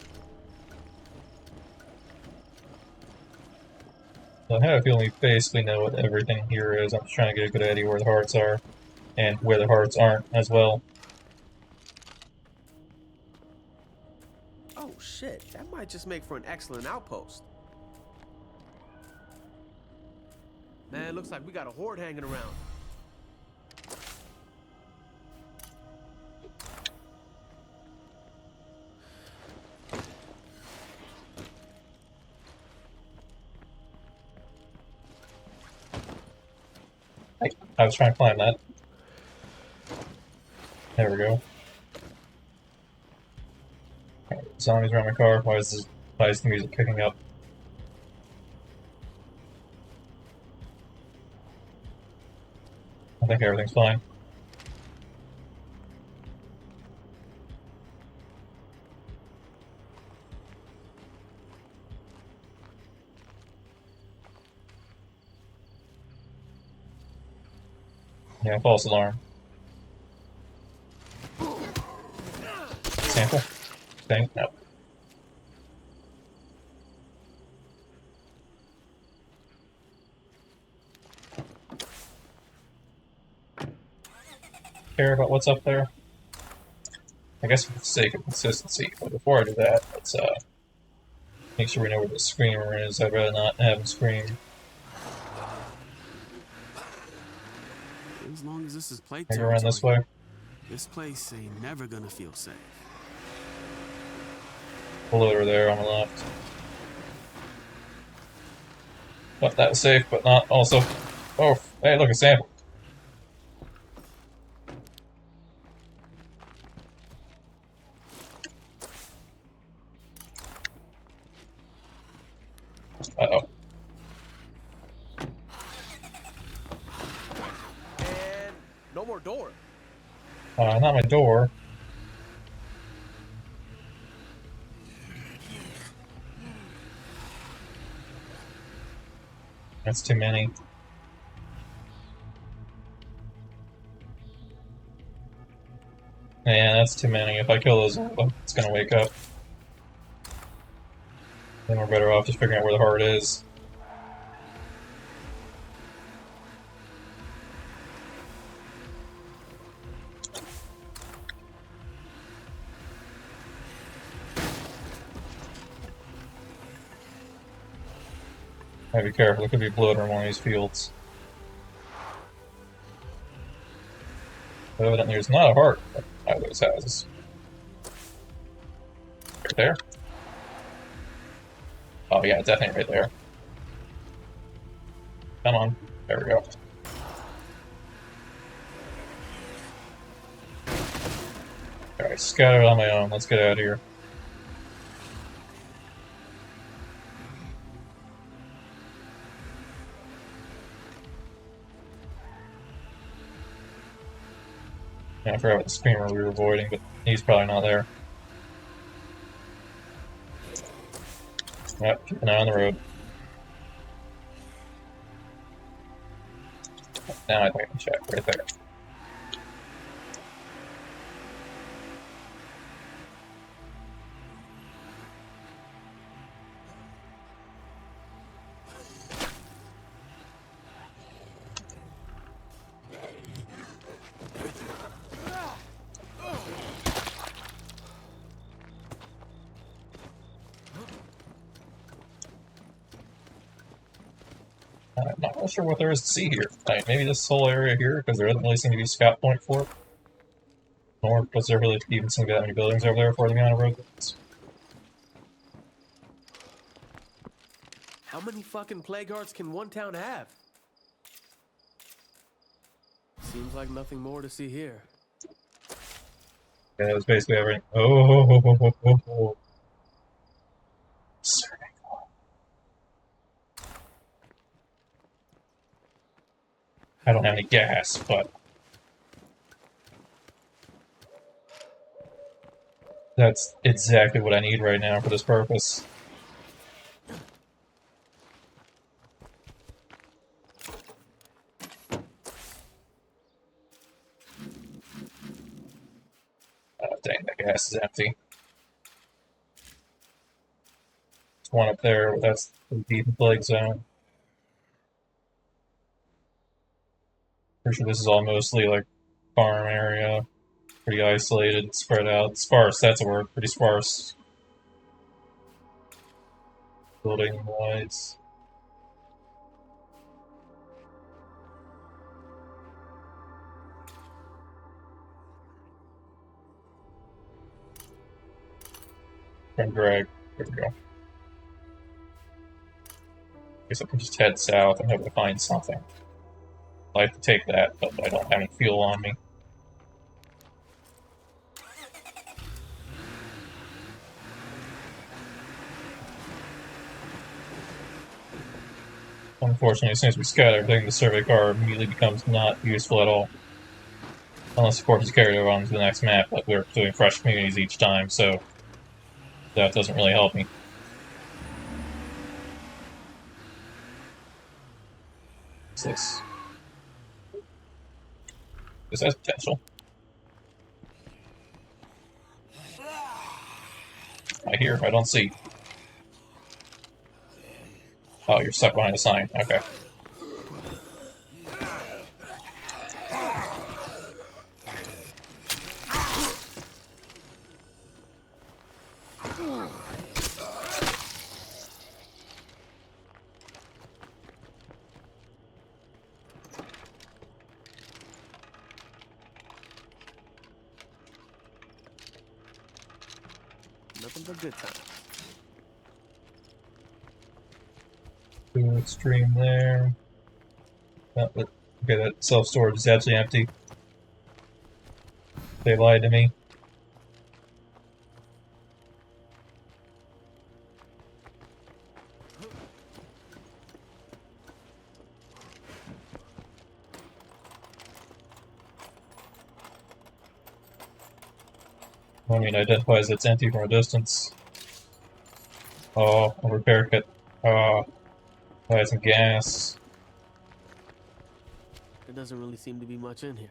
So I have a feeling we basically know what everything here is. I'm just trying to get a good idea where the hearts are. And where the hearts aren't as well. Oh shit, that might just make for an excellent outpost. Man, looks like we got a horde hanging around. I was trying to climb that. There we go. Right, zombies around my car. Why is the music picking up? I think everything's fine. Yeah, false alarm. Sample? Thing? No. Care about what's up there? I guess for the sake of consistency, but before I do that, let's make sure we know where the screamer is. I'd rather not have him scream. As long as this is plague Maybe around this way. this place ain't never gonna feel safe. Loader there on the left. But that was safe, but not also. Oh, Hey, look, a sample. Uh-oh. And no more door. Not my door. That's too many. Yeah, that's too many. If I kill those, it's gonna wake up. Then we're better off just figuring out where the heart is. Gotta be careful, there could be blood in one of these fields. But evidently there's not a heart in either of those houses. Right there? Oh yeah, definitely right there. Come on. There we go. Alright, scattered on my own. Let's get out of here. Yeah, I forgot about the screamer we were avoiding, but he's probably not there. Yep, keep an eye on the road. Now I think I can check right there. I'm not really sure what there is to see here. Like, maybe this whole area here, because there doesn't really seem to be a scout point for it. Nor does there really even seem to be that many buildings over there for the amount of road there is. How many fucking plague hearts can one town have? Seems like nothing more to see here. Yeah, that was basically everything. Oh. I don't have any gas, but that's exactly what I need right now for this purpose. Oh, dang, that gas is empty. There's one up there, but that's the deep plague zone. Pretty sure this is all mostly like farm area. Pretty isolated, spread out. Sparse, that's a word. Pretty sparse. Building wise. From Greg. There we go. Guess I can just head south and hope to find something. I'd like to take that, but I don't have any fuel on me. Unfortunately, as soon as we scatter everything, the survey car immediately becomes not useful at all. Unless, of course, it's carried over onto the next map, like we're doing fresh communities each time, so that doesn't really help me. What's this? This has potential. I hear, I don't see. Oh, you're stuck behind a sign. Okay. Nothing but good times. Too extreme there. But Okay, that self-storage is actually empty. They lied to me. I mean, identifies it's empty from a distance. Oh, a repair kit. Oh, buy some gas. There doesn't really seem to be much in here.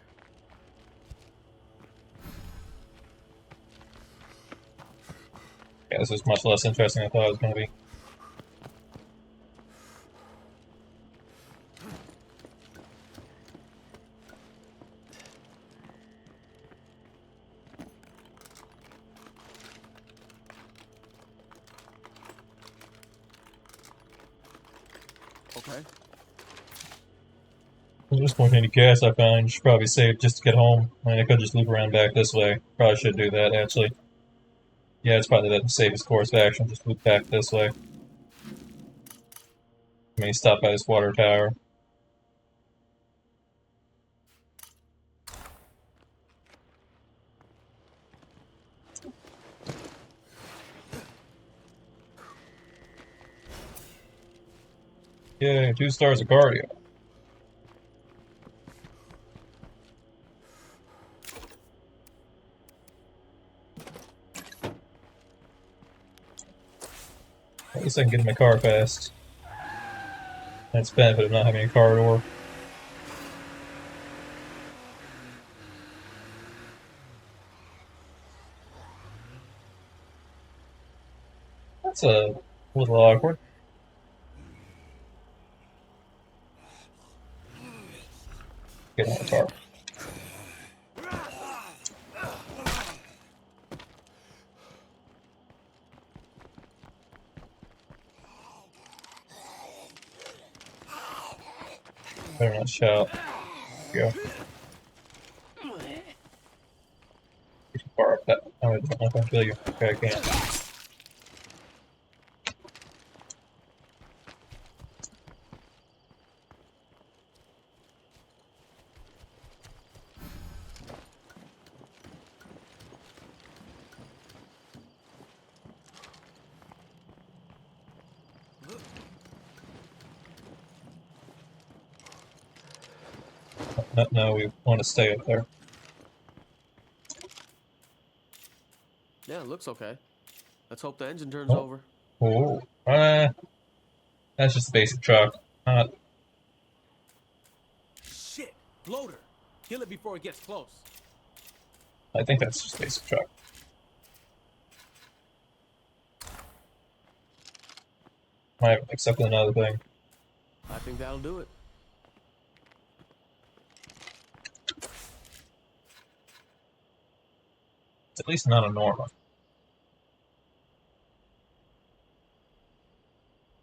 Yeah, this is much less interesting than I thought it was going to be. Okay. At this point, any gas I found, you should probably save just to get home. I mean, I could just loop around back this way. Probably should do that, actually. Yeah, it's probably the safest course of action, just loop back this way. I mean, stop by this water tower. Yay, 2 stars of cardio. At least I can get in my car fast. That's the benefit of not having a car door. That's a little awkward. Get out of the car. Better not shout. There you go. Get too far up that. Oh, I don't know if I can kill you. Okay, I can't. No, we want to stay up there. Yeah, it looks okay. Let's hope the engine turns Oh. over. Oh, that's just a basic truck. Shit! Bloater! Kill it before it gets close. I think that's just a basic truck. Might have accepted another thing. I think that'll do it. It's at least not a Norma.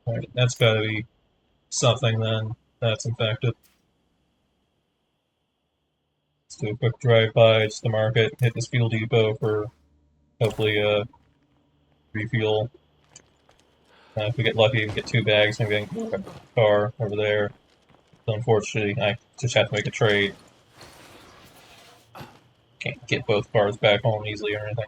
Right, that's gotta be something then that's infected. Let's do a quick drive-by just to market, hit this fuel depot for hopefully refuel. If we get lucky, we can get 2 bags, maybe I can get a car over there. So unfortunately, I just have to make a trade. Can't get both cars back home easily or anything.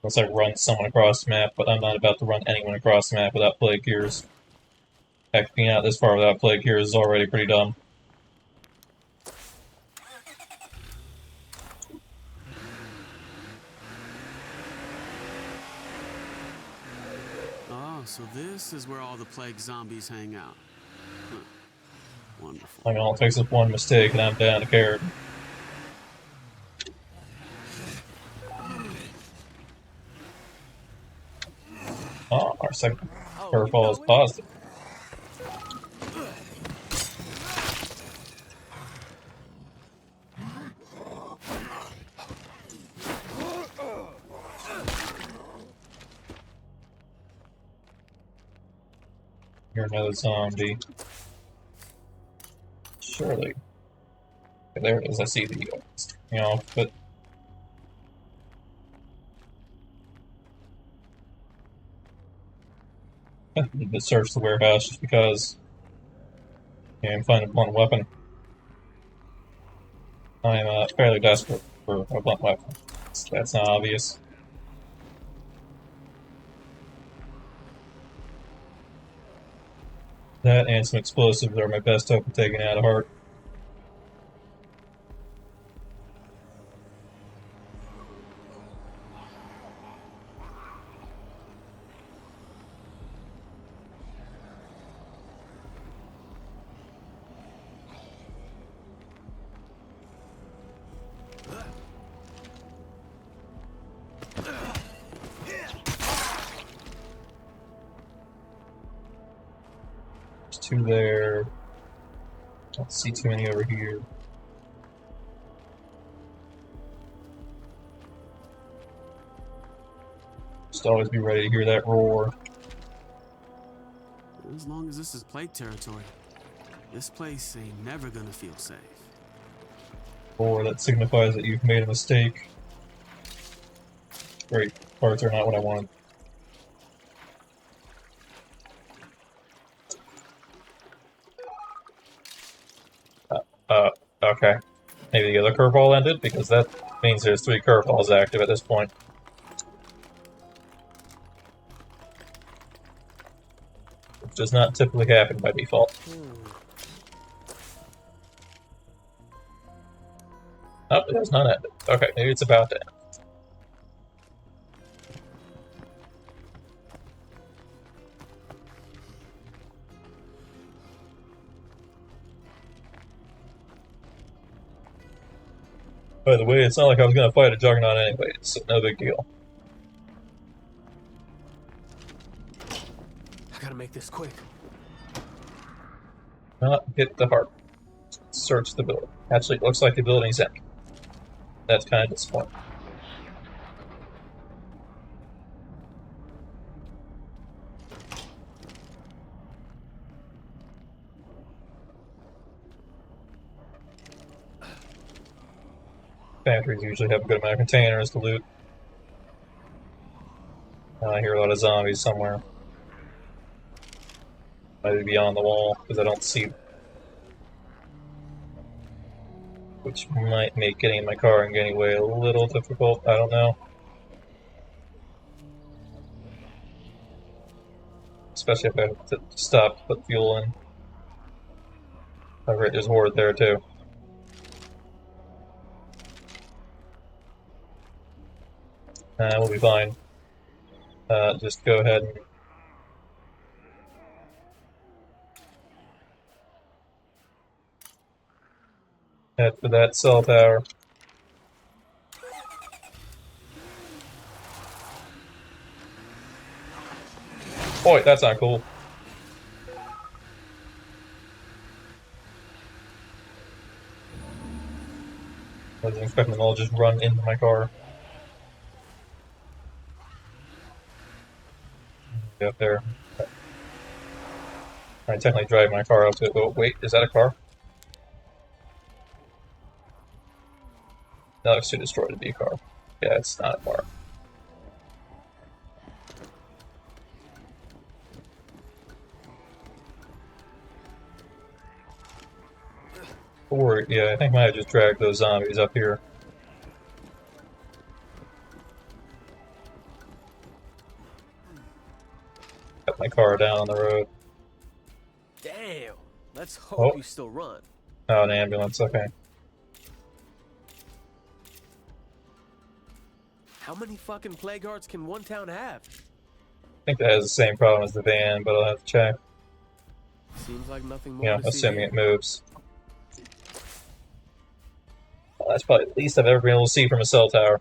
Unless I run someone across the map, but I'm not about to run anyone across the map without plague gears. Heck, being out this far without plague gears is already pretty dumb. Oh, so this is where all the plague zombies hang out. Huh. Wonderful. I mean, all it takes is one mistake and I'm down to carrot. Oh, our second curveball is positive. You're another zombie. Surely. Okay, there it is, I see the, but... I need to search the warehouse just because Yeah, I'm finding one weapon. I'm fairly desperate for a blunt weapon. That's not obvious. That and some explosives are my best hope of taking out a heart. There's two there. Don't see too many over here. Just always be ready to hear that roar. As long as this is plague territory, this place ain't never gonna feel safe. Roar that signifies that you've made a mistake. Great. Parts are not what I wanted. Okay. Maybe the other curveball ended, because that means there's 3 curveballs active at this point. Which does not typically happen by default. Oh, it has not ended. Okay, maybe it's about to end. By the way, it's not like I was going to fight a Juggernaut anyway, so no big deal. I gotta make this quick. Not hit the heart. Search the building. Actually, it looks like the building's empty. That's kind of disappointing. Factories usually have a good amount of containers to loot. I hear a lot of zombies somewhere. Maybe beyond the wall, because I don't see them. Which might make getting in my car and getting away a little difficult, I don't know. Especially if I have to stop to put fuel in. I've read there's Horde there too. We'll be fine. Just go ahead and head for that cell tower. Boy, that's not cool. I wasn't expecting them all to just run into my car. Get up there. I technically drive my car up to it. Oh, wait, is that a car? That looks too destroyed to be a car. Yeah, it's not a car. Or, yeah, I think I might have just dragged those zombies up here. Got my car down on the road. Damn. Let's hope you still run. Oh, an ambulance, okay. How many fucking plague hearts can one town have? I think that has the same problem as the van, but I'll have to check. Seems like nothing more. You know, to see assuming here. it moves. Well, that's probably the least I've ever been able to see from a cell tower.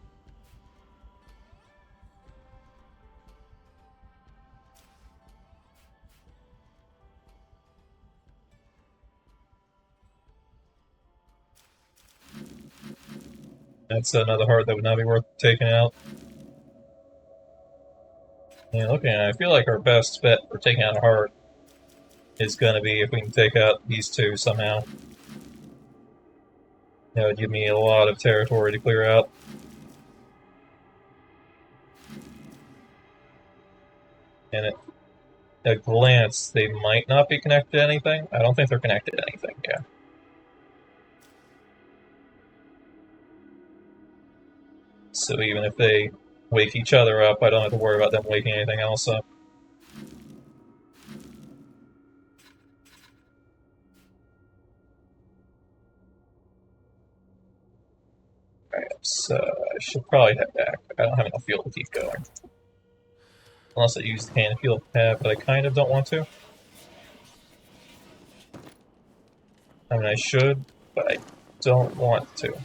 That's another heart that would not be worth taking out. Yeah, looking at it, I feel like our best bet for taking out a heart is going to be if we can take out these two somehow. That would give me a lot of territory to clear out. And it a glance, they might not be connected to anything. I don't think they're connected to anything, yeah. So even if they wake each other up, I don't have to worry about them waking anything else up. Alright, so I should probably head back. I don't have enough fuel to keep going. Unless I use the can of fuel pad, but I kind of don't want to. I mean, I should, but I don't want to.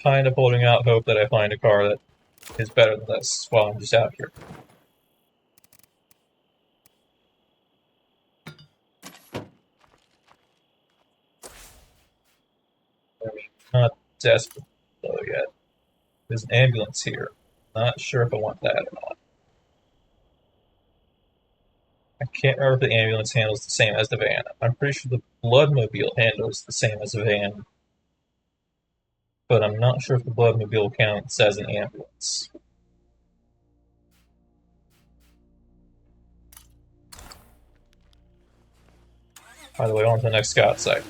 Kind of holding out hope that I find a car that is better than this while I'm just out here. I mean, not desperate though yet. There's an ambulance here. Not sure if I want that or not. I can't remember if the ambulance handles the same as the van. I'm pretty sure the bloodmobile handles the same as the van. But I'm not sure if the bloodmobile counts as an ambulance. By the way, on to the next scout site.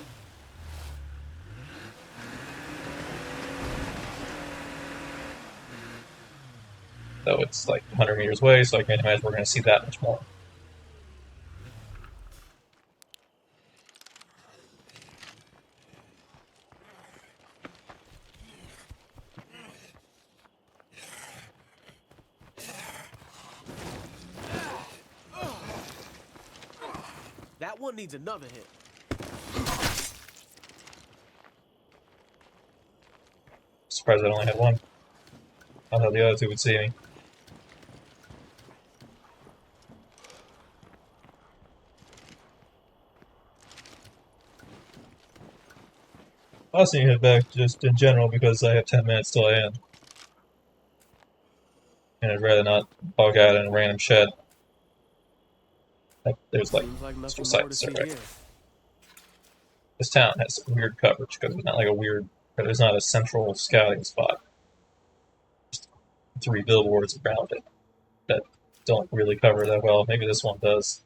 Though it's like 100 meters away, so I can't imagine we're going to see that much more. That one needs another hit. Surprised I only had one. I thought the other two would see me. I was thinking head back just in general because I have 10 minutes till I end. And I'd rather not bug out in a random shed. There's like Seems like nothing extra more to sites see there, here. right? This town has weird coverage because it's not like a weird, there's not a central scouting spot. Just 3 billboards around it that don't really cover that well. Maybe this one does.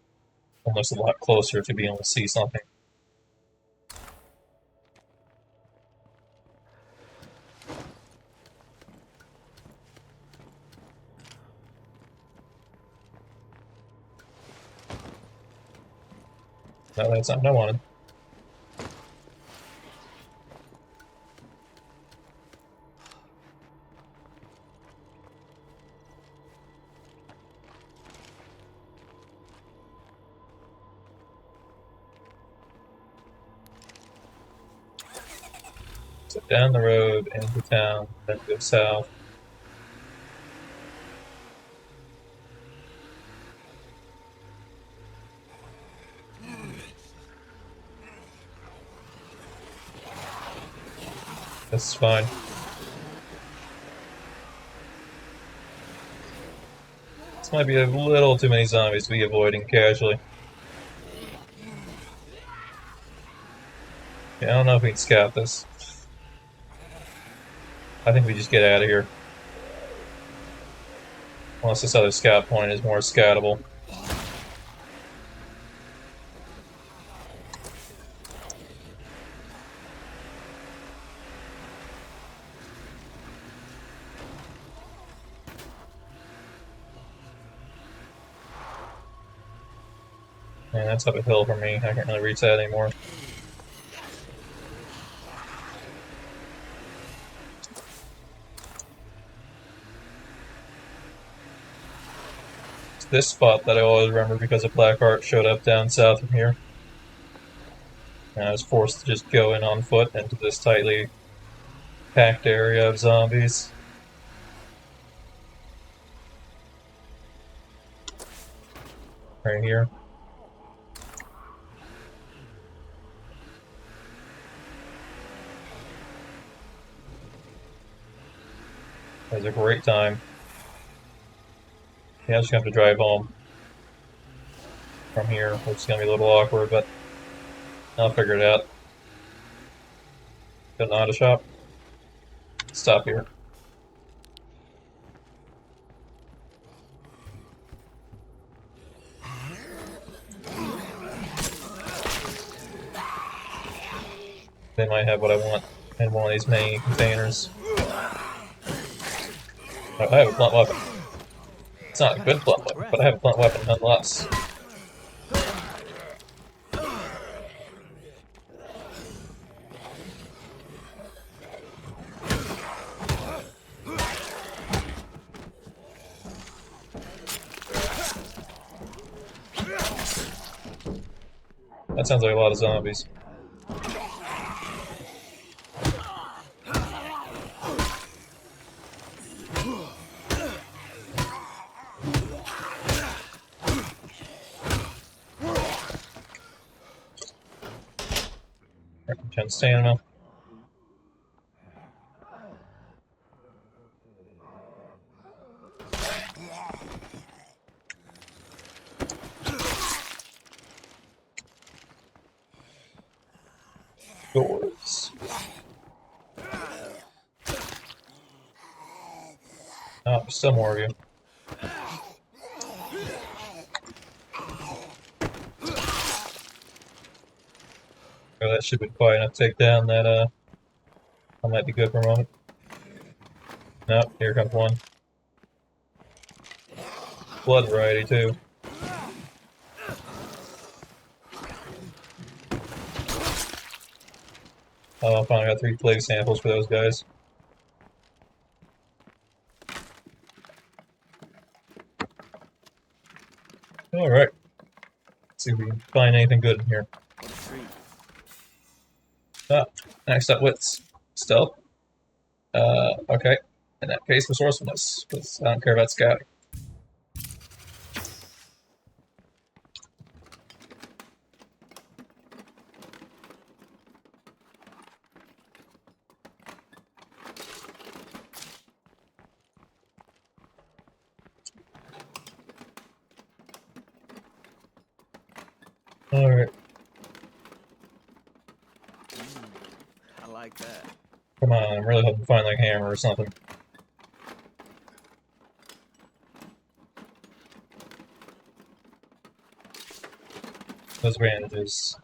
Almost a lot closer to being able to see something. No, that's not what I wanted. So down the road, into town, then go south. This is fine. This might be a little too many zombies to be avoiding casually. Yeah, I don't know if we can scout this. I think we just get out of here. Unless this other scout point is more scoutable. Man, that's up a hill for me. I can't really reach that anymore. It's this spot that I always remember because a Blackheart showed up down south from here. And I was forced to just go in on foot into this tightly packed area of zombies. Right here. It was a great time. Yeah, I'm just gonna have to drive home from here, which is gonna be a little awkward, but I'll figure it out. Got an auto shop. Stop here. They might have what I want in one of these main containers. Oh, I have a blunt weapon. It's not a good blunt weapon, but I have a blunt weapon nonetheless. That sounds like a lot of zombies. Alright, 10 stamina. Doors. Oh, there's still more of you. Oh, that should be quite enough to take down that, I might be good for a moment. Nope, here comes one. Blood variety, too. Oh, I finally got 3 plague samples for those guys. Alright. Let's see if we can find anything good in here. Ah, next up, wits. Stealth. Okay. In that case, resourcefulness, because I don't care about scouting. Alright. I like that. Come on, I'm really hoping to find like a hammer or something. Those bandages.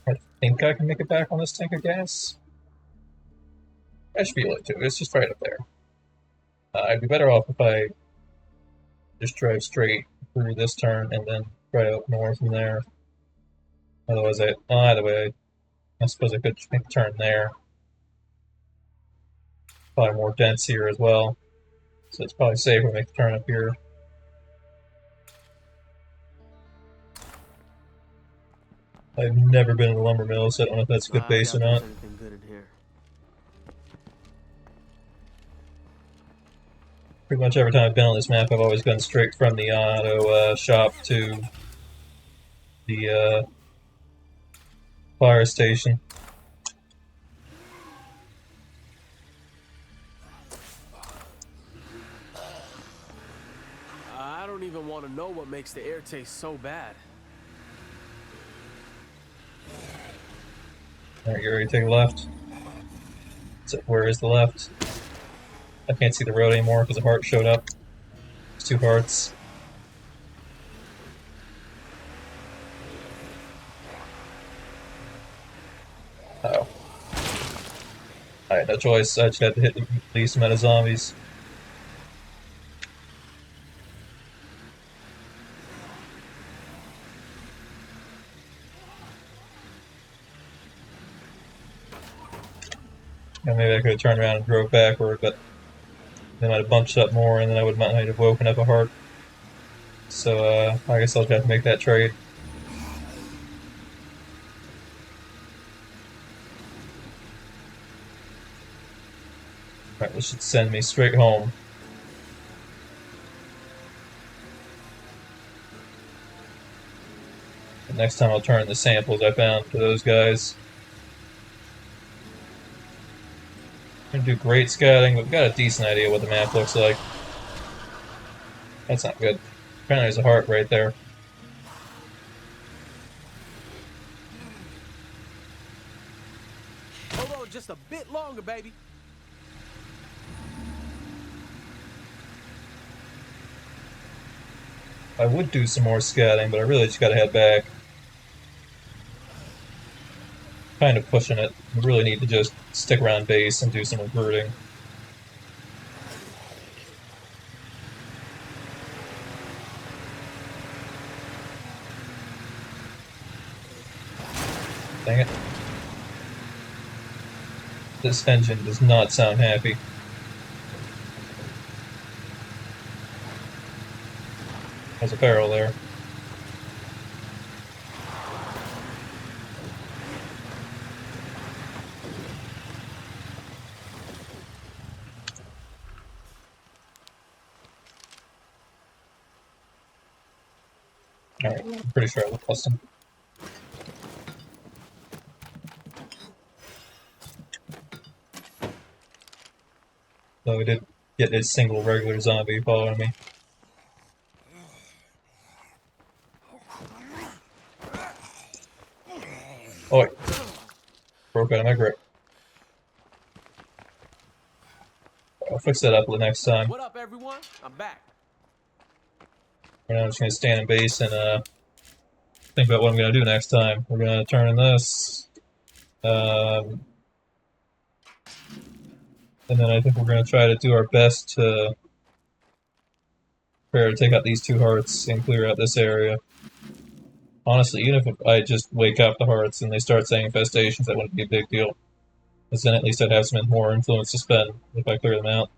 I think I can make it back on this tank of gas. I should be able to. It's just right up there. I'd be better off if I just drive straight through this turn and then right up north from there. Otherwise, either way, I suppose I could make a turn there. Probably more dense here as well, so it's probably safer to make the turn up here. I've never been in a lumber mill, so I don't know if that's a good base or not. Anything good in here. Pretty much every time I've been on this map, I've always gone straight from the auto shop to the fire station. I don't even want to know what makes the air taste so bad. Alright, you ready to take a left? So where is the left? I can't see the road anymore because a heart showed up. There's 2 hearts. Uh-oh. I had no choice, I just had to hit the least amount of zombies. And maybe I could have turned around and drove backward, but they might have bunched up more and then I might have woken up a heart. So, I guess I'll have to make that trade. Alright, this should send me straight home. And next time I'll turn the samples I found to those guys. Gonna do great scouting, but we've got a decent idea what the map looks like. That's not good. Apparently there's a heart right there. baby. I would do some more scouting, but I really just gotta head back. Kind of pushing it. I really need to just stick around base and do some recruiting. Dang it. This engine does not sound happy. There's a barrel there. Alright, I'm pretty sure I lost him. Though we did get a single regular zombie following me. Oh wait. Broke out of my grip. I'll fix that up the next time. What up, everyone? I'm back. Right now I'm just gonna stand in base and think about what I'm gonna do next time. We're gonna turn this. And then I think we're gonna try to do our best to prepare to take out these 2 hearts and clear out this area. Honestly, even if I just wake up the hearts and they start saying infestations, that wouldn't be a big deal. Because then at least I'd have some more influence to spend if I clear them out.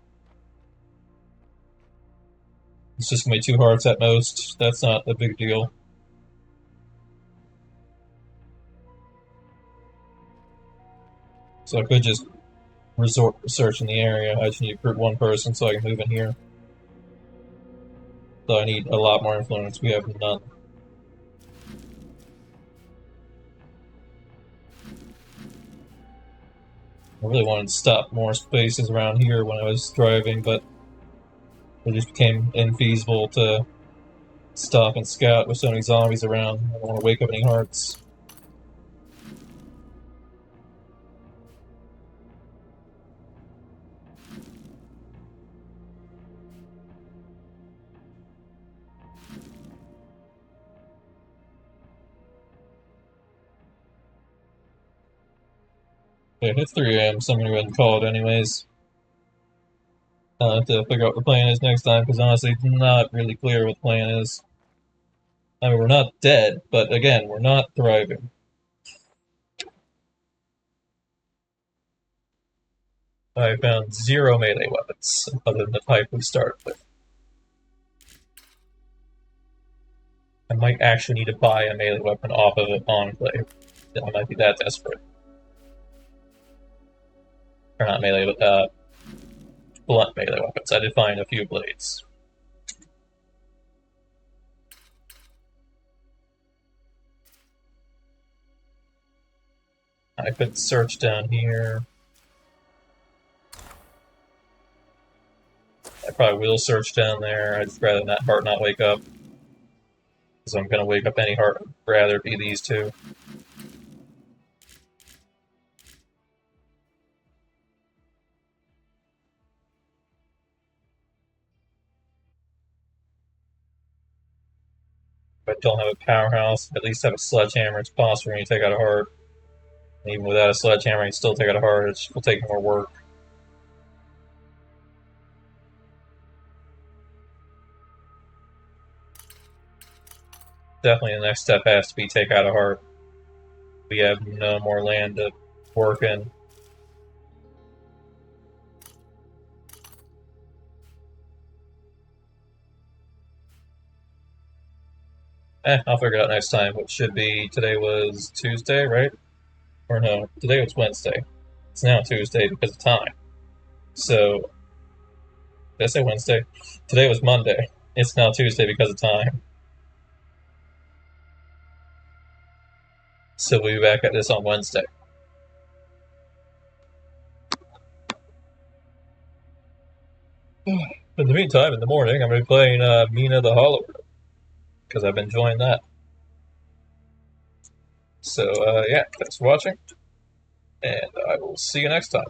It's just gonna be 2 hearts at most. That's not a big deal. So I could just resort to searching the area. I just need to recruit 1 person so I can move in here. So I need a lot more influence. We have none. I really wanted to stop more spaces around here when I was driving, but it just became infeasible to stop and scout with so many zombies around. I don't want to wake up any hearts. Yeah, it's 3 AM, so I'm gonna go ahead and call it anyways. I'll have to figure out what the plan is next time, because honestly, it's not really clear what the plan is. I mean, we're not dead, but again, we're not thriving. I found 0 melee weapons, other than the type we started with. I might actually need to buy a melee weapon off of an enclave. I might be that desperate. Or not melee, but blunt melee weapons. I did find a few blades. I could search down here. I probably will search down there. I'd rather that heart not wake up. Because I'm going to wake up any heart. I'd rather be these 2. If I don't have a powerhouse, at least have a sledgehammer. It's possible when you take out a heart. And even without a sledgehammer, you still take out a heart. It will take more work. Definitely the next step has to be take out a heart. We have no more land to work in. I'll figure it out next time, which should be, today was Tuesday, right? Or no, today was Wednesday. It's now Tuesday because of time. So, did I say Wednesday? Today was Monday. It's now Tuesday because of time. So we'll be back at this on Wednesday. In the meantime, in the morning, I'm going to be playing Mina the Hollower. Because I've been enjoying that. So, yeah, thanks for watching. And I will see you next time.